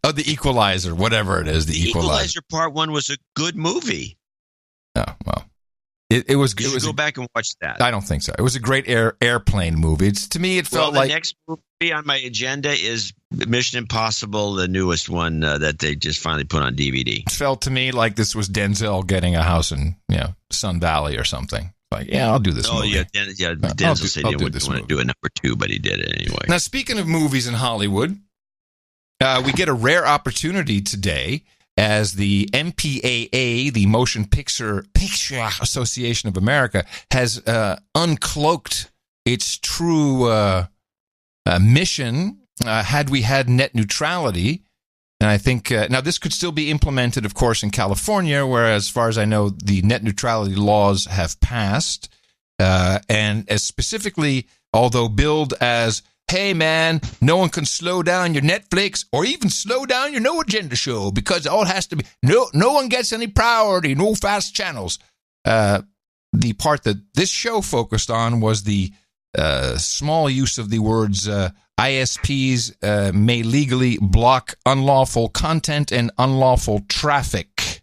Oh, The Equalizer, whatever it is. The Equalizer Part 1 was a good movie. Oh, well. It was. You should go back and watch that. I don't think so. It was a great airplane movie. To me, it felt like the next movie on my agenda is Mission Impossible, the newest one that they just finally put on DVD. It felt to me like this was Denzel getting a house in Sun Valley or something. Like, yeah, I'll do this movie. Denzel said he wouldn't want to do a number 2, but he did it anyway. Now, speaking of movies in Hollywood, we get a rare opportunity today as the MPAA, the Motion Picture Association of America, has uncloaked its true mission had we had net neutrality. And I think, now this could still be implemented, of course, in California, where, as far as I know, the net neutrality laws have passed. And as specifically, although billed as, hey, man, no one can slow down your Netflix or even slow down your No Agenda show because it all has to be, no one gets any priority, no fast channels. The part that this show focused on was the small use of the words ISPs may legally block unlawful content and unlawful traffic,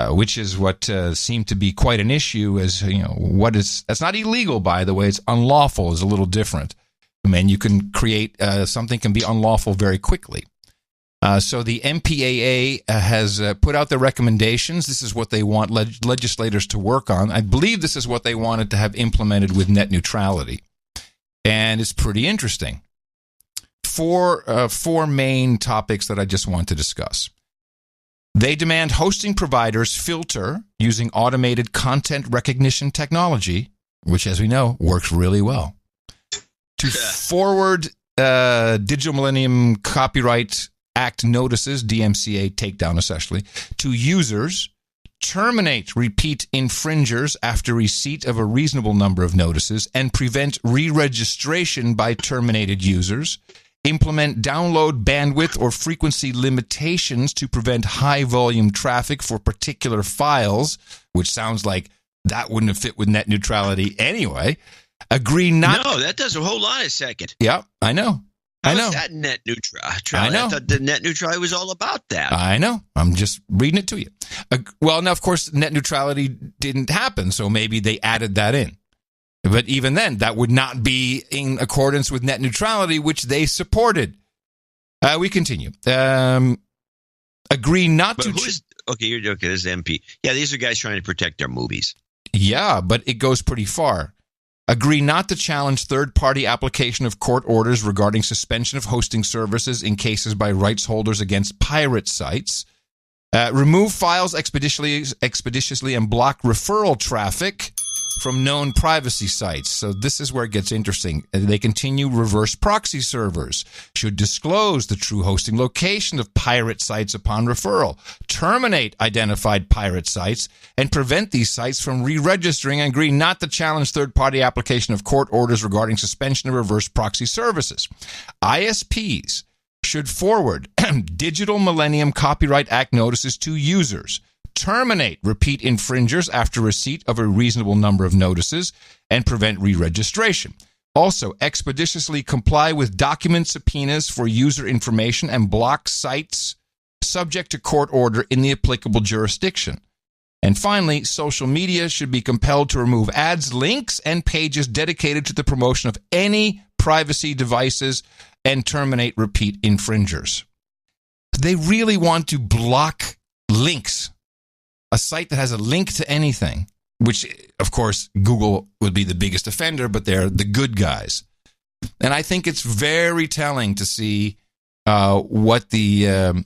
which is what seemed to be quite an issue. As that's not illegal, by the way. It's unlawful is a little different. I mean, you can create something can be unlawful very quickly. So the MPAA has put out their recommendations. This is what they want legislators to work on. I believe this is what they wanted to have implemented with net neutrality. And it's pretty interesting. Four main topics that I just want to discuss. They demand hosting providers filter using automated content recognition technology, which, as we know, works really well. To forward Digital Millennium Copyright Act notices, DMCA takedown essentially, to users, terminate repeat infringers after receipt of a reasonable number of notices, and prevent re-registration by terminated users, implement download bandwidth or frequency limitations to prevent high-volume traffic for particular files, which sounds like that wouldn't have fit with net neutrality anyway. Agree not... No, that does a whole lot of second. Yeah, I know. How is that net neutrality? I know. I thought the net neutrality was all about that. I know. I'm just reading it to you. Well, now, of course, net neutrality didn't happen, so maybe they added that in. But even then, that would not be in accordance with net neutrality, which they supported. We continue. Agree not to... Okay, this is MP. Yeah, these are guys trying to protect their movies. Yeah, but it goes pretty far. Agree not to challenge third-party application of court orders regarding suspension of hosting services in cases by rights holders against pirate sites. Remove files expeditiously and block referral traffic from known privacy sites. So this is where it gets interesting. They continue reverse proxy servers. Should disclose the true hosting location of pirate sites upon referral. Terminate identified pirate sites and prevent these sites from re-registering, and agree not to challenge third-party application of court orders regarding suspension of reverse proxy services. ISPs should forward Digital Millennium Copyright Act notices to users. Terminate repeat infringers after receipt of a reasonable number of notices and prevent re-registration. Also, expeditiously comply with document subpoenas for user information and block sites subject to court order in the applicable jurisdiction. And finally, social media should be compelled to remove ads, links, and pages dedicated to the promotion of any privacy devices and terminate repeat infringers. They really want to block links. A site that has a link to anything, which, of course, Google would be the biggest offender, but they're the good guys. And I think it's very telling to see what the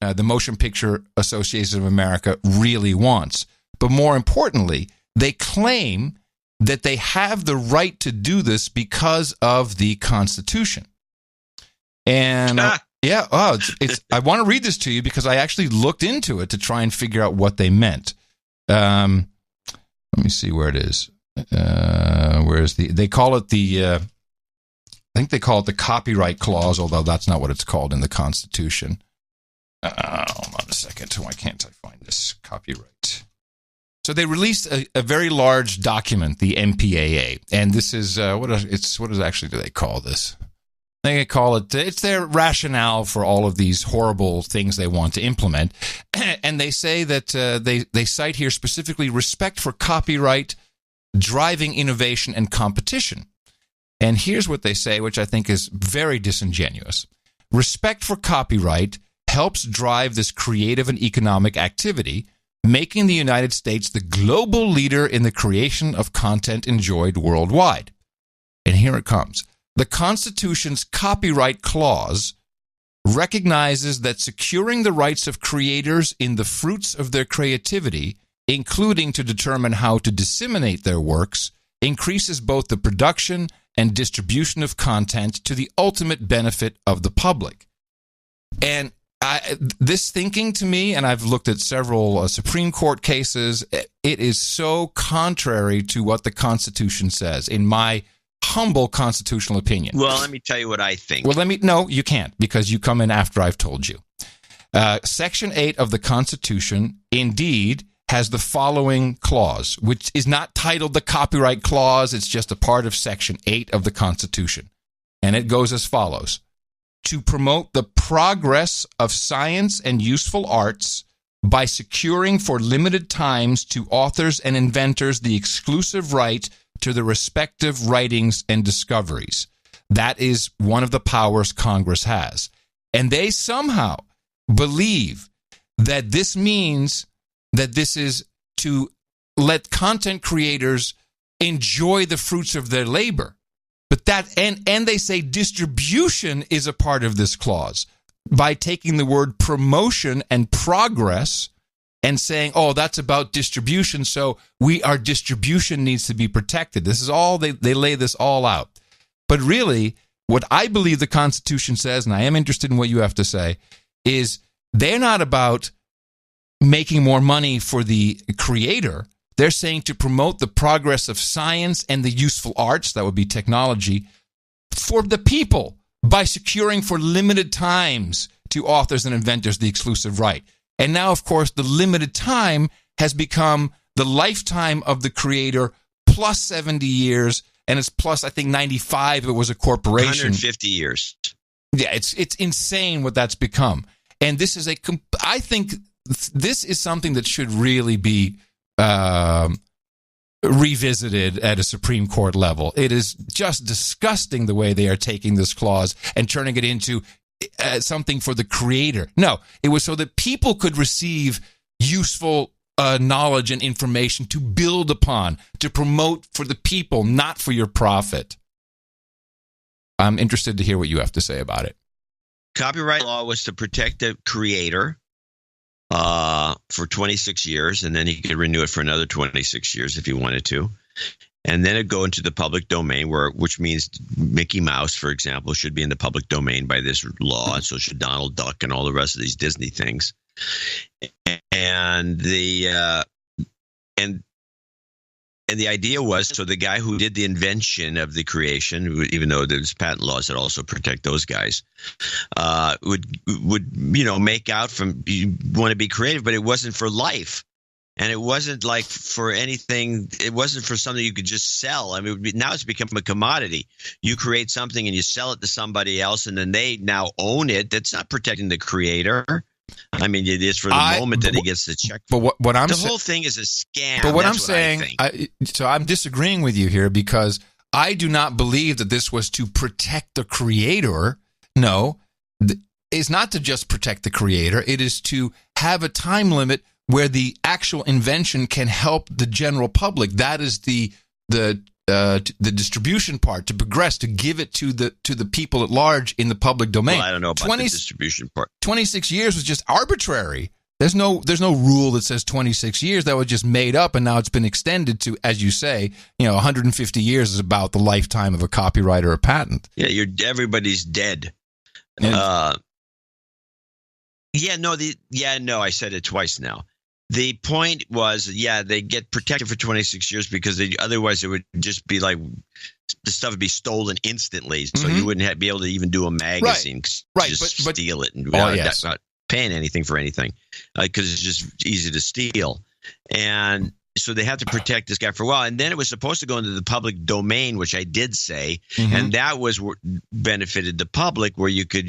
Motion Picture Association of America really wants. But more importantly, they claim that they have the right to do this because of the Constitution. And... Yeah, I want to read this to you because I actually looked into it to try and figure out what they meant. Let me see where it is. They call it I think they call it the Copyright Clause, although that's not what it's called in the Constitution. Hold on a second. Why can't I find this? Copyright. So they released a very large document, the MPAA, and this is, what actually do they call this? They call it, it's their rationale for all of these horrible things they want to implement. And they say that they cite here specifically respect for copyright, driving innovation and competition. And here's what they say, which I think is very disingenuous. Respect for copyright helps drive this creative and economic activity, making the United States the global leader in the creation of content enjoyed worldwide. And here it comes. The Constitution's copyright clause recognizes that securing the rights of creators in the fruits of their creativity, including to determine how to disseminate their works, increases both the production and distribution of content to the ultimate benefit of the public. And this thinking to me, and I've looked at several Supreme Court cases, it is so contrary to what the Constitution says, in my humble constitutional opinion. Well, let me tell you what I think. Well, no, you can't, because you come in after I've told you. Section 8 of the Constitution indeed has the following clause, which is not titled the Copyright Clause. It's just a part of Section 8 of the Constitution. And it goes as follows. To promote the progress of science and useful arts by securing for limited times to authors and inventors the exclusive right to the respective writings and discoveries. That is one of the powers Congress has. And they somehow believe that this means that this is to let content creators enjoy the fruits of their labor. But that, and they say distribution is a part of this clause by taking the word promotion and progress and saying, oh, that's about distribution, so our distribution needs to be protected. This is all, they lay this all out. But really, what I believe the Constitution says, and I am interested in what you have to say, is they're not about making more money for the creator. They're saying to promote the progress of science and the useful arts, that would be technology, for the people by securing for limited times to authors and inventors the exclusive right. And now, of course, the limited time has become the lifetime of the creator plus 70 years, and it's plus, I think, 95 if it was a corporation. 150 years. Yeah, it's insane what that's become. And this is I think this is something that should really be revisited at a Supreme Court level. It is just disgusting the way they are taking this clause and turning it into something for the creator. No, it was so that people could receive useful knowledge and information to build upon, to promote for the people, not for your profit. I'm interested to hear what you have to say about it. Copyright law was to protect the creator for 26 years, and then he could renew it for another 26 years if he wanted to. And then it'd go into the public domain, which means Mickey Mouse, for example, should be in the public domain by this law, and so should Donald Duck and all the rest of these Disney things. And the idea was, so the guy who did the invention of the creation, even though there's patent laws that also protect those guys, would make out from, you want to be creative, but it wasn't for life. And it wasn't like for anything. It wasn't for something you could just sell. I mean, now it's become a commodity. You create something and you sell it to somebody else, and then they now own it. That's not protecting the creator. I mean, it is for the moment that he gets the check. But what I'm the whole thing is a scam. But what I'm saying, so I'm disagreeing with you here, because I do not believe that this was to protect the creator. No, it's not to just protect the creator. It is to have a time limit where the actual invention can help the general public. That is the distribution part, to progress, to give it to the people at large in the public domain. Well, I don't know about the distribution part. 26 years was just arbitrary. There's no rule that says 26 years. That was just made up, and now it's been extended to, as you say, 150 years is about the lifetime of a copyright or a patent. Yeah, everybody's dead. I said it twice now. The point was, they get protected for 26 years because otherwise it would just be like the stuff would be stolen instantly. So you wouldn't be able to even do a magazine. Right. Just steal it and not paying anything for anything because it's just easy to steal. And So they had to protect this guy for a while. And then it was supposed to go into the public domain, which I did say. And that was what benefited the public, where you could,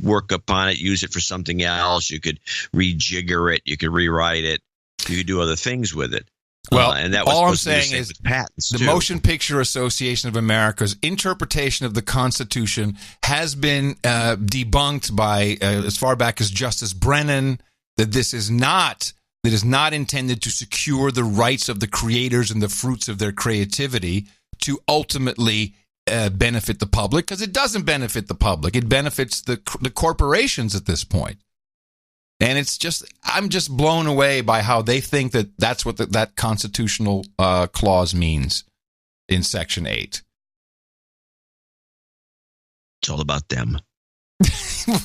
work upon it, use it for something else. You could rejigger it. You could rewrite it. You could do other things with it. Well, and that was all I'm saying is patents, the Motion Picture Association of America's interpretation of the Constitution has been debunked by as far back as Justice Brennan, that this is not intended to secure the rights of the creators and the fruits of their creativity to ultimately benefit the public, because it doesn't benefit the public. It benefits the corporations at this point. And I'm just blown away by how they think that that's what that constitutional clause means in Section 8. It's all about them.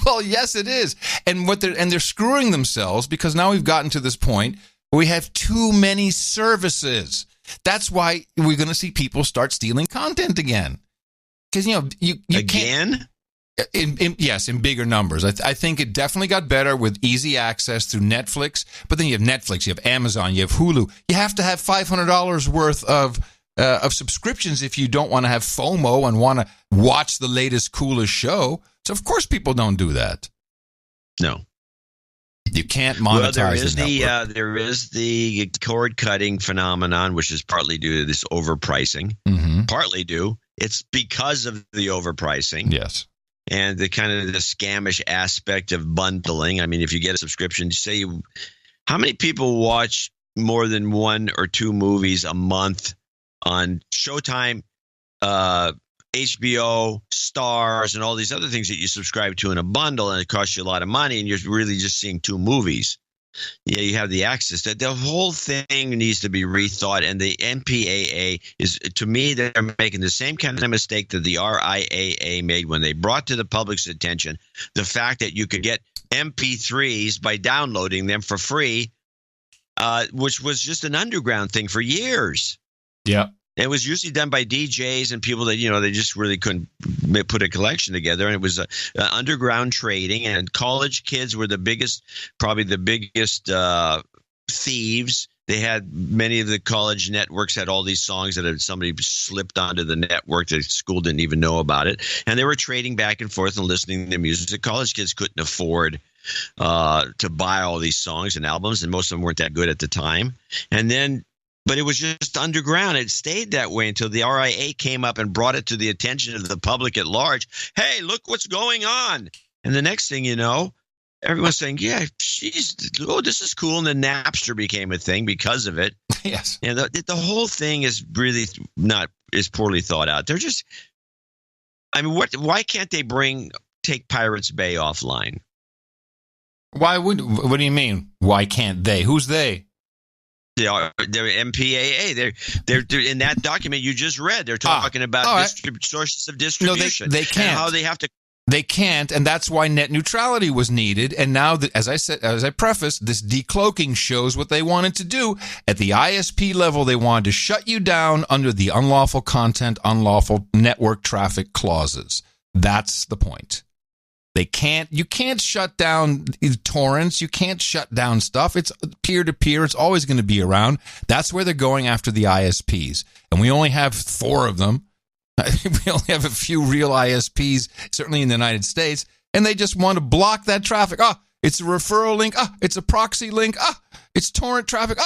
Well, yes, it is. And they're screwing themselves, because now we've gotten to this point where we have too many services. That's why we're going to see people start stealing content again. Because, you again? Yes, in bigger numbers. I think it definitely got better with easy access through Netflix. But then you have Netflix, you have Amazon, you have Hulu. You have to have $500 worth of subscriptions if you don't want to have FOMO and want to watch the latest, coolest show. So, of course, people don't do that. No. You can't monetize there is the cord cutting phenomenon, which is partly due to this overpricing. Partly due. It's because of the overpricing. Yes. And the kind of the scamish aspect of bundling. I mean, if you get a subscription, how many people watch more than 1 or 2 movies a month on Showtime, HBO, Stars, and all these other things that you subscribe to in a bundle, and it costs you a lot of money, and you're really just seeing 2 movies. Yeah, you have the access. That the whole thing needs to be rethought, and the MPAA is, to me, they're making the same kind of mistake that the RIAA made when they brought to the public's attention the fact that you could get MP3s by downloading them for free, which was just an underground thing for years. Yeah. It was usually done by DJs and people that, they just really couldn't put a collection together. And it was underground trading, and college kids were probably the biggest thieves. They had many of the college networks had all these songs that had somebody slipped onto the network. The school didn't even know about it. And they were trading back and forth and listening to music. The college kids couldn't afford to buy all these songs and albums, and most of them weren't that good at the time. But it was just underground. It stayed that way until the RIA came up and brought it to the attention of the public at large. Hey, look what's going on. And the next thing you know, everyone's saying, yeah, this is cool. And then Napster became a thing because of it. Yes. And the whole thing is really is poorly thought out. They're just, why can't they take Pirates Bay offline? What do you mean? Why can't they? Who's they? They're MPAA. They're in that document you just read. They're talking about sources of distribution. No, they can't. And how they have to. They can't, and that's why net neutrality was needed. And now, as I prefaced, this decloaking shows what they wanted to do. At the ISP level, they wanted to shut you down under the unlawful content, unlawful network traffic clauses. That's the point. You can't shut down torrents. You can't shut down stuff. It's peer-to-peer. It's always going to be around. That's where they're going after the ISPs. And we only have 4 of them. We only have a few real ISPs, certainly in the United States. And they just want to block that traffic. It's a referral link. It's a proxy link. It's torrent traffic.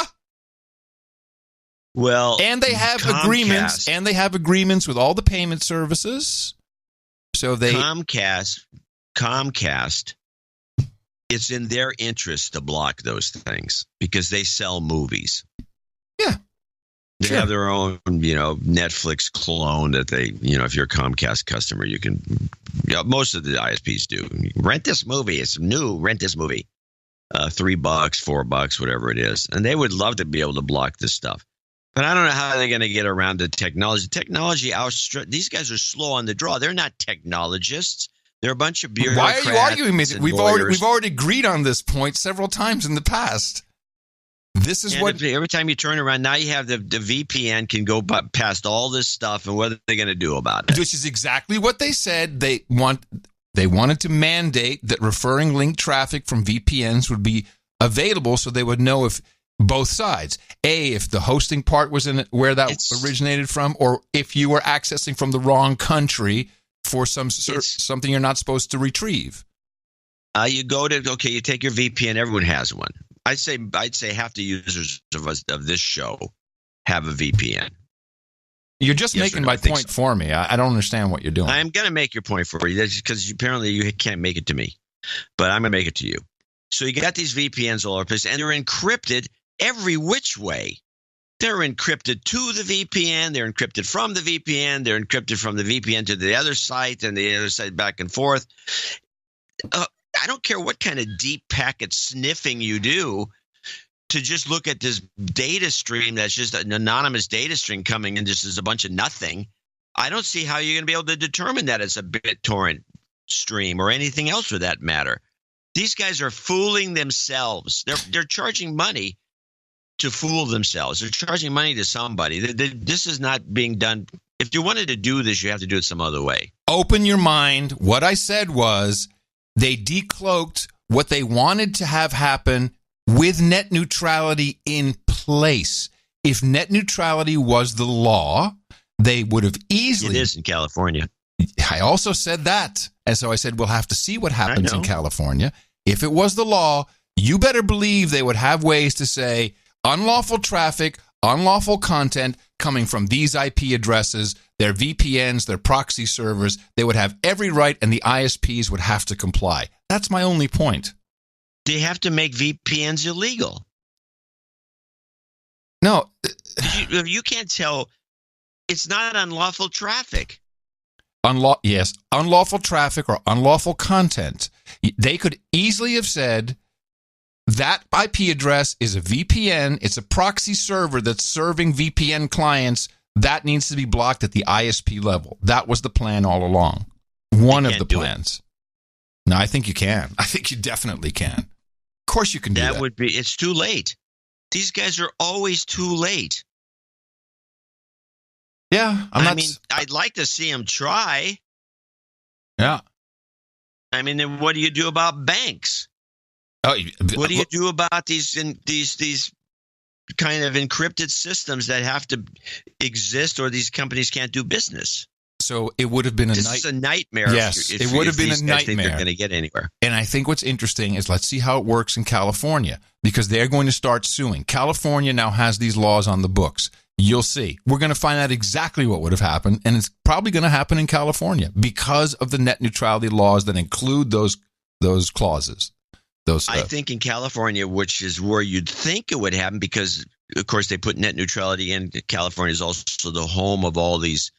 Well, and they have agreements. And they have agreements with all the payment services. So Comcast, it's in their interest to block those things because they sell movies. Yeah. They have their own, Netflix clone that they, if you're a Comcast customer, you can, most of the ISPs do. Rent this movie. It's new. Rent this movie. $3, $4, whatever it is. And they would love to be able to block this stuff. But I don't know how they're going to get around the technology. These guys are slow on the draw. They're not technologists. They're a bunch of bureaucrats. Why are you arguing with it? We've already agreed on this point several times in the past. This is every time you turn around, now you have the VPN can go past all this stuff, and what are they going to do about it? Which is exactly what they said. They wanted to mandate that referring link traffic from VPNs would be available, so they would know if both sides. If the hosting part was in where that originated from, or if you were accessing from the wrong country for something you're not supposed to retrieve. You take your VPN. Everyone has one. I'd say half the users of this show have a VPN. You're just making my point for me. I don't understand what you're doing. I'm going to make your point for you because apparently you can't make it to me, but I'm going to make it to you. So you got these VPNs all over the place, and they're encrypted every which way. They're encrypted to the VPN. They're encrypted from the VPN. They're encrypted from the VPN to the other site and the other site back and forth. I don't care what kind of deep packet sniffing you do to just look at this data stream that's just an anonymous data stream coming in just as a bunch of nothing. I don't see how you're going to be able to determine that it's a BitTorrent stream or anything else for that matter. These guys are fooling themselves. They're charging money to fool themselves. They're charging money to somebody. This is not being done. If you wanted to do this, you have to do it some other way. Open your mind. What I said was they decloaked what they wanted to have happen with net neutrality in place. If net neutrality was the law, they would have easily... It is in California. I also said that. And so I said, we'll have to see what happens in California. If it was the law, you better believe they would have ways to say unlawful traffic, unlawful content coming from these IP addresses, their VPNs, their proxy servers. They would have every right, and the ISPs would have to comply. That's my only point. They have to make VPNs illegal. No. You can't tell. It's not unlawful traffic. Yes, unlawful traffic or unlawful content. They could easily have said that IP address is a VPN. It's a proxy server that's serving VPN clients. That needs to be blocked at the ISP level. That was the plan all along. One of the plans. No, I think you can. I think you definitely can. Of course you can do that. That would be, it's too late. These guys are always too late. Yeah. I'd like to see them try. Yeah. I mean, then what do you do about banks? What do you do about these kind of encrypted systems that have to exist or these companies can't do business? So it would have been This is a nightmare. Yes, it would have been a nightmare. Think they're going to get anywhere. And I think what's interesting is let's see how it works in California, because they're going to start suing. California now has these laws on the books. You'll see. We're going to find out exactly what would have happened, and it's probably going to happen in California because of the net neutrality laws that include those clauses. I think in California, which is where you'd think it would happen, because of course they put net neutrality in. California is also the home of all these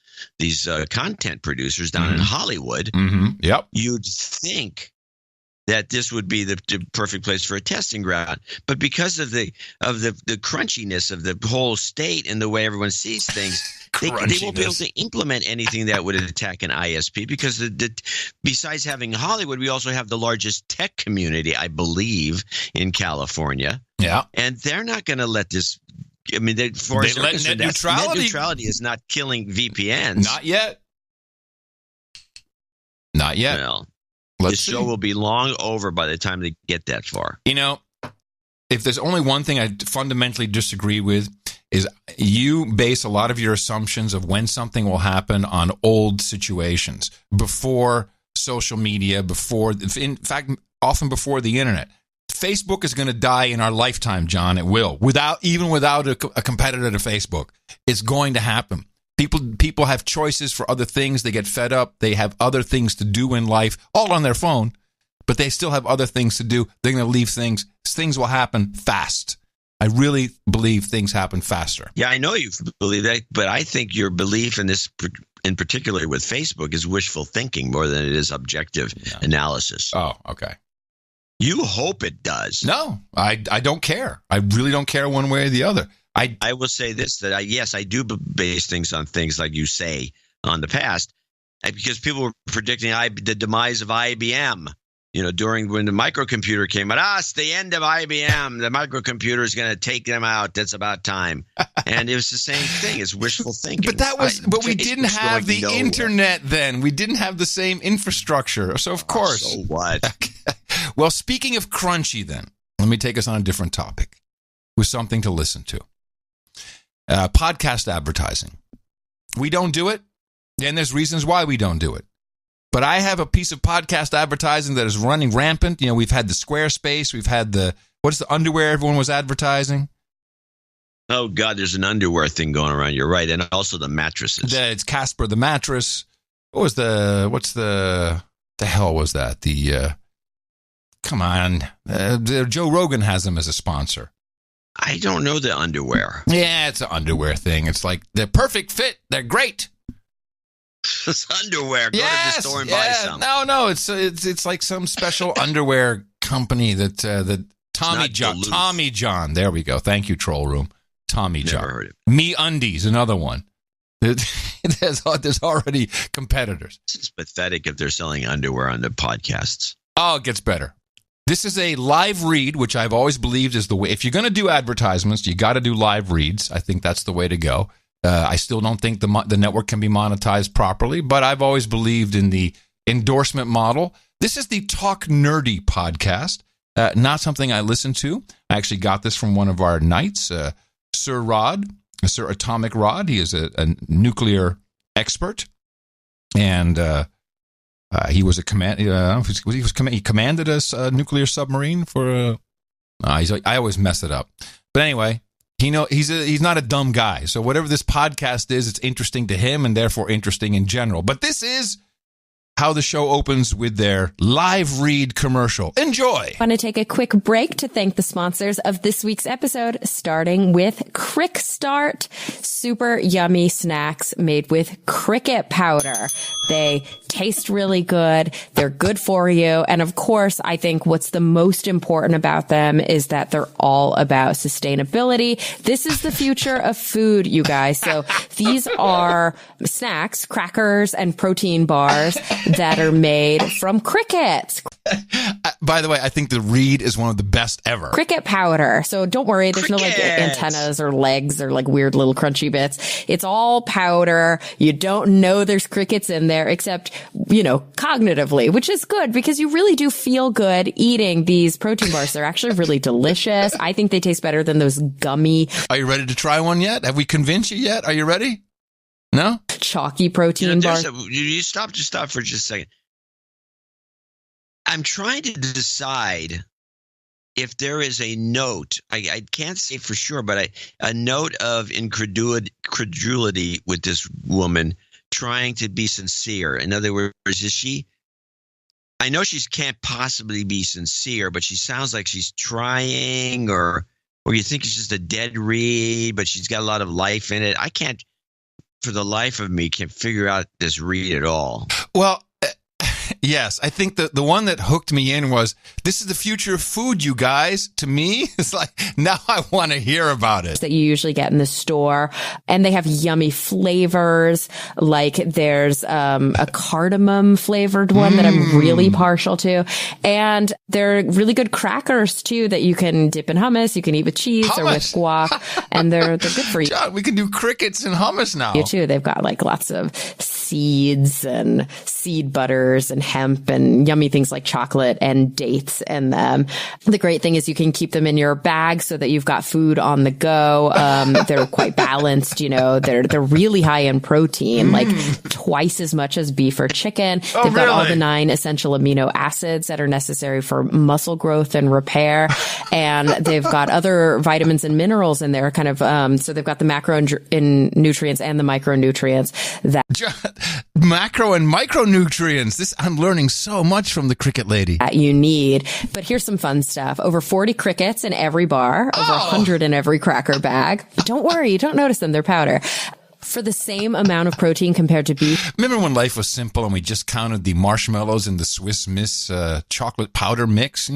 content producers down in Hollywood. Yep. You'd think that this would be the perfect place for a testing ground, but because of the crunchiness of the whole state and the way everyone sees things, they won't be able to implement anything that would attack an ISP, because besides having Hollywood, we also have the largest tech community, I believe, in California. Yeah, and they're not going to let this. I mean, net neutrality is not killing VPNs. Not yet. Not yet. Well, the show will be long over by the time they get that far. You know, if there's only one thing I fundamentally disagree with, is you base a lot of your assumptions of when something will happen on old situations, before social media, in fact, often before the internet. Facebook is going to die in our lifetime, John. It will, without a competitor to Facebook. It's going to happen. People have choices for other things. They get fed up. They have other things to do in life, all on their phone, but they still have other things to do. They're going to leave things. Things will happen fast. I really believe things happen faster. Yeah, I know you believe that, but I think your belief in this, in particular with Facebook, is wishful thinking more than it is objective analysis. Oh, okay. You hope it does. No, I don't care. I really don't care one way or the other. I will say this, that I do base things on things like you say on the past, because people were predicting the demise of IBM. You know, when the microcomputer came out, it's the end of IBM. The microcomputer is going to take them out. That's about time. And it was the same thing. It's wishful thinking. But we didn't have the internet then. We didn't have the same infrastructure. So of course. So what? Well, speaking of crunchy, then let me take us on a different topic. with something to listen to. Podcast advertising. We don't do it, and there's reasons why we don't do it. But I have a piece of podcast advertising that is running rampant. We've had the Squarespace. We've had what's the underwear everyone was advertising? Oh, God, there's an underwear thing going around. You're right. And also the mattresses. It's Casper the mattress. What's the hell was that? Come on. Joe Rogan has them as a sponsor. I don't know the underwear. Yeah, it's an underwear thing. It's like they're perfect fit. They're great. It's underwear. Go to the store and buy some. No. It's like some special underwear company that Tommy John. There we go. Thank you, Troll Room. Tommy John. Never heard of it. Me Undies, another one. There's already competitors. It's pathetic if they're selling underwear on the podcasts. Oh, it gets better. This is a live read, which I've always believed is the way. If you're going to do advertisements, you got to do live reads. I think that's the way to go. I still don't think the network can be monetized properly, but I've always believed in the endorsement model. This is the Talk Nerdy podcast, not something I listen to. I actually got this from one of our knights, Sir Atomic Rod. He is a nuclear expert, and he was he commanded a nuclear submarine for. I always mess it up, but anyway. He's not a dumb guy. So whatever this podcast is, it's interesting to him and therefore interesting in general. But this is how the show opens with their live read commercial. Enjoy. I want to take a quick break to thank the sponsors of this week's episode, starting with Crick Start, super yummy snacks made with cricket powder. They taste really good. They're good for you. And of course, I think what's the most important about them is that they're all about sustainability. This is the future of food, you guys. So these are snacks, crackers, and protein bars that are made from crickets. By the way, I think the read is one of the best ever. Cricket powder. So don't worry. There's no like antennas or legs or like weird little crunchy bits. It's all powder. You don't know there's crickets in there except, cognitively, which is good because you really do feel good eating these protein bars. They're actually really delicious. I think they taste better than those gummy. Are you ready to try one yet? Have we convinced you yet? Are you ready? No? Chalky protein bars. You stop for just a second. I'm trying to decide if there is a note. I can't say for sure, but a note of incredulity with this woman trying to be sincere. In other words, is she? I know she can't possibly be sincere, but she sounds like she's trying, or you think it's just a dead read, but she's got a lot of life in it. I can't, for the life of me, can't figure out this read at all. Well, yes, I think the one that hooked me in was, this is the future of food, you guys. To me, it's like, now I want to hear about it. That you usually get in the store. And they have yummy flavors. Like there's a cardamom flavored one that I'm really partial to. And they're really good crackers too that you can dip in hummus. You can eat with cheese or with guac. And they're good for you. John, we can do crickets and hummus now. You too. They've got like lots of seeds and seed butters and hemp and yummy things like chocolate and dates in them. The great thing is you can keep them in your bag so that you've got food on the go. They're quite balanced, they're really high in protein, like twice as much as beef or chicken. They've got all the 9 essential amino acids that are necessary for muscle growth and repair. And they've got other vitamins and minerals in there so they've got the macro and nutrients and the micronutrients that macro and micronutrients. I'm learning so much from the cricket lady. That you need. But here's some fun stuff. Over 40 crickets in every bar, over 100 in every cracker bag. Don't worry, you don't notice them. They're powder. For the same amount of protein compared to beef. Remember when life was simple and we just counted the marshmallows in the Swiss Miss chocolate powder mix?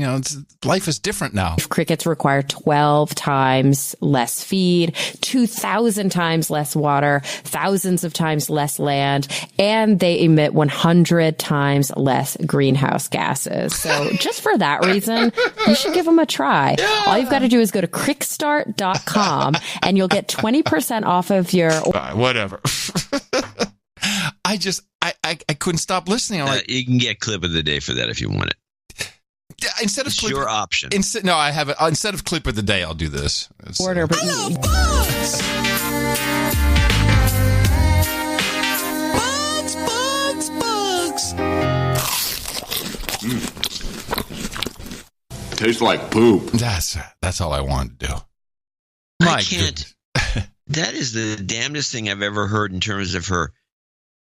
Life is different now. Crickets require 12 times less feed, 2,000 times less water, thousands of times less land, and they emit 100 times less greenhouse gases. So just for that reason, you should give them a try. Yeah. All you've got to do is go to crickstart.com and you'll get 20% off of your... Whatever. I couldn't stop listening. I'm like, you can get clip of the day for that if you want it. instead of it's clip, your option. No, I have it. Instead of clip of the day, I'll do this. Order, but Tastes like poop. That's all I wanted to do. I can't. That is the damnedest thing I've ever heard in terms of her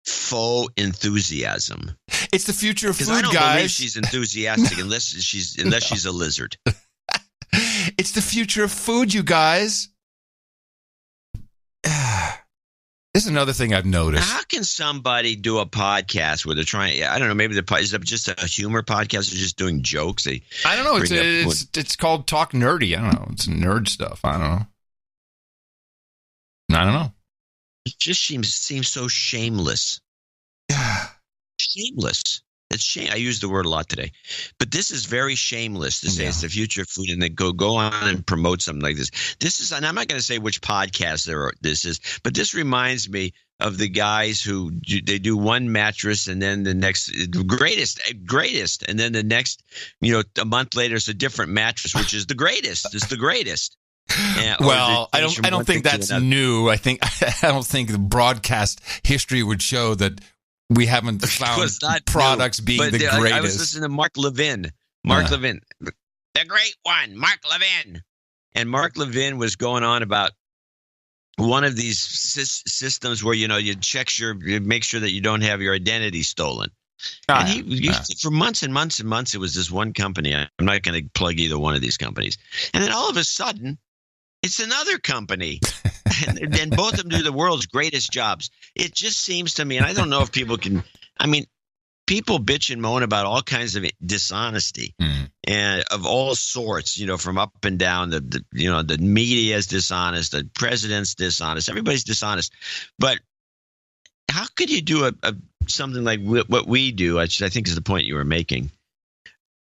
faux enthusiasm. It's the future of food, I don't guys. believe she's enthusiastic unless she's a lizard. It's the future of food, you guys. This is another thing I've noticed. How can somebody do a podcast where they're trying? I don't know. Maybe is it just a humor podcast? They're just doing jokes. I don't know. It's called Talk Nerdy. I don't know. It's nerd stuff. I don't know. It just seems so shameless. Shameless. It's shame. I use the word a lot today, but this is very shameless to say it's the future of food and then go on and promote something like this. This is, and I'm not going to say which podcast this is, but this reminds me of the guys who they do one mattress and then the next greatest, and then the next, a month later it's a different mattress, which is the greatest. It's the greatest. Well, I don't think that's new. I don't think the broadcast history would show that. We haven't found products being the greatest. I was listening to Mark Levin. Levin, the great one, Mark Levin. And Mark Levin was going on about one of these systems where, you check you make sure that you don't have your identity stolen. And he used it for months and months and months. It was this one company. I'm not going to plug either one of these companies. And then all of a sudden, it's another company. and both of them do the world's greatest jobs. It just seems to me, and I don't know if people can, people bitch and moan about all kinds of dishonesty and of all sorts, from up and down. The media is dishonest, the president's dishonest, everybody's dishonest. But how could you do something like what we do, which I think is the point you were making,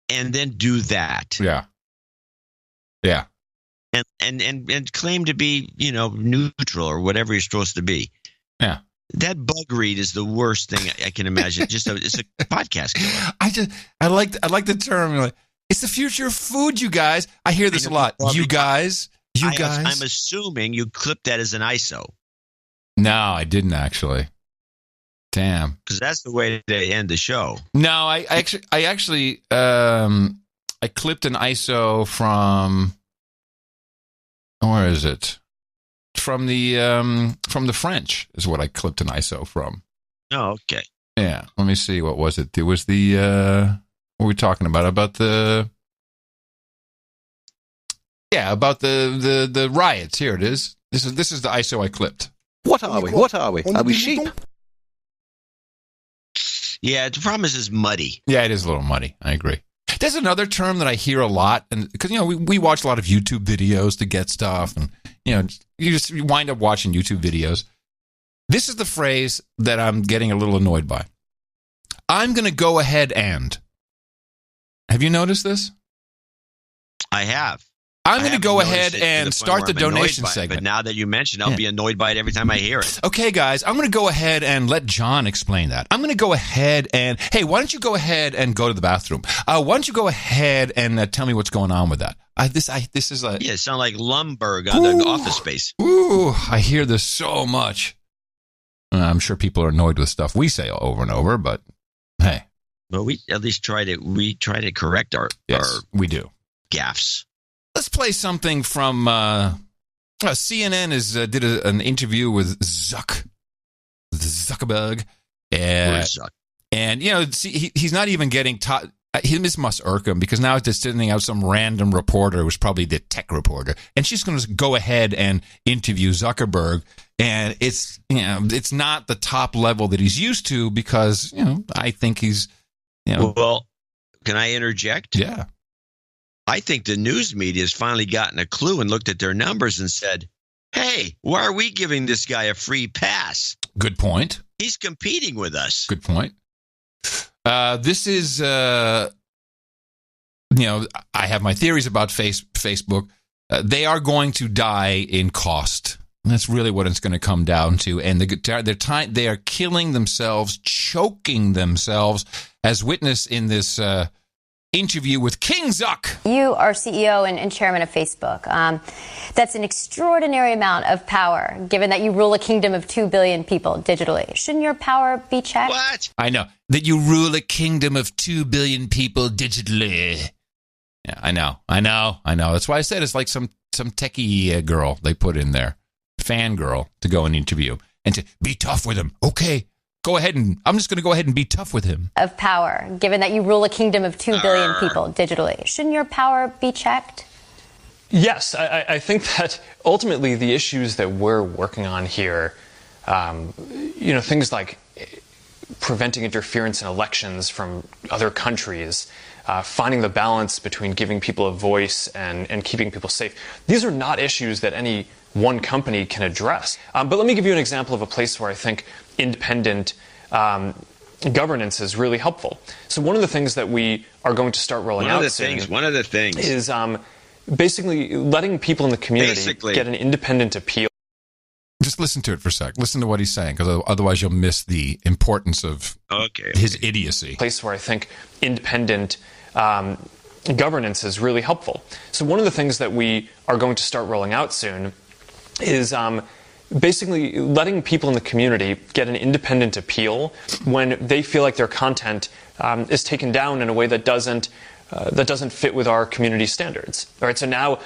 and then do that? Yeah. And claim to be, neutral or whatever you're supposed to be. Yeah. That bug read is the worst thing I can imagine. It's a podcast killer. I like the term. It's the future of food, you guys. I hear this a lot. You guys. I'm assuming you clipped that as an ISO. No, I didn't actually. Damn. Because that's the way to end the show. No, I actually I clipped an ISO from. Where is it? From the French is what I clipped an ISO from. Oh, okay. Yeah. Let me see. What was it? It was the what were we talking about? About the riots. Here it is. This is the ISO I clipped. What are we? Are we sheep? Yeah, the problem is it's muddy. Yeah, it is a little muddy. I agree. There's another term that I hear a lot, and because we watch a lot of YouTube videos to get stuff, and you wind up watching YouTube videos. This is the phrase that I'm getting a little annoyed by. I'm going to go ahead and. Have you noticed this? I have. I'm going to go ahead and start the donation segment. But now that you mention, I'll be annoyed by it every time I hear it. Okay, guys, I'm going to go ahead and let John explain that. I'm going to go ahead and, hey, why don't you go ahead and go to the bathroom? Why don't you go ahead and tell me what's going on with that? This is a... Yeah, it sounds like Lumberg on the Office Space. Ooh, I hear this so much. I'm sure people are annoyed with stuff we say over and over, but hey. Well, we at least try to correct our we do gaffes. Let's play something from CNN did an interview with Zuckerberg, and he's not even getting this must irk him because now it's just sending out some random reporter who's probably the tech reporter, and she's going to go ahead and interview Zuckerberg, and it's not the top level that he's used to because I think he's Well, can I interject? Yeah. I think the news media has finally gotten a clue and looked at their numbers and said, hey, why are we giving this guy a free pass? Good point. He's competing with us. Good point. This is, I have my theories about Facebook. They are going to die in cost. That's really what it's going to come down to. And they are killing themselves, choking themselves, as witnessed in this interview with King Zuck. You are CEO and chairman of Facebook. That's an extraordinary amount of power, given that you rule a kingdom of 2 billion people digitally. Shouldn't your power be checked? What? I know. That you rule a kingdom of 2 billion people digitally. Yeah, I know. That's why I said it's like some techie girl they put in there. Fan girl to go and interview. And to be tough with him. Okay. I'm just going to go ahead and be tough with him. Of power, given that you rule a kingdom of 2 billion people digitally. Shouldn't your power be checked? Yes, I think that ultimately the issues that we're working on here, things like preventing interference in elections from other countries, finding the balance between giving people a voice and keeping people safe. These are not issues that any one company can address. But let me give you an example of a place where I think independent governance is really helpful. So one of the things that we are going to start rolling out soon is basically letting people in the community get an independent appeal. Just listen to it for a sec. Listen to what he's saying, because otherwise you'll miss the importance of his idiocy. Place where I think independent governance is really helpful. So one of the things that we are going to start rolling out soon is basically letting people in the community get an independent appeal when they feel like their content is taken down in a way that doesn't fit with our community standards. All right, so now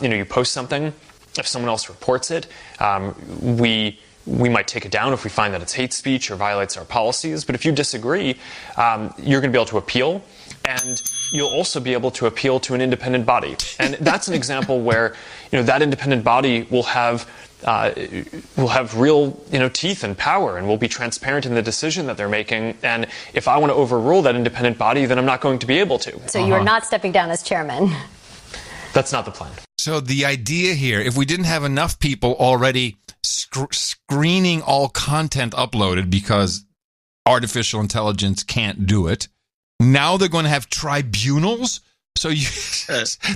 you post something. If someone else reports it, we might take it down if we find that it's hate speech or violates our policies. But if you disagree, you're going to be able to appeal, and you'll also be able to appeal to an independent body. And that's an example where that independent body will have real teeth and power, and will be transparent in the decision that they're making. And if I want to overrule that independent body, then I'm not going to be able to. So you're not stepping down as chairman. That's not the plan. So the idea here, if we didn't have enough people already screening all content uploaded because artificial intelligence can't do it, now they're going to have tribunals. So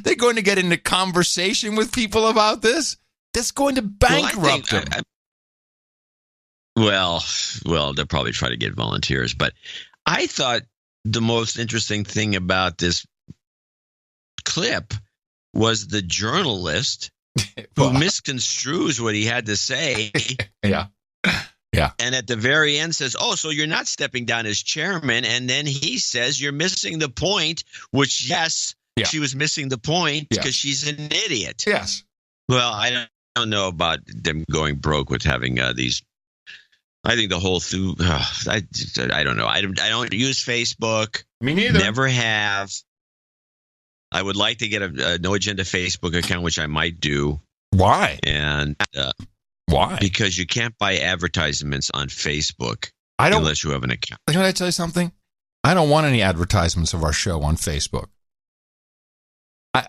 they're going to get into conversation with people about this. That's going to bankrupt them. Well, they'll probably try to get volunteers. But I thought the most interesting thing about this clip was the journalist who misconstrues what he had to say. Yeah. And at the very end says, so you're not stepping down as chairman. And then he says, you're missing the point, which, she was missing the point because she's an idiot. Yes. Well, I don't know about them going broke with having these. I think the whole thing, I don't know. I don't use Facebook. Me neither. Never have. I would like to get a No Agenda Facebook account, which I might do. Why? And why? Because you can't buy advertisements on Facebook unless you have an account. Can I tell you something? I don't want any advertisements of our show on Facebook.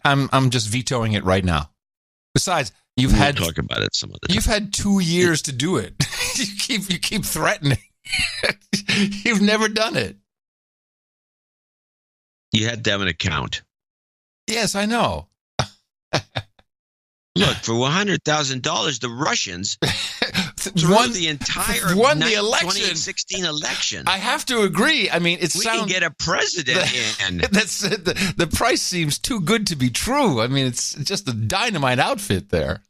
I'm just vetoing it right now. Besides, we'll talk about it some other time. You've had 2 years to do it. you keep threatening. You've never done it. You had to have an account. Yes, I know. Look, for $100,000, the Russians won the entire 2016 election. I have to agree. I mean, we can get a president in. The price seems too good to be true. I mean, it's just a dynamite outfit there.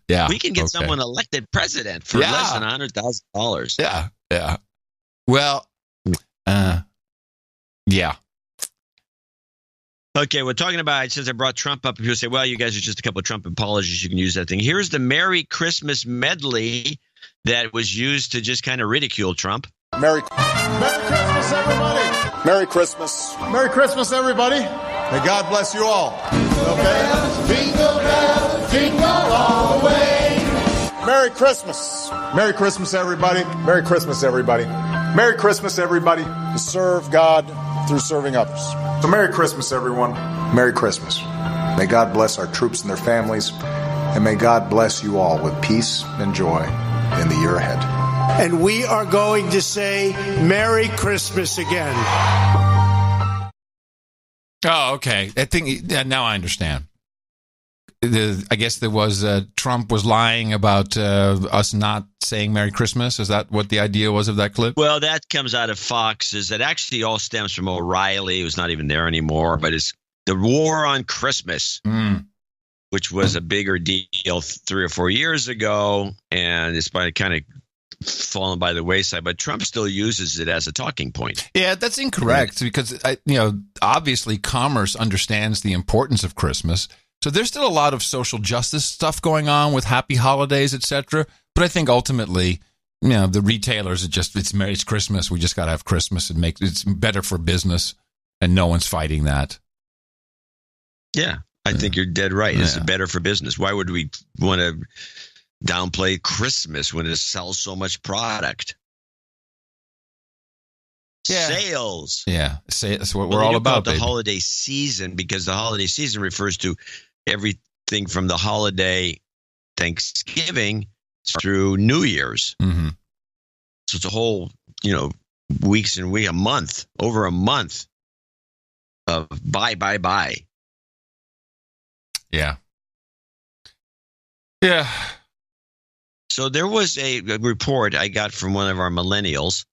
Yeah, we can get someone elected president for less than $100,000. Yeah. Well, yeah. Okay, we're talking about, since I brought Trump up, people say, well, you guys are just a couple of Trump apologists. You can use that thing. Here's the Merry Christmas medley that was used to just kind of ridicule Trump. Merry Christmas, everybody. Merry Christmas. Merry Christmas, everybody. May God bless you all. Jingle bells, jingle all the way. Merry Christmas. Merry Christmas, everybody. Merry Christmas, everybody. Merry Christmas, everybody. To serve God through serving others. So Merry Christmas, everyone. Merry Christmas. May God bless our troops and their families, and may God bless you all with peace and joy in the year ahead. And we are going to say Merry Christmas again. Oh, okay. I think now I understand. I guess there was Trump was lying about us not saying Merry Christmas. Is that what the idea was of that clip? Well, that comes out of Fox. Is that actually all stems from O'Reilly, who's not even there anymore, but it's the war on Christmas, which was a bigger deal 3 or 4 years ago, and it's kind of fallen by the wayside. But Trump still uses it as a talking point. Yeah, that's incorrect because obviously commerce understands the importance of Christmas. So there's still a lot of social justice stuff going on with happy holidays, etc. But I think ultimately, the retailers it's Christmas. We just got to have Christmas and it's better for business, and no one's fighting that. Yeah, I think you're dead right. It's better for business. Why would we want to downplay Christmas when it sells so much product? Yeah. Sales. Yeah, that's what we're all about. The holiday season, because the holiday season refers to everything from the holiday Thanksgiving through New Year's. Mm-hmm. So it's a whole, weeks and over a month of buy. Yeah. Yeah. So there was a report I got from one of our millennials,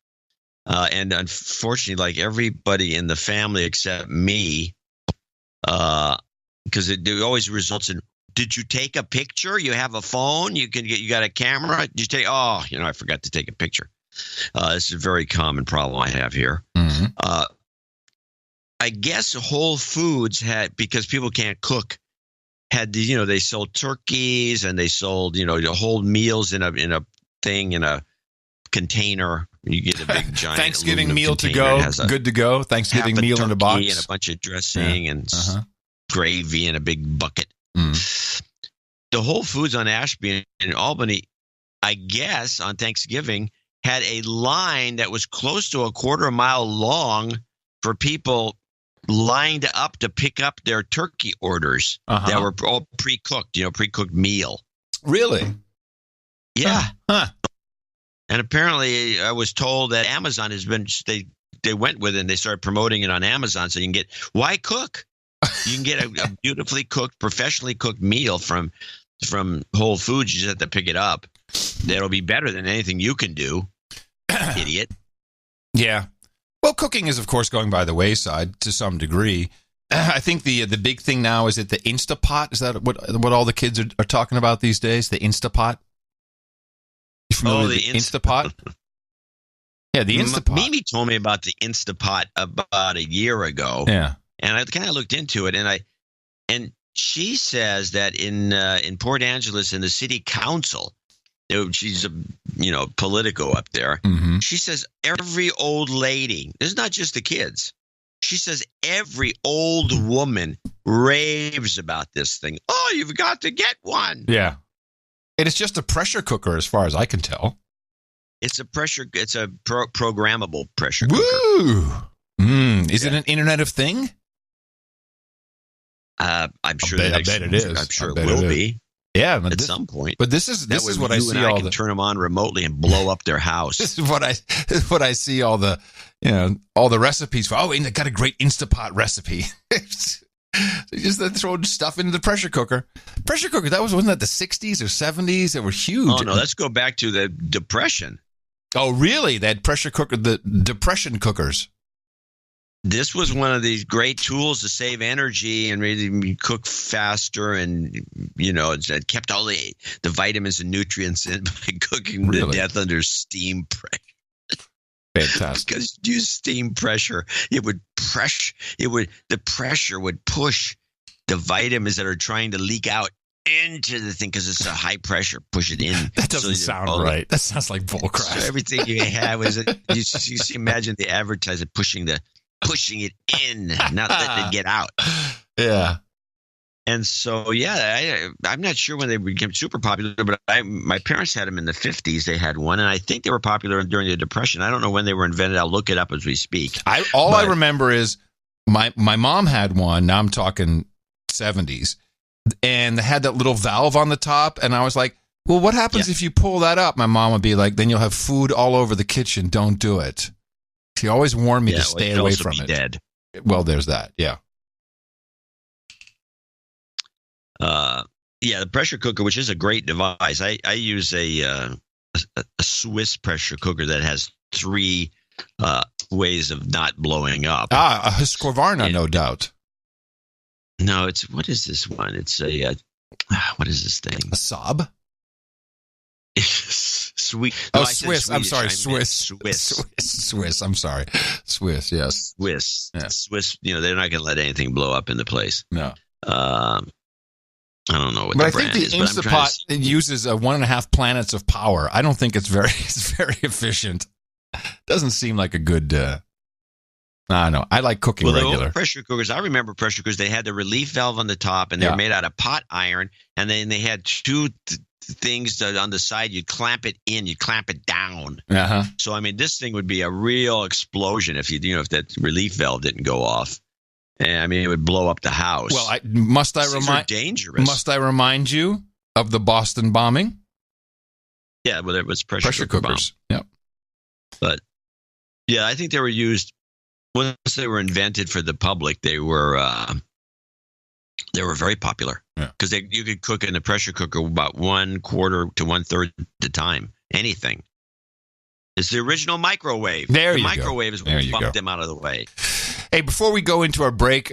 and unfortunately, like everybody in the family except me, because it always results in, did you take a picture? You have a phone? You got a camera? Did you take? Oh, I forgot to take a picture. This is a very common problem I have here. Mm-hmm. I guess Whole Foods because people can't cook, they sold turkeys and they sold, whole meals in a container. You get a big giant Thanksgiving meal to go, good to go. Thanksgiving meal in a box and a bunch of dressing and gravy in a big bucket. The Whole Foods on Ashby in Albany, I guess on Thanksgiving, had a line that was close to a quarter mile long for people lined up to pick up their turkey orders that were all pre-cooked, pre-cooked meal. Really? Yeah. Huh. And apparently I was told that Amazon has been, they went with it and they started promoting it on Amazon. So you can why cook? You can get a beautifully cooked, professionally cooked meal from Whole Foods. You just have to pick it up. That'll be better than anything you can do, idiot. Yeah. Well, cooking is, of course, going by the wayside to some degree. I think the big thing now is that the Instapot. Is that what all the kids are talking about these days? The Instapot? You familiar with the Instapot? Yeah, the Instapot. Mimi told me about the Instapot about a year ago. Yeah. And I kind of looked into it, and she says that in Port Angeles, in the city council, she's a Politico up there. Mm-hmm. She says every old lady, this is not just the kids. She says every old woman raves about this thing. Oh, you've got to get one. Yeah, and it's just a pressure cooker, as far as I can tell. It's a programmable pressure cooker. Woo! Is it an Internet of Thing? I'm sure. I bet it is. I'm sure it will be. Yeah, at some point. But this is what I see. All the turn them on remotely and blow up their house. This is what I see. All the all the recipes for. Oh, and they got a great Instapot recipe. They just throw stuff into the pressure cooker. Pressure cooker. Wasn't that the 60s or 70s? They were huge. Oh no, let's go back to the Depression. Oh really? They had pressure cooker. The Depression cookers. This was one of these great tools to save energy and really cook faster, and it kept all the vitamins and nutrients in by cooking to death under steam pressure. Fantastic. Because you use steam pressure, the pressure would push the vitamins that are trying to leak out into the thing because it's a high pressure. Push it in. That doesn't sound right. That sounds like bullcrap. So everything you have is you imagine the advertiser pushing it in, not letting it get out. Yeah. And so, I'm not sure when they became super popular, but my parents had them in the 50s. They had one, and I think they were popular during the Depression. I don't know when they were invented. I'll look it up as we speak. I remember is my mom had one. Now I'm talking 70s, and they had that little valve on the top, and I was like, well, what happens if you pull that up? My mom would be like, then you'll have food all over the kitchen. Don't do it. She always warned me to stay away from it. Dead. Well, there's that. Yeah. Yeah, the pressure cooker, which is a great device. I use a Swiss pressure cooker that has 3 ways of not blowing up. A Husqvarna, no doubt. No, what is this one? It's what is this thing? A Saab? Sweet. No, I Swiss. said I'm sorry, Swiss. Swiss. I'm sorry. Swiss, yes. Swiss. Yeah. Swiss, they're not going to let anything blow up in the place. No. I don't know what but the I brand think is. the But I'm trying Instapot uses 1.5 planets of power. I don't think it's very efficient. Doesn't seem like a good. I don't know. I like cooking the regular. old pressure cookers. I remember pressure cookers. They had the relief valve on the top, and they were made out of pot iron. And then they had 2 things that on the side. You'd clamp it in. You'd clamp it down. Uh-huh. So I mean, this thing would be a real explosion if if that relief valve didn't go off. And I mean, it would blow up the house. Well, must I remind you of the Boston bombing? Yeah, well, it was pressure cookers. Bomb. Yep. But yeah, I think they were used once they were invented for the public. They were very popular because you could cook in a pressure cooker about 1/4 to 1/3 the time. Anything. It's the original microwave. The microwave is what bumped them out of the way. Hey, before we go into our break,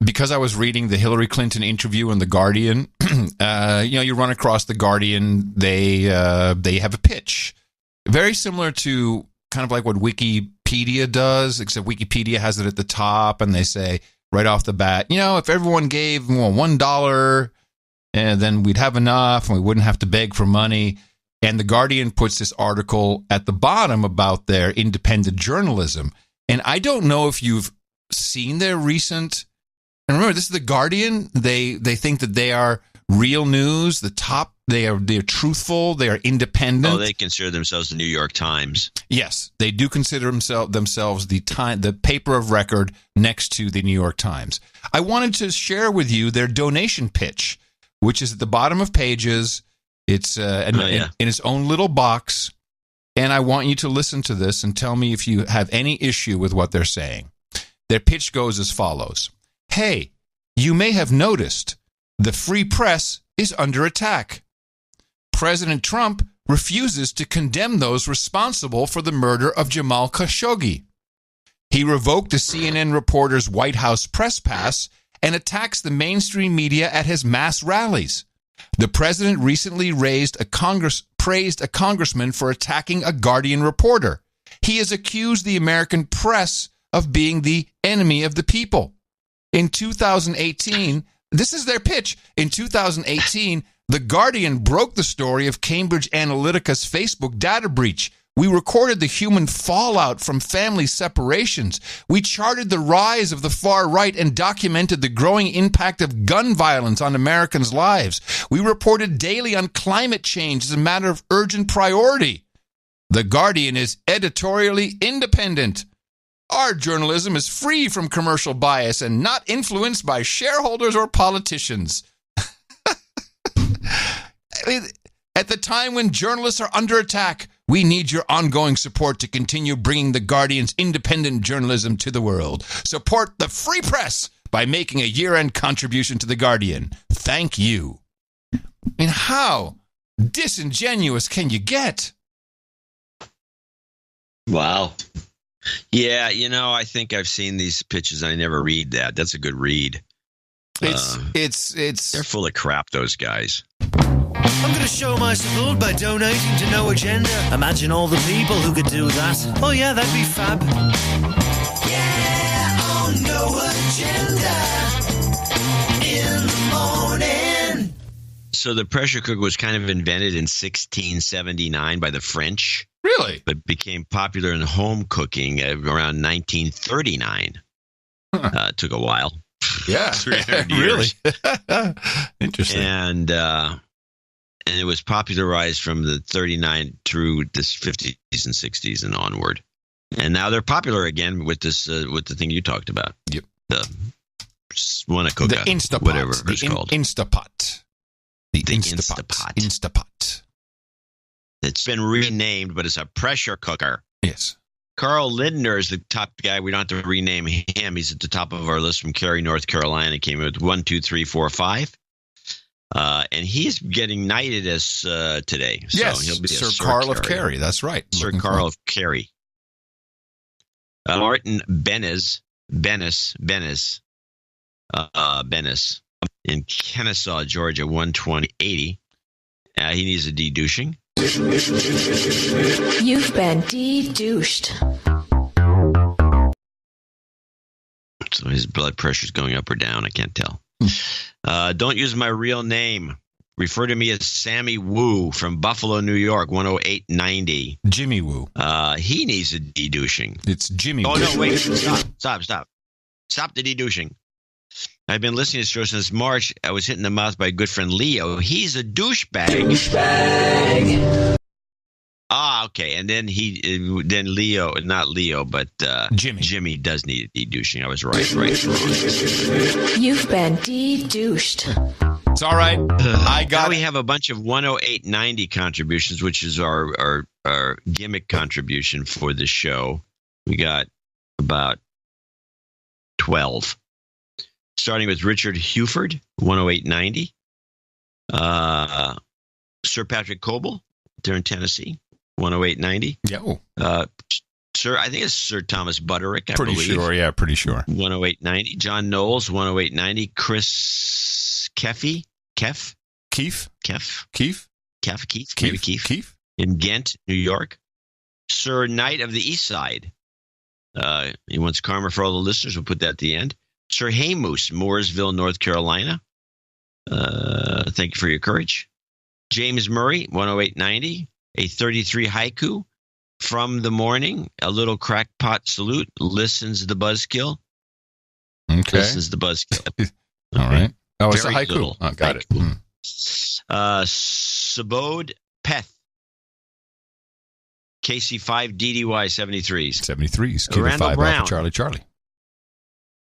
because I was reading the Hillary Clinton interview in The Guardian, you run across The Guardian, they have a pitch. Very similar to kind of like what Wikipedia does, except Wikipedia has it at the top, and they say right off the bat, if everyone gave $1, and then we'd have enough, and we wouldn't have to beg for money. And The Guardian puts this article at the bottom about their independent journalism. And I don't know if you've seen their recent, and remember, this is The Guardian. They think that they are real news. They're truthful. They are independent. Oh, they consider themselves the New York Times. Yes, they do consider themselves the paper of record next to the New York Times. I wanted to share with you their donation pitch, which is at the bottom of pages. It's in its own little box, and I want you to listen to this and tell me if you have any issue with what they're saying. Their pitch goes as follows. Hey, you may have noticed the free press is under attack. President Trump refuses to condemn those responsible for the murder of Jamal Khashoggi. He revoked a CNN reporter's White House press pass and attacks the mainstream media at his mass rallies. The president recently praised a congressman for attacking a Guardian reporter. He has accused the American press of being the enemy of the people. In 2018, this is their pitch. In 2018, The Guardian broke the story of Cambridge Analytica's Facebook data breach. We recorded the human fallout from family separations. We charted the rise of the far right and documented the growing impact of gun violence on Americans' lives. We reported daily on climate change as a matter of urgent priority. The Guardian is editorially independent. Our journalism is free from commercial bias and not influenced by shareholders or politicians. At the time when journalists are under attack, we need your ongoing support to continue bringing The Guardian's independent journalism to the world. Support the free press by making a year-end contribution to The Guardian. Thank you. I mean, how disingenuous can you get? Wow. Yeah, I think I've seen these pitches. I never read that. That's a good read. They're full of crap, those guys. I'm going to show my support by donating to No Agenda. Imagine all the people who could do that. Oh yeah, that'd be fab. Yeah, on No Agenda in the morning. So the pressure cooker was kind of invented in 1679 by the French. Really? But became popular in home cooking around 1939. Took a while. Yeah. 300 years. Really? Interesting. And it was popularized from the 39 through the 50s and 60s and onward. And now they're popular again with this with the thing you talked about. Yep. The Instapot, whatever it's called. Instapot. The Instapot. Instapot. It's been renamed, but it's a pressure cooker. Yes. Carl Lindner is the top guy. We don't have to rename him. He's at the top of our list from Cary, North Carolina. Came in with 1, 2, 3, 4, 5. And he's getting knighted as today. So yes, he'll be Sir Carl of Kerry. That's right. Sir Carl of Kerry. Martin Bennis in Kennesaw, Georgia, 120.80. He needs a de-douching. You've been de-douched. So his blood pressure's going up or down. I can't tell. Don't use my real name. Refer to me as Sammy Woo from Buffalo, New York, 108.90. Jimmy Woo. He needs a de-douching. It's Jimmy Woo. Oh, no, wait. Stop. Stop the de-douching. I've been listening to this show since March. I was hit in the mouth by a good friend Leo. He's a douchebag. Ah, okay. And then Leo, not Leo, but Jimmy does need a de-douching. I was right. You've been de-douched. It's all right. Now we have a bunch of 108.90 contributions, which is our gimmick contribution for the show. We got about 12. Starting with Richard Huford, 108.90. Sir Patrick Coble, there in Tennessee, 108.90. Yo. Sir, I think it's Sir Thomas Butterick, I pretty believe. Sure, yeah, pretty sure. 108.90. John Knowles, 108.90. Chris Keefe. In Ghent, New York. Sir Knight of the East Side. He wants karma for all the listeners. We'll put that at the end. Sir Haymoose, Mooresville, North Carolina. Thank you for your courage. James Murray, 108.90. A 33 haiku. From the morning, a little crackpot salute. Listens the buzzkill. Okay. Listens the buzzkill. All right. Oh, it's Very a haiku. little. Oh, got it. Sabode Peth. KC5 DDY 73s. 73s. Kilo Randall 5 Brown. Alpha Charlie.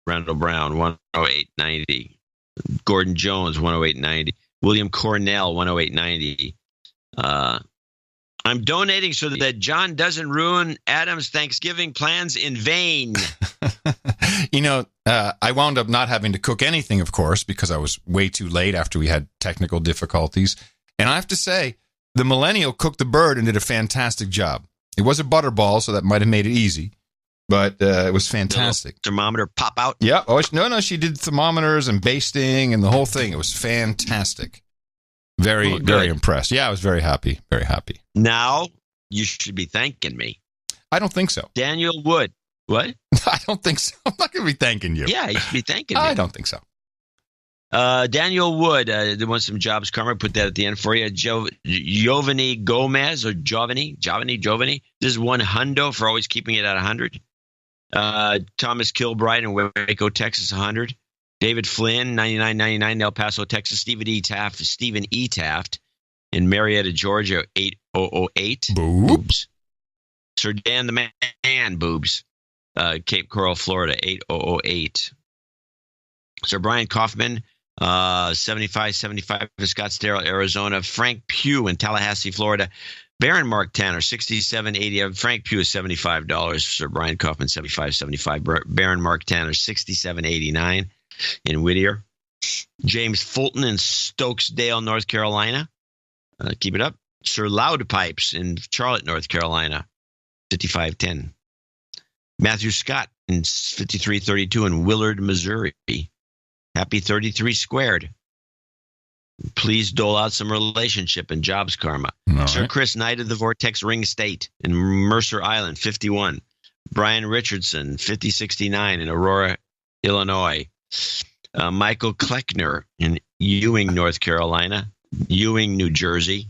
Randall Brown, 108.90. Gordon Jones, 108.90. William Cornell, 108.90. I'm donating so that John doesn't ruin Adam's Thanksgiving plans in vain. I wound up not having to cook anything, of course, because I was way too late after we had technical difficulties. And I have to say, the millennial cooked the bird and did a fantastic job. It was a butterball, so that might have made it easy. But it was fantastic. Thermometer pop out? Yeah. Oh, no, she did thermometers and basting and the whole thing. It was fantastic. Very impressed. Yeah, I was very happy. Very happy. Now, you should be thanking me. I don't think so. Daniel Wood. What? I don't think so. I'm not going to be thanking you. Yeah, you should be thanking me. I don't think so. Daniel Wood, they want some jobs karma. Put that at the end for you. Giovanni Gomez or Giovanni. This is $100 for always keeping it at 100. Thomas Kilbride in Waco, Texas, 100. David Flynn, $99.99, El Paso, Texas. Stephen E. Taft in Marietta, Georgia, 8008. Boobs. Sir Dan the Man, boobs. Cape Coral, Florida, 8008. Sir Brian Kaufman, 7575 in Scottsdale, Arizona. Frank Pugh in Tallahassee, Florida. Baron Mark Tanner, 6780. Frank Pugh is $75. Sir Brian Kaufman, 7575. Baron Mark Tanner, 6789 in Whittier. James Fulton in Stokesdale, North Carolina. Keep it up. Sir Loud Pipes in Charlotte, North Carolina, 5510. Matthew Scott in 5332 in Willard, Missouri. Happy 33 squared. Please dole out some relationship and jobs karma. All Sir right. Chris Knight of the Vortex Ring State in Mercer Island, 51. Brian Richardson, 5069 in Aurora, Illinois. Michael Kleckner in Ewing, North Carolina. Ewing, New Jersey.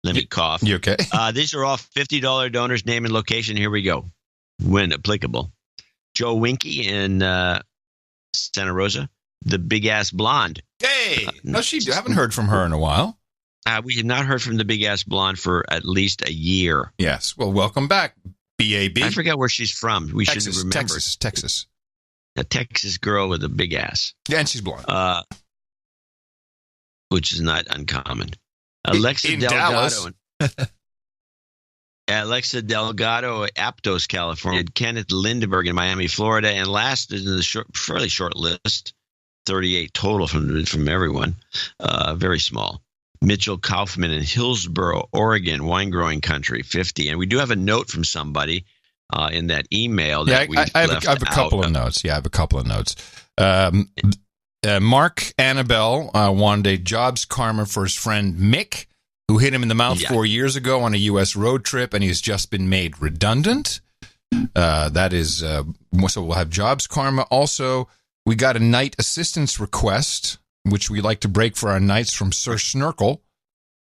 Let me cough. You okay? These are all $50 donors, name and location. Here we go. When applicable. Joe Winky in Santa Rosa. The Big Ass Blonde. Hey! No, I haven't heard from her in a while. We have not heard from the Big Ass Blonde for at least a year. Yes. Well, welcome back, BAB. I forgot where she's from. We should remember. Texas. A Texas girl with a big ass. Yeah, and she's blonde. Which is not uncommon. Alexa in Delgado. Alexa Delgado, Aptos, California. Kenneth Lindbergh in Miami, Florida. And last in the fairly short list, 38 total from everyone. Very small. Mitchell Kaufman in Hillsboro, Oregon, wine growing country, 50. And we do have a note from somebody in that email that I have a couple of notes. Yeah, I have a couple of notes. Mark Annabelle wanted a jobs karma for his friend Mick, who hit him in the mouth 4 years ago on a U.S. road trip, and he's just been made redundant. That is, so we'll have jobs karma. Also, we got a night assistance request, which we like to break for our nights from Sir Snurkle,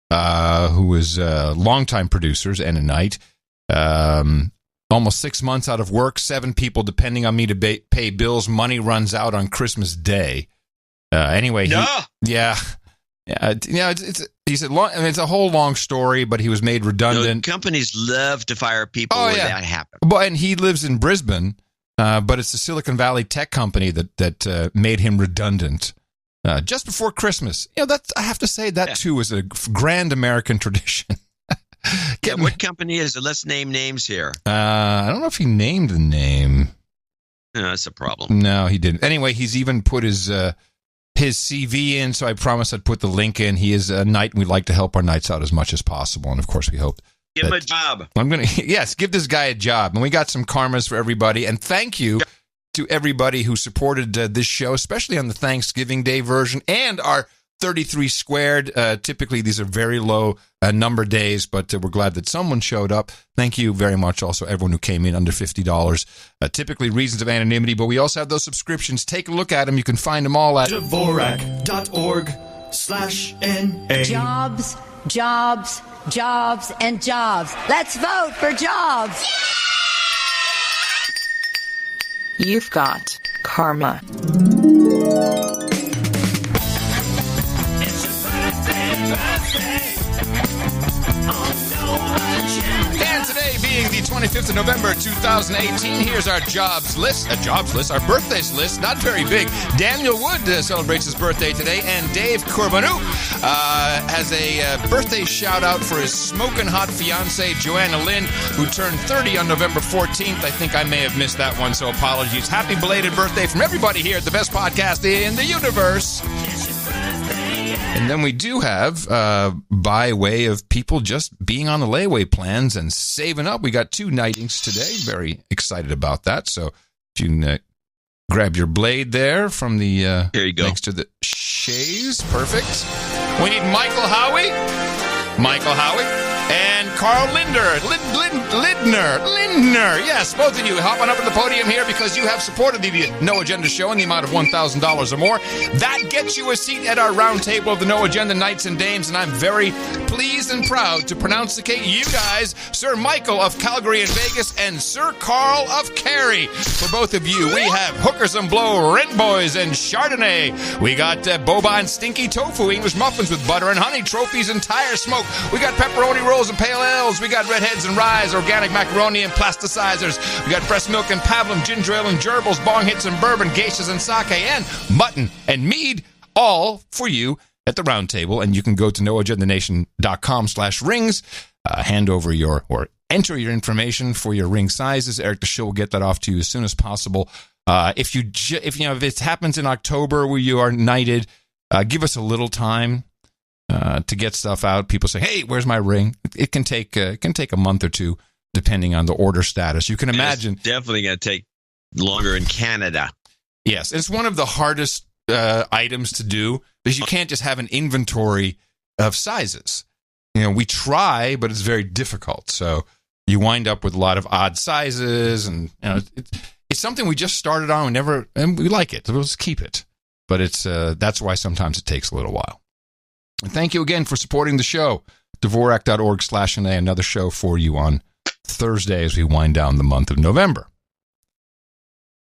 who is longtime producers and a night. Almost 6 months out of work, 7 people depending on me to pay bills. Money runs out on Christmas Day. Anyway, it's a whole long story, but he was made redundant. Companies love to fire people when that happens. But and he lives in Brisbane, but it's the Silicon Valley tech company that made him redundant just before Christmas. That's, I have to say that too is a grand American tradition. What company is it? Let's name names here. I don't know if he named the name. No, that's a problem. No, he didn't. Anyway, he's even put his CV in, so I promised I'd put the link in. He is a knight, and we'd like to help our knights out as much as possible. And, of course, we hope. Give him a job. Yes, give this guy a job. And we got some karmas for everybody. And thank you to everybody who supported this show, especially on the Thanksgiving Day version and our 33 squared. Typically, these are very low number days, but we're glad that someone showed up. Thank you very much. Also, everyone who came in under $50. Typically, reasons of anonymity, but we also have those subscriptions. Take a look at them. You can find them all at Dvorak.org/NA. Jobs, jobs, jobs, and jobs. Let's vote for jobs. You've got karma. And today being the 25th of November, 2018, here's our jobs list, our birthdays list, not very big. Daniel Wood celebrates his birthday today, and Dave Corbanu has a birthday shout-out for his smoking hot fiancée, Joanna Lynn, who turned 30 on November 14th. I think I may have missed that one, so apologies. Happy belated birthday from everybody here at the best podcast in the universe. And then we do have, by way of people just being on the layaway plans and saving up, we got 2 nightings today. Very excited about that. So if you can grab your blade there from the here you go. Next to the chaise. Perfect. We need Michael Howie, and Carl Lindner. Yes, both of you hop on up to the podium here because you have supported the No Agenda show in the amount of $1,000 or more. That gets you a seat at our round table of the No Agenda Knights and Dames, and I'm very pleased and proud to pronounceate you guys, Sir Michael of Calgary and Vegas and Sir Carl of Cary. For both of you, we have Hookers and Blow, Rent Boys, and Chardonnay. We got Boba and Stinky Tofu, English muffins with butter and honey, trophies and tire smoke. We got pepperoni rolls and pale ales. We got redheads and ryes, organic macaroni and plasticizers. We got breast milk and pablum, ginger ale and gerbils, bong hits and bourbon, geishas and sake, and mutton and mead, all for you at the round table. And you can go to noagendanation.com/rings, hand over or enter your information for your ring sizes. Eric the Show will get that off to you as soon as possible. If it happens in October where you are knighted, give us a little time to get stuff out. People say, "Hey, where's my ring?" It can take a month or two, depending on the order status. You can imagine. It's definitely going to take longer in Canada. Yes, it's one of the hardest items to do because you can't just have an inventory of sizes. We try, but it's very difficult. So you wind up with a lot of odd sizes, and it's something we just started on. And we like it. So let's keep it. But it's that's why sometimes it takes a little while. And thank you again for supporting the show. Dvorak.org/NA, another show for you on Thursday as we wind down the month of November.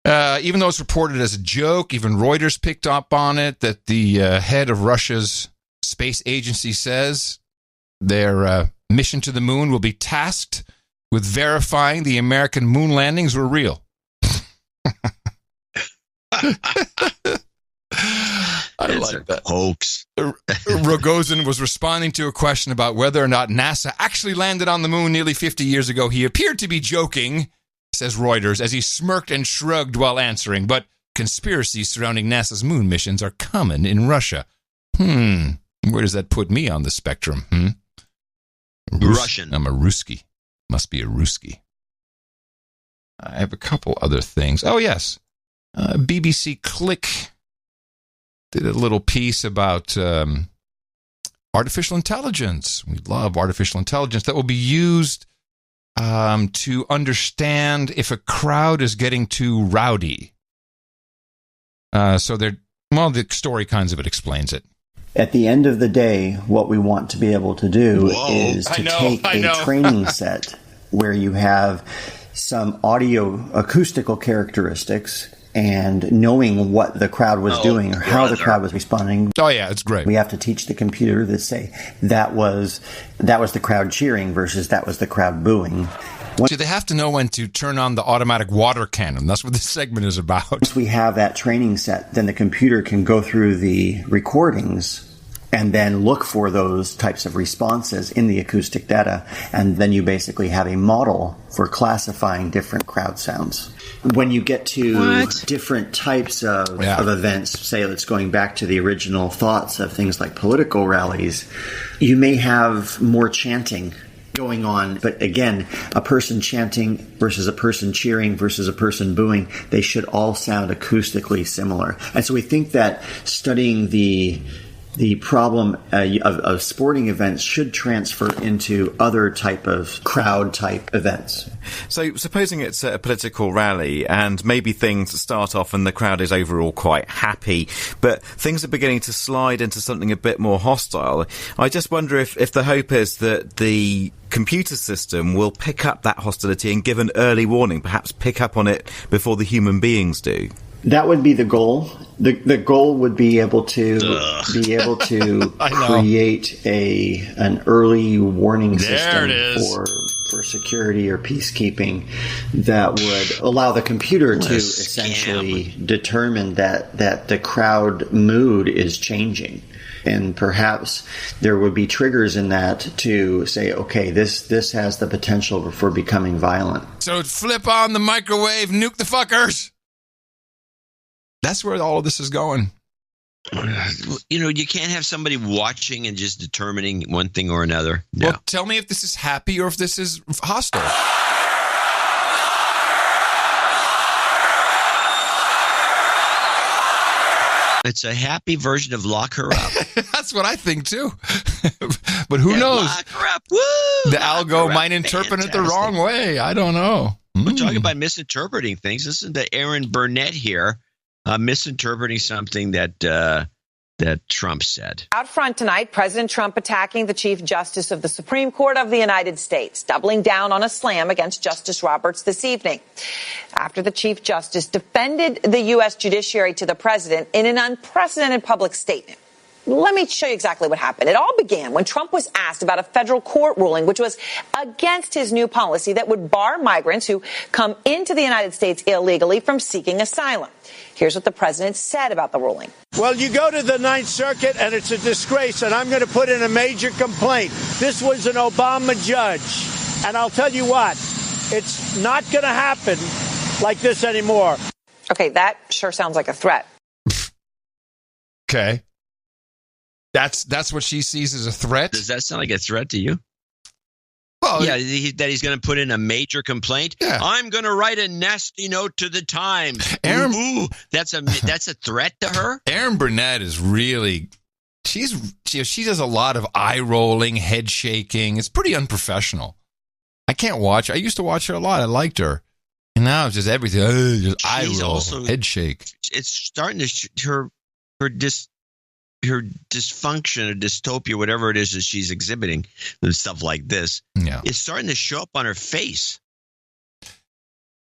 Even though it's reported as a joke, even Reuters picked up on it, that the head of Russia's space agency says their mission to the moon will be tasked with verifying the American moon landings were real. I like that. Hoax. Rogozin was responding to a question about whether or not NASA actually landed on the moon nearly 50 years ago. He appeared to be joking, says Reuters, as he smirked and shrugged while answering, but conspiracies surrounding NASA's moon missions are common in Russia. Where does that put me on the spectrum? Russian. I'm a Ruski. Must be a Ruski. I have a couple other things. Oh, yes. BBC Click did a little piece about artificial intelligence. We love artificial intelligence that will be used to understand if a crowd is getting too rowdy. The story kinds of it explains it. At the end of the day, what we want to be able to do is to take a training set where you have some audio acoustical characteristics and knowing what the crowd was doing or how the crowd was responding. Oh, yeah, it's great. We have to teach the computer to say that was the crowd cheering versus that was the crowd booing. See, they have to know when to turn on the automatic water cannon. That's what this segment is about. Once we have that training set, then the computer can go through the recordings and then look for those types of responses in the acoustic data. And then you basically have a model for classifying different crowd sounds. When you get to different types of events, say it's going back to the original thoughts of things like political rallies, you may have more chanting going on. But again, a person chanting versus a person cheering versus a person booing, they should all sound acoustically similar. And so we think that studying the problem of sporting events should transfer into other type of crowd type events. So supposing it's a political rally and maybe things start off and the crowd is overall quite happy, but things are beginning to slide into something a bit more hostile. I just wonder if the hope is that the computer system will pick up that hostility and give an early warning, perhaps pick up on it before the human beings do. That would be the goal. The goal would be able to create an early warning system for security or peacekeeping that would allow the computer to essentially determine that the crowd mood is changing. And perhaps there would be triggers in that to say, okay, this has the potential for becoming violent. So flip on the microwave, nuke the fuckers. That's where all of this is going. You can't have somebody watching and just determining one thing or another. No. Well, tell me if this is happy or if this is hostile. It's a happy version of lock her up. That's what I think, too. But who knows? Lock her up. Woo! The algo might interpret it the wrong way. I don't know. We're talking about misinterpreting things. Listen to Aaron Burnett here. Misinterpreting something that Trump said. Out front tonight, President Trump attacking the Chief Justice of the Supreme Court of the United States, doubling down on a slam against Justice Roberts this evening. After the Chief Justice defended the U.S. judiciary to the president in an unprecedented public statement. Let me show you exactly what happened. It all began when Trump was asked about a federal court ruling which was against his new policy that would bar migrants who come into the United States illegally from seeking asylum. Here's what the president said about the ruling. Well, you go to the Ninth Circuit, and it's a disgrace, and I'm going to put in a major complaint. This was an Obama judge, and I'll tell you what, it's not going to happen like this anymore. Okay, that sure sounds like a threat. Okay. That's what she sees as a threat? Does that sound like a threat to you? Well, yeah, that he's going to put in a major complaint. Yeah. I'm going to write a nasty note to the Times. Ooh, that's a threat to her. Aaron Burnett is really she does a lot of eye rolling, head shaking. It's pretty unprofessional. I can't watch. I used to watch her a lot. I liked her, and now it's just everything. Just eye roll, head shake. It's starting to her dysfunction or dystopia, whatever it is that she's exhibiting, and stuff like this, is starting to show up on her face.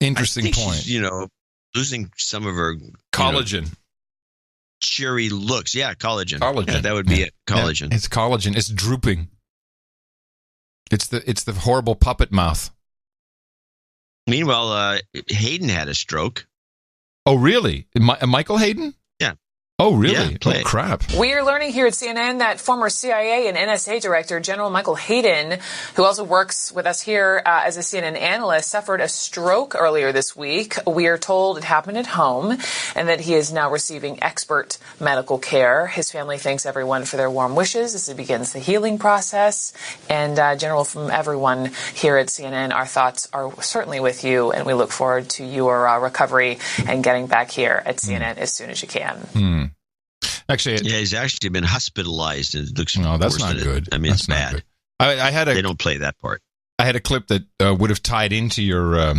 Interesting point. She's, losing some of her collagen, cheery looks. Yeah, collagen. Collagen. That would be it. Collagen. Yeah, it's collagen. It's drooping. It's the horrible puppet mouth. Meanwhile, Hayden had a stroke. Oh, really? Michael Hayden? Yeah. Oh, really? Yeah, play it. Crap. We are learning here at CNN that former CIA and NSA Director General Michael Hayden, who also works with us here as a CNN analyst, suffered a stroke earlier this week. We are told it happened at home and that he is now receiving expert medical care. His family thanks everyone for their warm wishes as he begins the healing process. And General, from everyone here at CNN, our thoughts are certainly with you, and we look forward to your recovery and getting back here at CNN as soon as you can. Actually, he's actually been hospitalized, and it looks that's worse not than good. I mean, That's it's not bad. good. I had they don't play that part. I had a clip that would have tied into your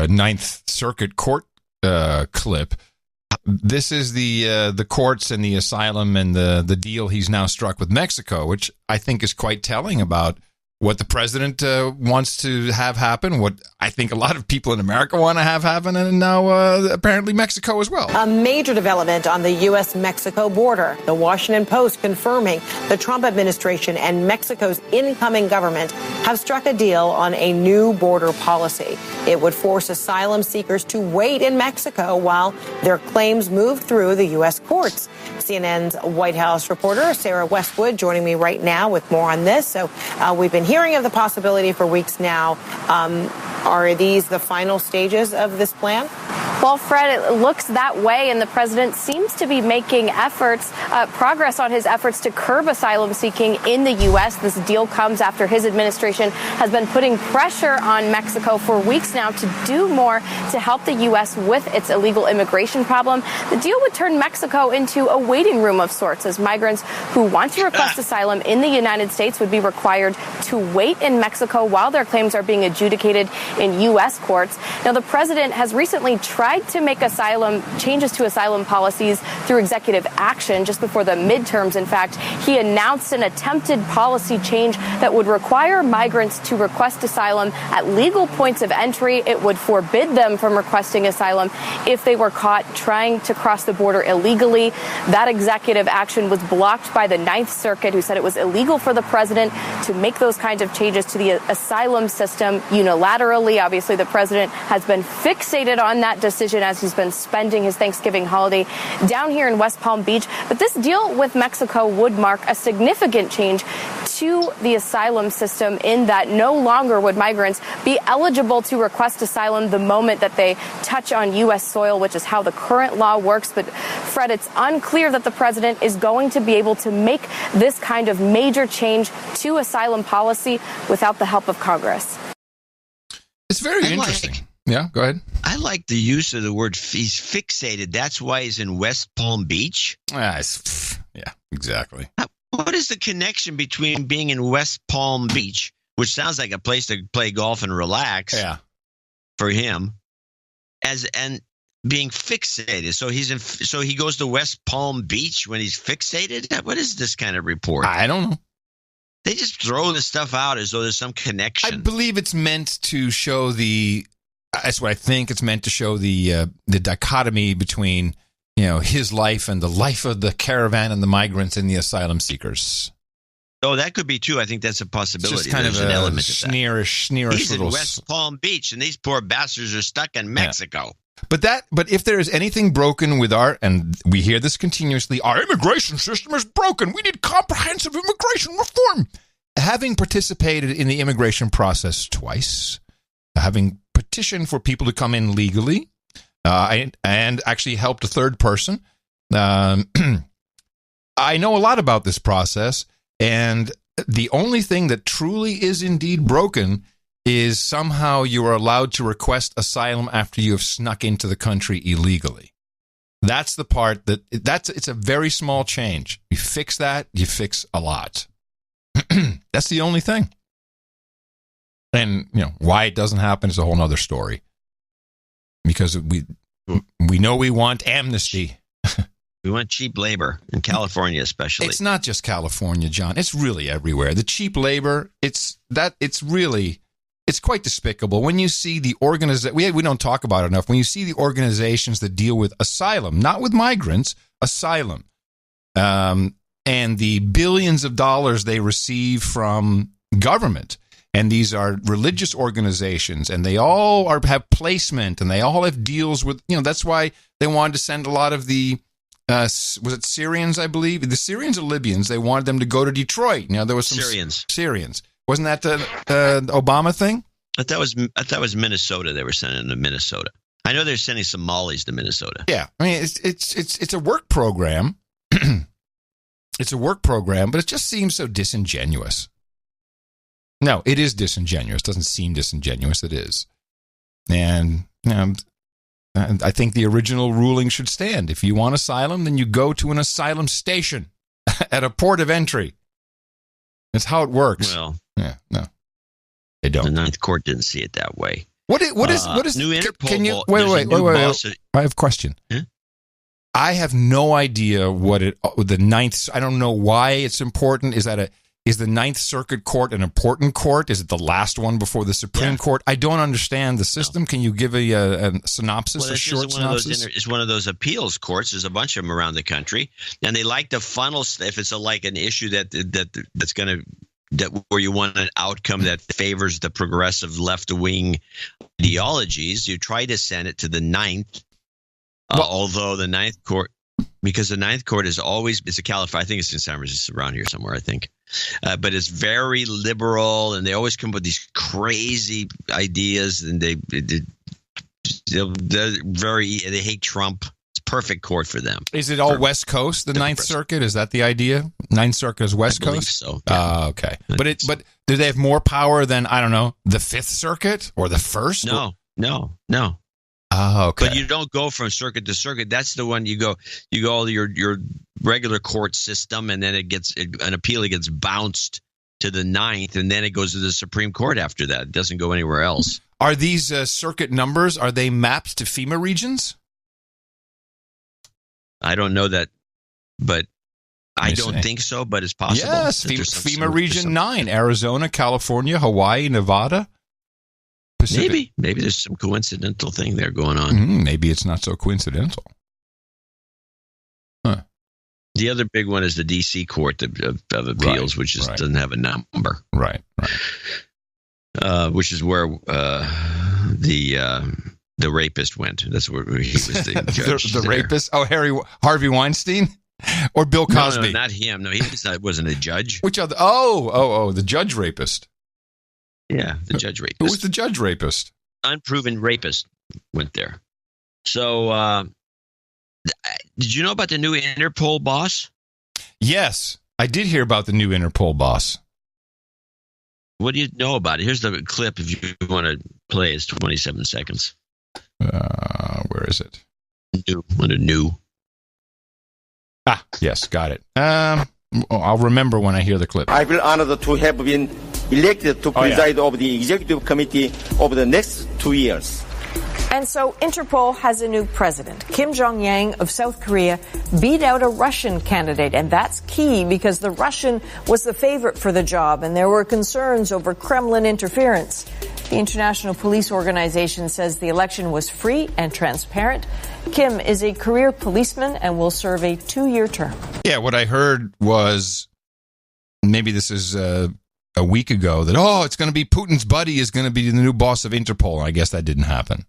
Ninth Circuit court clip. This is the courts and the asylum and the deal he's now struck with Mexico, which I think is quite telling about what the president wants to have happen, what I think a lot of people in America want to have happen, and now apparently Mexico as well. A major development on the U.S.-Mexico border. The Washington Post confirming the Trump administration and Mexico's incoming government have struck a deal on a new border policy. It would force asylum seekers to wait in Mexico while their claims move through the U.S. courts. CNN's White House reporter Sarah Westwood joining me right now with more on this. So we've been hearing of the possibility for weeks now. Are these the final stages of this plan? Well, Fred, it looks that way, and the president seems to be making progress on his efforts to curb asylum seeking in the U.S. This deal comes after his administration has been putting pressure on Mexico for weeks now to do more to help the U.S. with its illegal immigration problem. The deal would turn Mexico into a waiting room of sorts, as migrants who want to request asylum in the United States would be required to wait in Mexico while their claims are being adjudicated in U.S. courts. Now, the president has recently tried to make changes to asylum policies through executive action just before the midterms. In fact, he announced an attempted policy change that would require migrants to request asylum at legal points of entry. It would forbid them from requesting asylum if they were caught trying to cross the border illegally. That executive action was blocked by the Ninth Circuit, who said it was illegal for the president to make those kinds of changes to the asylum system unilaterally. Obviously, the president has been fixated on that decision as he's been spending his Thanksgiving holiday down here in West Palm Beach. But this deal with Mexico would mark a significant change to the asylum system in that no longer would migrants be eligible to request asylum the moment that they touch on U.S. soil, which is how the current law works. But, Fred, it's unclear that the president is going to be able to make this kind of major change to asylum policy without the help of Congress. It's very interesting. Yeah, go ahead. I like the use of the word he's fixated. That's why he's in West Palm Beach. Yeah, exactly. What is the connection between being in West Palm Beach, which sounds like a place to play golf and relax for him, and being fixated? So he goes to West Palm Beach when he's fixated? What is this kind of report? I don't know. They just throw this stuff out as though there's some connection. I believe it's meant to show that's what I think. It's meant to show the dichotomy between, his life and the life of the caravan and the migrants and the asylum seekers. Oh, that could be too. I think that's a possibility. It's just kind of an element of sneerish He's little. in West Palm Beach, and these poor bastards are stuck in Mexico. Yeah. But if there is anything broken with and we hear this continuously, our immigration system is broken. We need comprehensive immigration reform. Having participated in the immigration process twice, having petitioned for people to come in legally, and actually helped a third person, I know a lot about this process, and the only thing that truly is indeed broken is somehow you are allowed to request asylum after you have snuck into the country illegally. That's the part it's a very small change. You fix that, you fix a lot. That's the only thing. And, why it doesn't happen is a whole nother story. Because we know we want amnesty. We want cheap labor in California, especially. It's not just California, John. It's really everywhere. The cheap labor, it's quite despicable. When you see the we don't talk about it enough. When you see the organizations that deal with asylum, not with migrants, asylum, and the billions of dollars they receive from government. And these are religious organizations, and they all have placement, and they all have deals with, that's why they wanted to send a lot of the was it Syrians, I believe? The Syrians or Libyans, they wanted them to go to Detroit. Now, there was some Syrians. Wasn't that the Obama thing? I thought that was Minnesota. They were sending them to Minnesota. I know they're sending Somalis to Minnesota. Yeah. I mean, it's a work program. It's a work program, but it just seems so disingenuous. No, it is disingenuous. It doesn't seem disingenuous. It is. And I think the original ruling should stand. If you want asylum, then you go to an asylum station at a port of entry. That's how it works. Well, yeah, no, they don't. The Ninth Court didn't see it that way. What is new Interpol? Can you wait? I have a question. Huh? I have no idea what the Ninth. I don't know why it's important. Is the Ninth Circuit Court an important court? Is it the last one before the Supreme Court? I don't understand the system. No. Can you give a synopsis, a short synopsis? It's one of those appeals courts. There's a bunch of them around the country, and they like to funnel if it's like an issue that's going to where you want an outcome that favors the progressive left-wing ideologies. You try to send it to the Ninth, although the Ninth Court. Because the Ninth Court it's a California, I think it's in San Francisco, around here somewhere, I think. But it's very liberal, and they always come up with these crazy ideas, and they hate Trump. It's a perfect court for them. Is it all West Coast, the Ninth Circuit? Is that the idea? Ninth Circuit is West Coast? So. Yeah. Okay. But do they have more power than, I don't know, the Fifth Circuit or the First? No. Oh, okay. But you don't go from circuit to circuit. That's the one you go all your regular court system, and then an appeal gets bounced to the Ninth, and then it goes to the Supreme Court after that. It doesn't go anywhere else. Are these circuit numbers, are they mapped to FEMA regions? I don't know that, but I don't think so, but it's possible. Yes, FEMA Region 9, Arizona, California, Hawaii, Nevada. Pacific. Maybe there's some coincidental thing there going on. Maybe it's not so coincidental. Huh. The other big one is the D.C. Court of Appeals, which doesn't have a number. Right. Which is where the rapist went. That's where he was the judge. the rapist? Oh, Harvey Weinstein? Or Bill Cosby? No, not him. No, he wasn't a judge. Which other? Oh, the judge rapist. Yeah, the judge rapist. Who was the judge rapist? Unproven rapist went there. So, did you know about the new Interpol boss? Yes, I did hear about the new Interpol boss. What do you know about it? Here's the clip if you want to play. It's 27 seconds. Where is it? New. Ah, yes, got it. I'll remember when I hear the clip. I feel honored to have been elected to preside over the executive committee over the next 2 years. And so Interpol has a new president. Kim Jong-yang of South Korea beat out a Russian candidate, and that's key because the Russian was the favorite for the job, and there were concerns over Kremlin interference. The International Police Organization says the election was free and transparent. Kim is a career policeman and will serve a 2-year term. Yeah, what I heard was, maybe this is a week ago, that, it's going to be Putin's buddy is going to be the new boss of Interpol. I guess that didn't happen.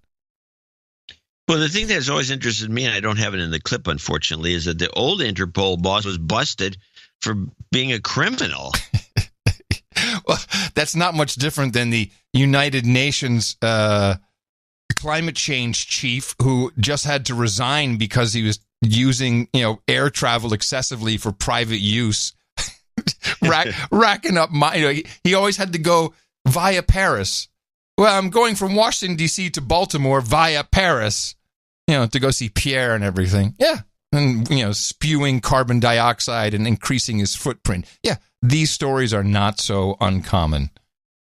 Well, the thing that's always interested me, and I don't have it in the clip, unfortunately, is that the old Interpol boss was busted for being a criminal. Well, that's not much different than the United Nations climate change chief who just had to resign because he was using, air travel excessively for private use, racking up money. He always had to go via Paris. Well, I'm going from Washington, D.C. to Baltimore via Paris, to go see Pierre and everything. Yeah. And, spewing carbon dioxide and increasing his footprint. Yeah. These stories are not so uncommon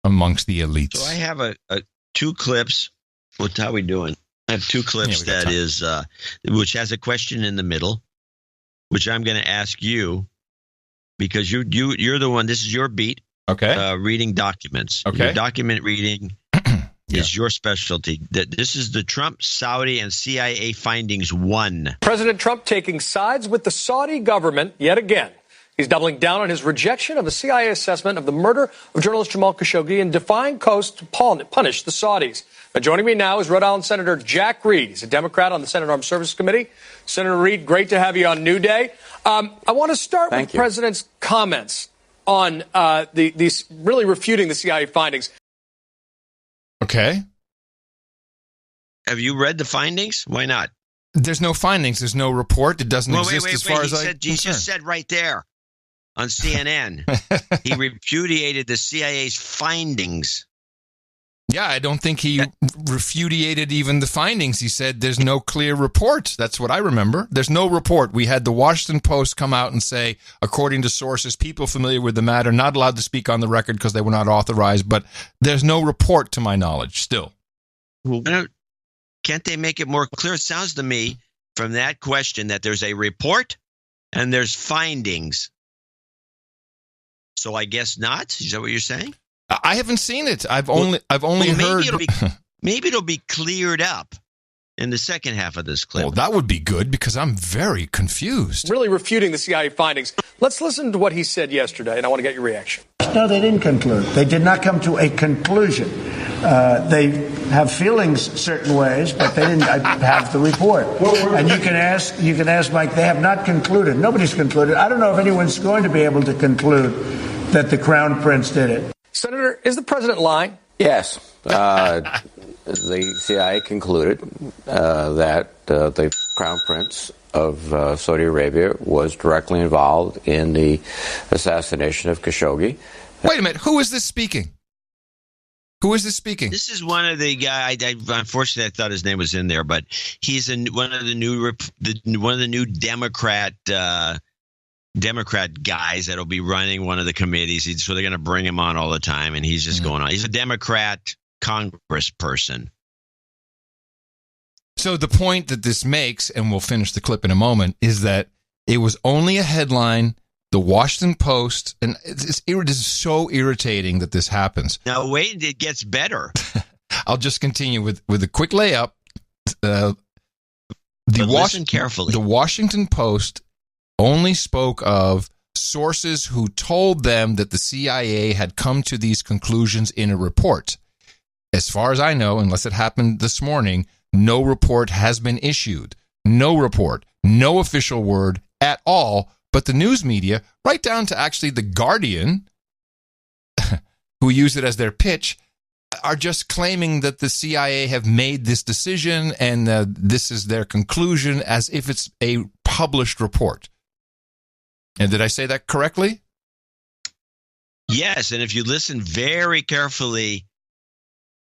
amongst the elites. So I have two clips. How are we doing? I have two clips which has a question in the middle, which I'm going to ask you because you're the one. This is your beat. Okay. Reading documents. Okay. Your document reading is your specialty. This is the Trump, Saudi, and CIA findings 1. President Trump taking sides with the Saudi government yet again. He's doubling down on his rejection of the CIA assessment of the murder of journalist Jamal Khashoggi and defying coast to punish the Saudis. Now, joining me now is Rhode Island Senator Jack Reed. He's a Democrat on the Senate Armed Services Committee. Senator Reed, great to have you on New Day. I want to start with the President's comments on these really refuting the CIA findings. Okay. Have you read the findings? Why not? There's no findings. There's no report. It doesn't exist as far as I He just said right there on CNN. He repudiated the CIA's findings. Yeah, I don't think he refuted even the findings. He said there's no clear report. That's what I remember. There's no report. We had the Washington Post come out and say, according to sources, people familiar with the matter, not allowed to speak on the record because they were not authorized. But there's no report to my knowledge still. Can't they make it more clear? It sounds to me from that question that there's a report and there's findings. So I guess not. Is that what you're saying? I haven't seen it. I've only heard. Maybe it'll be cleared up in the second half of this clip. Well, that would be good because I'm very confused. Really refuting the CIA findings. Let's listen to what he said yesterday, and I want to get your reaction. No, they didn't conclude. They did not come to a conclusion. They have feelings certain ways, but they didn't have the report. And you can ask Mike. They have not concluded. Nobody's concluded. I don't know if anyone's going to be able to conclude that the Crown Prince did it. Senator, is the president lying? Yes. The CIA concluded that the Crown Prince of Saudi Arabia was directly involved in the assassination of Khashoggi. Wait a minute. Who is this speaking? Who is this speaking? This is one of the guys. Unfortunately, I thought his name was in there, but he's one of the new Democrat guys that'll be running one of the committees. So they're going to bring him on all the time, and he's just going on. He's a Democrat congressperson. So the point that this makes, and we'll finish the clip in a moment, is that it was only a headline. The Washington Post, and it is so irritating that this happens. Now wait, it gets better. I'll just continue with a quick layup. Listen carefully. The Washington Post only spoke of sources who told them that the CIA had come to these conclusions in a report. As far as I know, unless it happened this morning, no report has been issued. No report, no official word at all. But the news media, right down to actually The Guardian, who use it as their pitch, are just claiming that the CIA have made this decision and this is their conclusion as if it's a published report. And did I say that correctly? Yes, and if you listen very carefully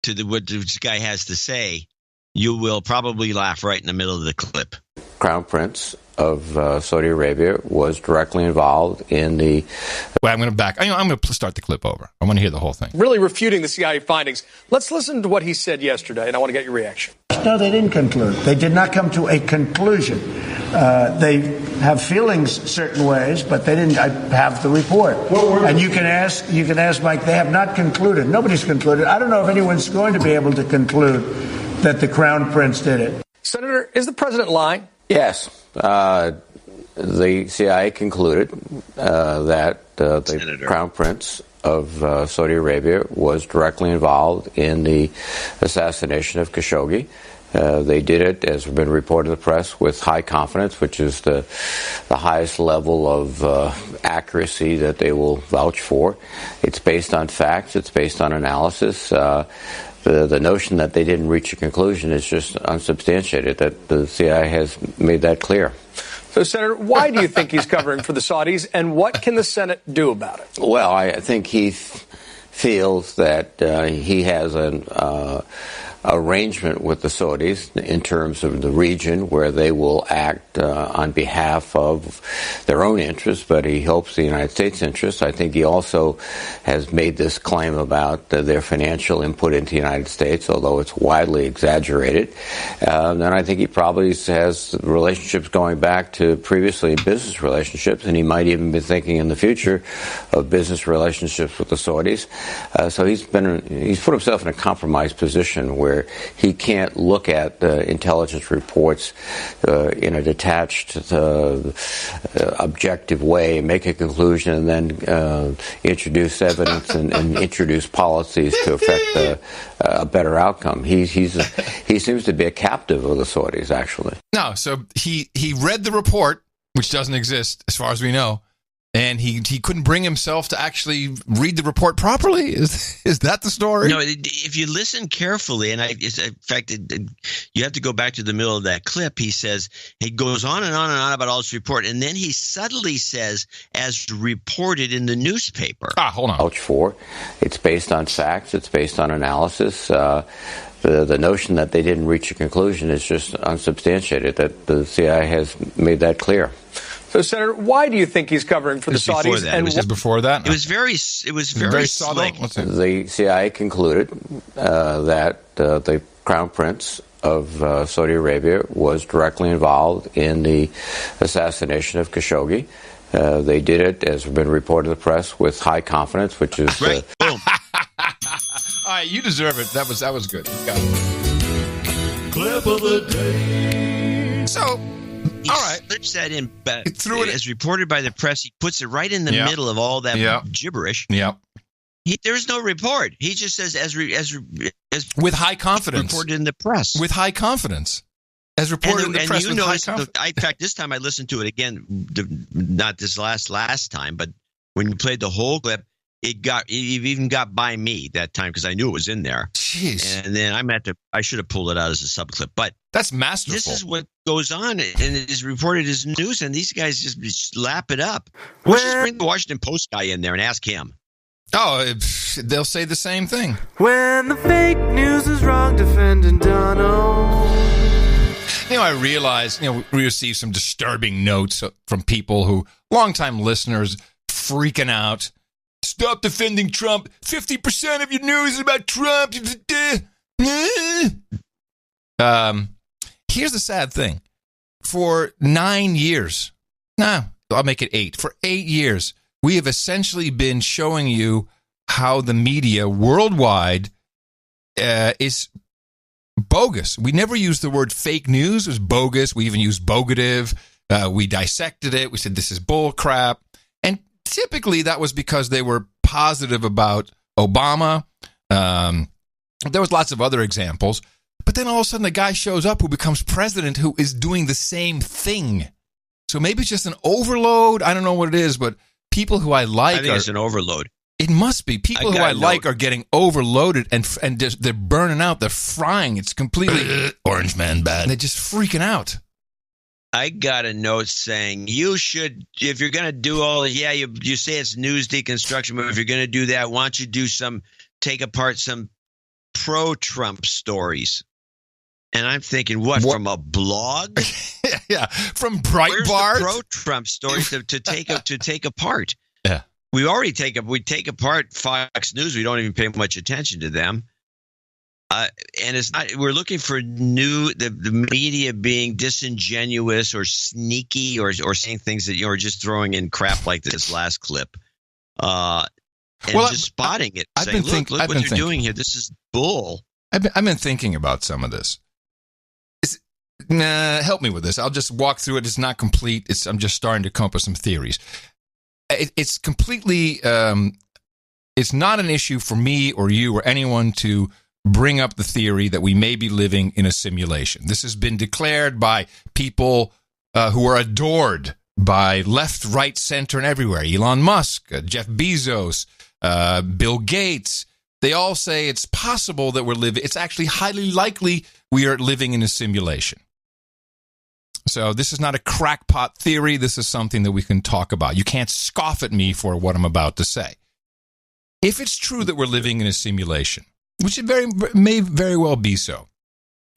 to what this guy has to say, you will probably laugh right in the middle of the clip. Crown Prince of Saudi Arabia was directly involved in the... Well, I'm going to back. I'm going to start the clip over. I want to hear the whole thing. Really refuting the CIA findings. Let's listen to what he said yesterday, and I want to get your reaction. No, they didn't conclude. They did not come to a conclusion. They have feelings certain ways, but they didn't have the report. And you can ask Mike. They have not concluded. Nobody's concluded. I don't know if anyone's going to be able to conclude that the Crown Prince did it. Senator, is the president lying? Yes. The CIA concluded that the Crown Prince of Saudi Arabia was directly involved in the assassination of Khashoggi. They did it, as has been reported in the press, with high confidence, which is the highest level of accuracy that they will vouch for. It's based on facts. It's based on analysis. The notion that they didn't reach a conclusion is just unsubstantiated, that the CIA has made that clear. So, Senator, why do you think he's covering for the Saudis, and what can the Senate do about it? Well, I think he feels that he has an arrangement with the Saudis in terms of the region where they will act on behalf of their own interests, but he hopes the United States' interests. I think he also has made this claim about their financial input into the United States, although it's widely exaggerated. And I think he probably has relationships going back to previously business relationships, and he might even be thinking in the future of business relationships with the Saudis. So he's put himself in a compromised position where where he can't look at intelligence reports in a detached, objective way, make a conclusion, and then introduce evidence and introduce policies to affect a better outcome. He seems to be a captive of the Saudis, actually. No, so he read the report, which doesn't exist as far as we know, and he couldn't bring himself to actually read the report properly. Is that the story? No, if you listen carefully, and in fact, you have to go back to the middle of that clip. He says, he goes on and on and on about all this report, and then he subtly says, as reported in the newspaper. Hold on. Vouch for. It's based on facts. It's based on analysis. The notion that they didn't reach a conclusion is just unsubstantiated. That the CIA has made that clear. So, Senator, why do you think he's covering for the Saudis? It was before that. It was very slick. The CIA concluded that the Crown Prince of Saudi Arabia was directly involved in the assassination of Khashoggi. They did it, as has been reported in the press, with high confidence, which is right. Boom. All right, you deserve it. That was good. Got it. Clip of the day. So. He all right. slips that in, threw it as reported by the press. He puts it right in the middle of all that gibberish. Yeah. There's no report. He just says as with high confidence reported in the press. With high confidence, as reported in the press. And you notice, in fact, this time I listened to it again. Not this last time, but when you played the whole clip, it even got by me that time because I knew it was in there. Jeez. And then I should have pulled it out as a subclip, but that's masterful. This is what goes on, and it is reported as news, and these guys just lap it up. Let's just bring the Washington Post guy in there and ask him. Oh, they'll say the same thing. When the fake news is wrong, defending Donald. I realize, we received some disturbing notes from people who, longtime listeners, freaking out. Stop defending Trump. 50% of your news is about Trump. Here's the sad thing. For 9 years, I'll make it 8. For 8 years, we have essentially been showing you how the media worldwide is bogus. We never used the word fake news. It was bogus. We even used bogative. We dissected it. We said this is bull crap. And typically that was because they were positive about Obama. There was lots of other examples. But then all of a sudden a guy shows up who becomes president who is doing the same thing. So maybe it's just an overload. I don't know what it is, but people who I like I think it's an overload. It must be. People who I like are getting overloaded and just, they're burning out. They're frying. It's completely orange man bad. They're just freaking out. I got a note saying you should, if you're going to do all this, you say it's news deconstruction, but if you're going to do that, why don't you take apart some pro-Trump stories? And I'm thinking, what? From a blog? Yeah, from Breitbart. Where's the pro-Trump stories to take apart? Yeah, we take apart Fox News. We don't even pay much attention to them. And it's not. We're looking for the media being disingenuous or sneaky or saying things that are just throwing in crap like this last clip. Just spotting it. Saying, look what they're doing here. This is bull. I've been thinking about some of this. Help me with this. I'll just walk through it. It's not complete. I'm just starting to come up with some theories. It's completely. It's not an issue for me or you or anyone to bring up the theory that we may be living in a simulation. This has been declared by people who are adored by left, right, center, and everywhere. Elon Musk, Jeff Bezos, Bill Gates. They all say it's possible that we're living. It's actually highly likely we are living in a simulation. So this is not a crackpot theory. This is something that we can talk about. You can't scoff at me for what I'm about to say. If it's true that we're living in a simulation, which it may very well be so,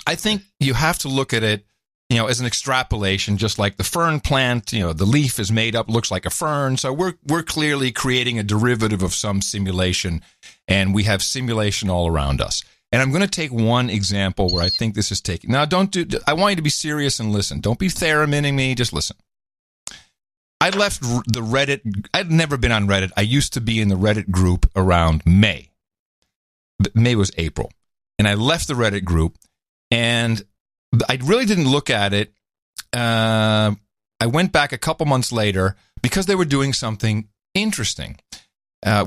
I think you have to look at it, as an extrapolation, just like the fern plant. The leaf is made up, looks like a fern. So we're clearly creating a derivative of some simulation, and we have simulation all around us. And I'm going to take one example where I think this is taken. Now, I want you to be serious and listen. Don't be theraminning me. Just listen. I left the Reddit. I'd never been on Reddit. I used to be in the Reddit group around May. May was April. and I left the Reddit group, and I really didn't look at it. I went back a couple months later because they were doing something interesting,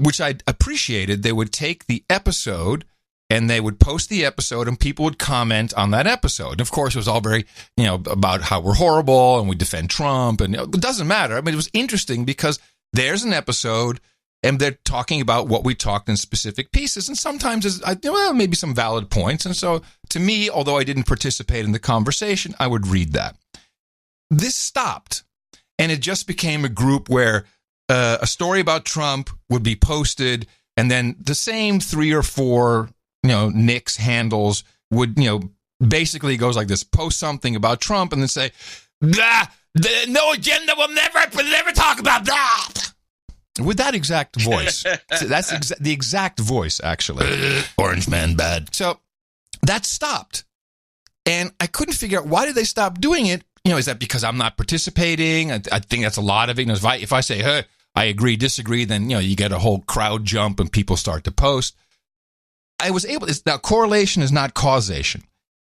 which I appreciated. They would take the episode and they would post the episode and people would comment on that episode. And of course, it was all very, about how we're horrible and we defend Trump. And it doesn't matter. I mean, it was interesting because there's an episode and they're talking about what we talked in specific pieces. And sometimes there's maybe some valid points. And so to me, although I didn't participate in the conversation, I would read that. This stopped. And it just became a group where a story about Trump would be posted. And then the same 3 or 4, Nick's handles would, basically goes like this, post something about Trump and then say, no agenda will never talk about that. With that exact voice. That's the exact voice, actually. Orange man bad. So that stopped. And I couldn't figure out, why did they stop doing it? Is that because I'm not participating? I think that's a lot of it. If I say, hey, I agree, disagree, then, you get a whole crowd jump and people start to post. I was able to, now correlation is not causation,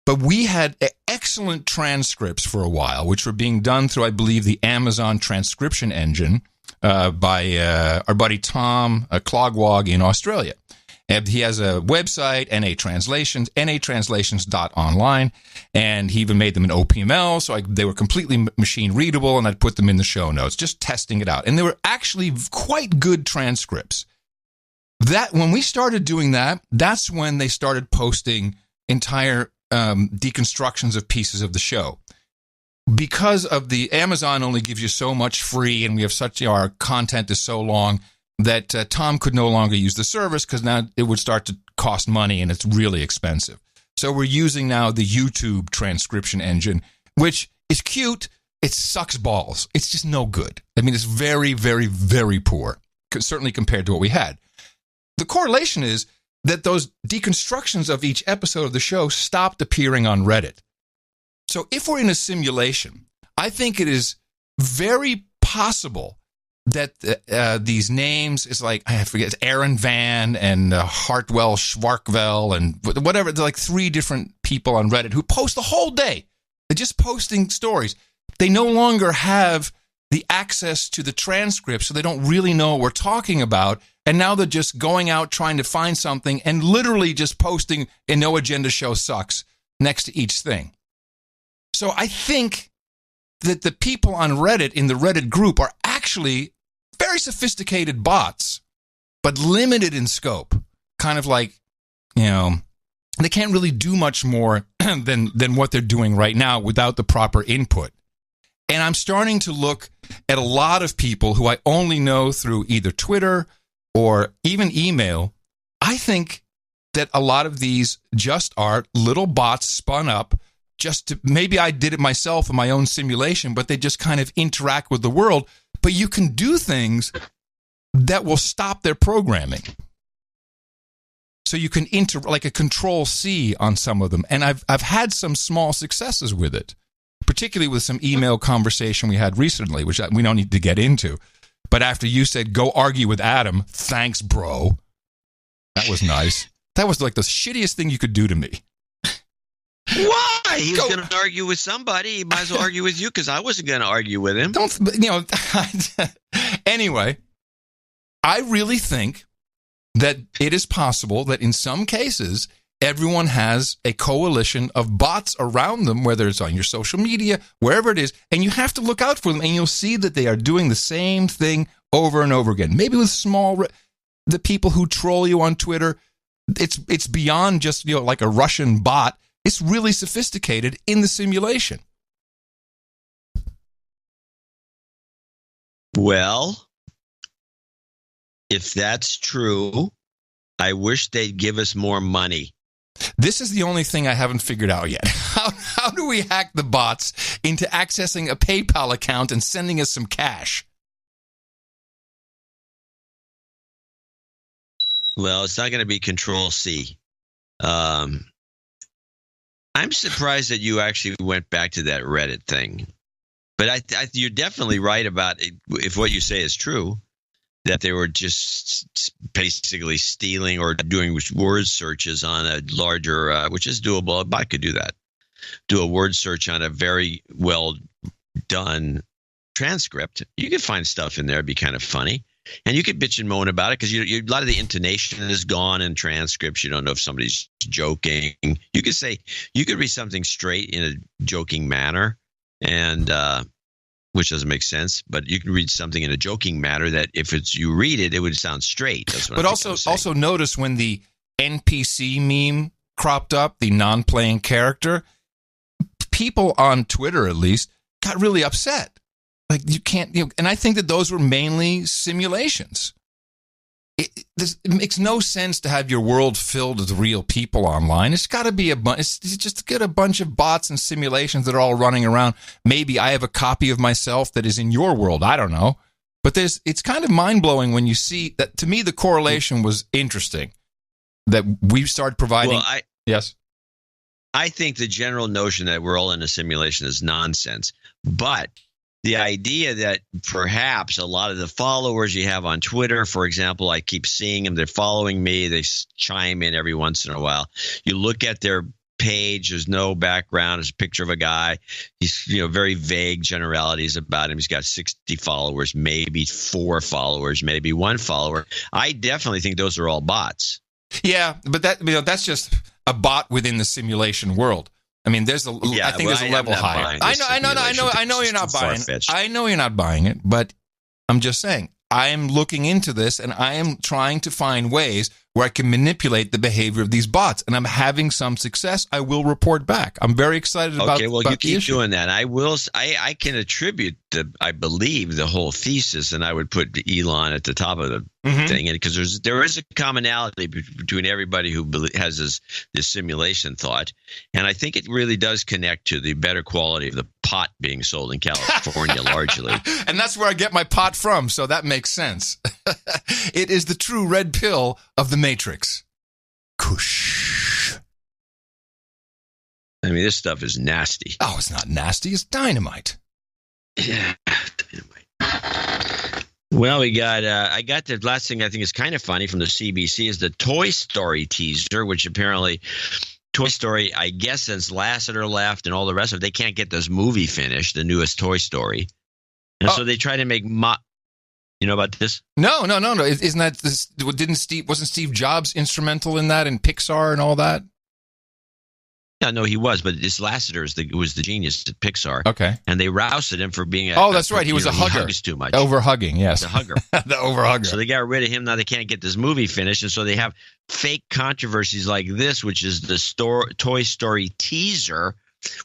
but we had excellent transcripts for a while, which were being done through, I believe, the Amazon transcription engine by our buddy Tom Clogwog in Australia. And he has a website, NA Translations, natranslations.online, and he even made them in OPML, so they were completely machine readable, and I'd put them in the show notes, just testing it out. And they were actually quite good transcripts. That when we started doing that, that's when they started posting entire deconstructions of pieces of the show. Because of the Amazon only gives you so much free, and we have such, our content is so long that Tom could no longer use the service because now it would start to cost money and it's really expensive. So we're using now the YouTube transcription engine, which is cute. It sucks balls. It's just no good. I mean, it's very, very, very poor, certainly compared to what we had. The correlation is that those deconstructions of each episode of the show stopped appearing on Reddit. So if we're in a simulation, I think it is very possible that these names is like, I forget, it's Aaron Van and Hartwell Schwarkwell and whatever. They're like 3 different people on Reddit who post the whole day. They're just posting stories. They no longer have the access to the transcript, so they don't really know what we're talking about. And now they're just going out trying to find something and literally just posting a no agenda show sucks next to each thing. So I think that the people on Reddit in the Reddit group are actually very sophisticated bots, but limited in scope. Kind of like, they can't really do much more than what they're doing right now without the proper input. And I'm starting to look at a lot of people who I only know through either Twitter or even email. I think that a lot of these just are little bots spun up just to, maybe I did it myself in my own simulation, but they just kind of interact with the world. But you can do things that will stop their programming. So you can like a Control-C on some of them. And I've had some small successes with it, particularly with some email conversation we had recently, which we don't need to get into. But after you said, go argue with Adam, thanks, bro. That was nice. That was like the shittiest thing you could do to me. Why? He's going to argue with somebody. He might as well argue with you because I wasn't going to argue with him. Anyway, I really think that it is possible that in some cases, everyone has a coalition of bots around them, whether it's on your social media, wherever it is, and you have to look out for them, and you'll see that they are doing the same thing over and over again. Maybe with the people who troll you on Twitter, it's beyond just like a Russian bot. It's really sophisticated in the simulation. Well, if that's true, I wish they'd give us more money. This is the only thing I haven't figured out yet. How do we hack the bots into accessing a PayPal account and sending us some cash? Well, it's not going to be Control-C. I'm surprised that you actually went back to that Reddit thing. But you're definitely right about it, if what you say is true, that they were just basically stealing or doing word searches on a larger, which is doable. A bot could do that. Do a word search on a very well done transcript. You could find stuff in there, it'd be kind of funny. And you could bitch and moan about it because a lot of the intonation is gone in transcripts. You don't know if somebody's joking. You could read something straight in a joking manner, and which doesn't make sense. But you can read something in a joking manner that if you read it, it would sound straight. That's what but also notice when the NPC meme cropped up, the non-playing character, people on Twitter at least got really upset. Like you can't, and I think that those were mainly simulations. It makes no sense to have your world filled with real people online. It's got to be it's just to get a bunch of bots and simulations that are all running around. Maybe I have a copy of myself that is in your world. I don't know, but it's kind of mind blowing when you see that. To me, the correlation was interesting that we started providing. Well, yes. I think the general notion that we're all in a simulation is nonsense, but the idea that perhaps a lot of the followers you have on Twitter, for example, I keep seeing them. They're following me. They chime in every once in a while. You look at their page. There's no background. There's a picture of a guy. He's very vague generalities about him. He's got 60 followers, maybe 4 followers, maybe 1 follower. I definitely think those are all bots. Yeah, but that's just a bot within the simulation world. I mean, there's a level higher. I know you're not buying it. I know you're not buying it, but I'm just saying, I am looking into this and I am trying to find ways where I can manipulate the behavior of these bots, and I'm having some success. I will report back. I'm very excited about. Okay, well, you keep doing that. I can attribute I believe the whole thesis, and I would put Elon at the top of the thing, because there is a commonality between everybody who has this simulation thought, and I think it really does connect to the better quality of the pot being sold in California largely. And that's where I get my pot from, so that makes sense. It is the true red pill of the Matrix. Kush. I mean, this stuff is nasty. Oh, it's not nasty. It's dynamite. Yeah, dynamite. Well, we got. I got the last thing I think is kind of funny from the CBC is the Toy Story teaser, which apparently Toy Story, I guess, since Lasseter left and all the rest of it, they can't get this movie finished, the newest Toy Story, and so they try to make. You know about this? No. Isn't that this? Wasn't Steve Jobs instrumental in that, and Pixar and all that? Yeah, no, he was, but this Lasseter was the genius at Pixar. Okay, and they rousted him for being that's right. He was a hugger. He hugs too much. Over-hugging, yes. The hugger. The over-hugger. So they got rid of him. Now they can't get this movie finished, and so they have fake controversies like this, which is the Toy Story teaser,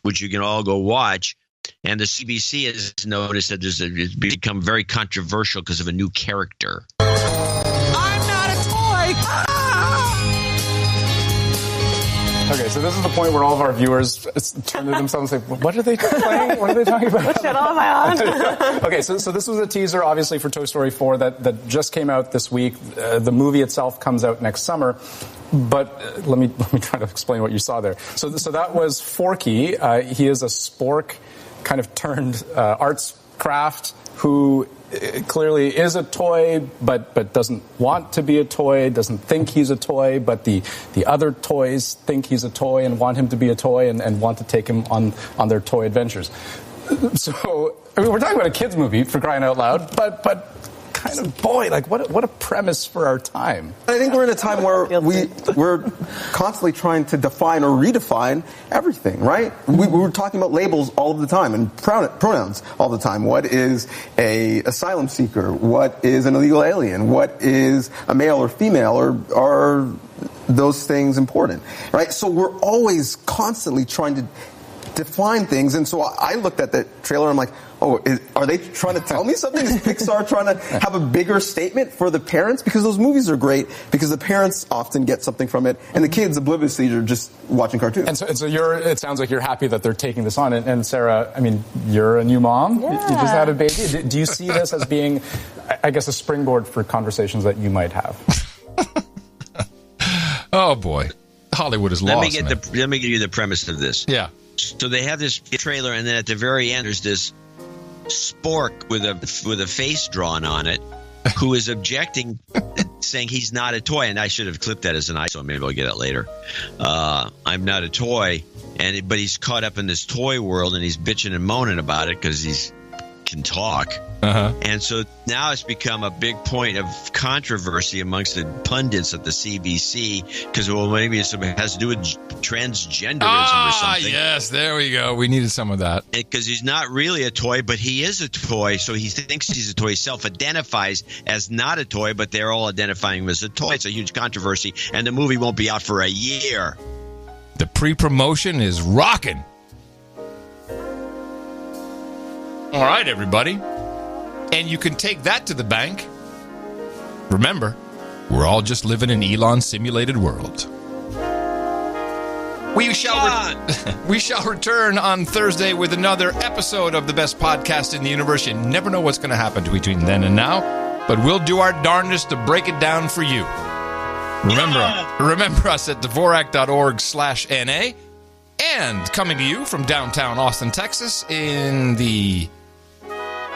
which you can all go watch. And the CBC has noticed that it's become very controversial because of a new character. I'm not a toy! Okay, so this is the point where all of our viewers turn to themselves and say, what are they playing? What are they talking about? What channel am I on? Okay, so this was a teaser, obviously, for Toy Story 4 that just came out this week. The movie itself comes out next summer. But let me try to explain what you saw there. So that was Forky. He is a spork kind of turned arts craft who clearly is a toy, but doesn't want to be a toy, doesn't think he's a toy, but the other toys think he's a toy and want him to be a toy and want to take him on their toy adventures. So, I mean, we're talking about a kids movie, for crying out loud, but kind of, boy, like what a premise for our time. I think we're in a time where we're constantly trying to define or redefine everything, right? We're talking about labels all of the time and pronouns all the time. What is a asylum seeker? What is an illegal alien? What is a male or female? Or are those things important, right? So we're always constantly trying to define things. And so I looked at the trailer and I'm like, are they trying to tell me something? Is Pixar trying to have a bigger statement for the parents? Because those movies are great because the parents often get something from it and the kids obliviously are just watching cartoons. And so it sounds like you're happy that they're taking this on. And Sarah, I mean, you're a new mom. Yeah. You just had a baby. Do you see this as being, I guess, a springboard for conversations that you might have? Oh, boy. Hollywood is lost. Let me give you the premise of this. Yeah. So they have this trailer, and then at the very end, there's this spork with a face drawn on it, who is objecting, saying he's not a toy. And I should have clipped that as an ISO. Maybe I'll get it later. I'm not a toy. But he's caught up in this toy world, and he's bitching and moaning about it because he can talk. And so now it's become a big point of controversy amongst the pundits at the CBC because, well, maybe it has to do with transgenderism or something. Yes, there we go. We needed some of that. Because he's not really a toy, but he is a toy, so he thinks he's a toy. He self-identifies as not a toy, but they're all identifying him as a toy. It's a huge controversy, and the movie won't be out for a year. The pre-promotion is rocking. All right, everybody. And you can take that to the bank. Remember, we're all just living in Elon's simulated world. We shall return on Thursday with another episode of the best podcast in the universe. You never know what's going to happen between then and now, but we'll do our darndest to break it down for you. Remember us at Dvorak.org/NA, and coming to you from downtown Austin, Texas, in the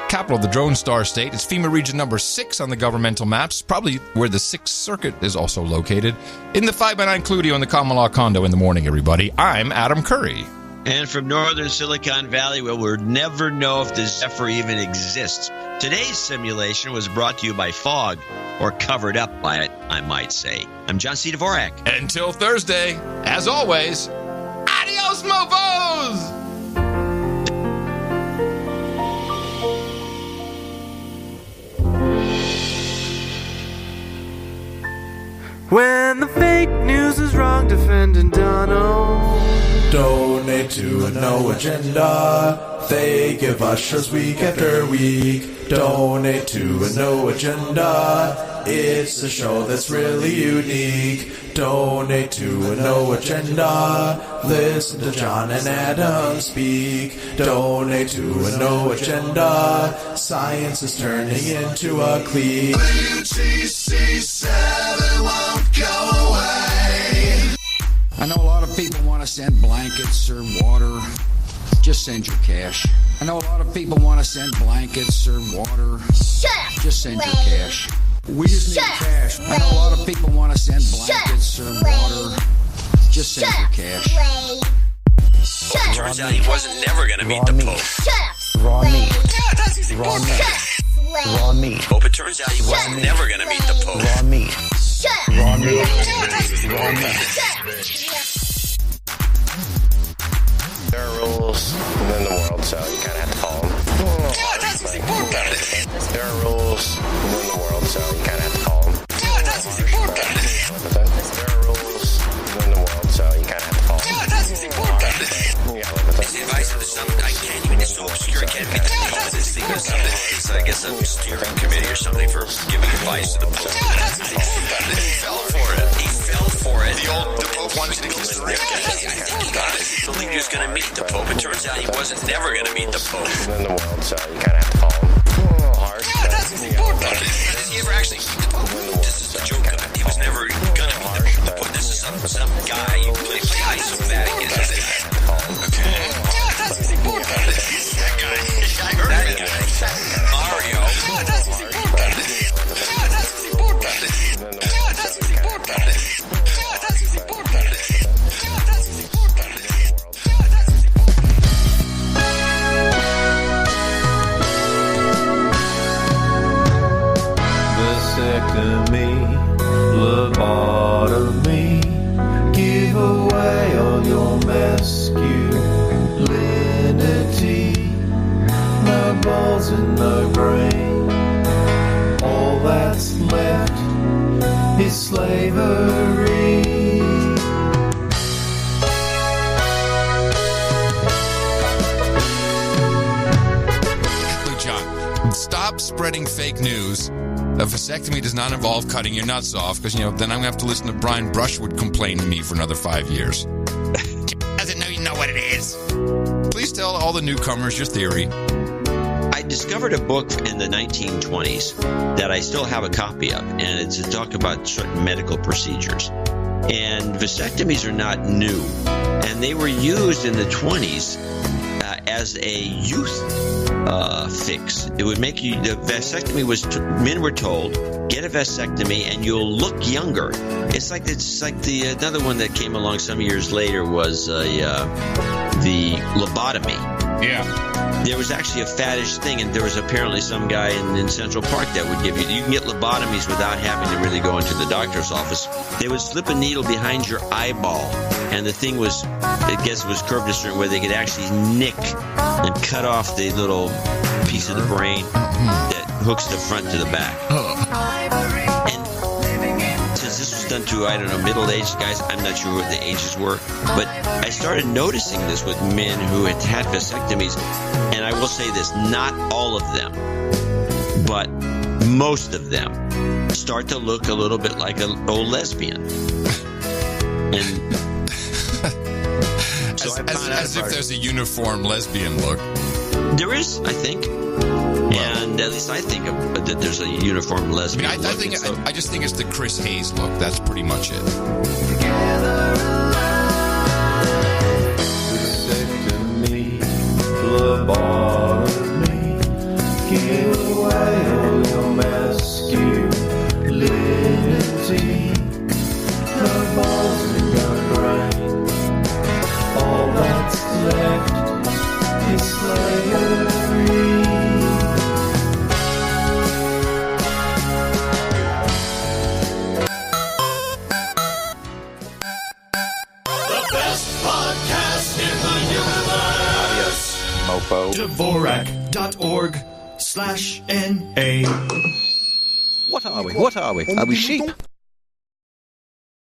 capital of the Drone Star State. It's FEMA region number 6 on the governmental maps, probably where the 6th Circuit is also located. In the 5x9 Cludio in the common law condo in the morning, everybody. I'm Adam Curry. And from northern Silicon Valley, where we'll never know if the Zephyr even exists. Today's simulation was brought to you by fog, or covered up by it, I might say. I'm John C. Dvorak. Until Thursday, as always, adios, mofos! When the fake news is wrong, defending Donald. Donate to a no agenda. They give ushers week after week. Donate to a no agenda. It's a show that's really unique. Donate to a no agenda. Listen to John and Adam speak. Donate to a no agenda. Science is turning into a clique. WTC 7 won't go away. I know a lot of people want to send blankets or water. Just send your cash. I know a lot of people want to send blankets or water. Shut up, just send your cash. We just need cash. I know a lot of people want to send blankets or water. Just send your cash. Well, it turns out he wasn't never going to meet the Pope. Raw meat. Raw meat. Raw meat. Hope it turns out he wasn't never going to meet the Pope. Raw meat. Raw meat. Raw meat. There are rules within the world, so you kind of have to follow them. There are rules within the world, so you kind of have to follow them. There are rules within the world, so you kind of have to follow them. His advice is something I can't even, it's so obscure, I can't read the name of this thing. It's, I guess, a steering committee or something for giving advice to the Pope. He fell for it. He fell for it. The Pope wanted to kiss the rib. I think he got it. He believed he was going to meet the Pope. It turns out he wasn't never going to meet the Pope. Within the world, so you kind of have to follow them. A little hard. Did he ever actually meet the Pope? This is the joke of it. He was never going to meet the Pope. This is some guy you play isomatic. Okay. That guy. I heard that guy. Mario. Vasectomy, lobotomy, give away all your masculinity. No balls and no brain. All that's left is slavery. Look, John, stop spreading fake news. A vasectomy does not involve cutting your nuts off, because, then I'm going to have to listen to Brian Brushwood complain to me for another 5 years. Doesn't know you know what it is. Please tell all the newcomers your theory. I discovered a book in the 1920s that I still have a copy of, and it's a talk about certain medical procedures. And vasectomies are not new, and they were used in the 20s as a youth fix. It would make you. The vasectomy was men were told, get a vasectomy and you'll look younger. It's like the another one that came along some years later was the lobotomy. Yeah. There was actually a faddish thing, and there was apparently some guy in Central Park that would give you can get lobotomies without having to really go into the doctor's office. They would slip a needle behind your eyeball, and the thing was, I guess it was curved a certain way they could actually nick and cut off the little piece of the brain that hooks the front to the back. And since this was done to, I don't know, middle-aged guys, I'm not sure what the ages were, but I started noticing this with men who had had vasectomies, and I will say this, not all of them, but most of them start to look a little bit like an old lesbian. And so as if there's a uniform lesbian look. There is, I think. And at least I think that there's a uniform lesbian look. I just think it's the Chris Hayes look. That's pretty much it. Lobotomy, give away all your masculinity. No balls in your brain. All that's left is slavery. The best podcast in the universe. Mofo. Dvorak.org/NA. What are we? What are we? Are we sheep?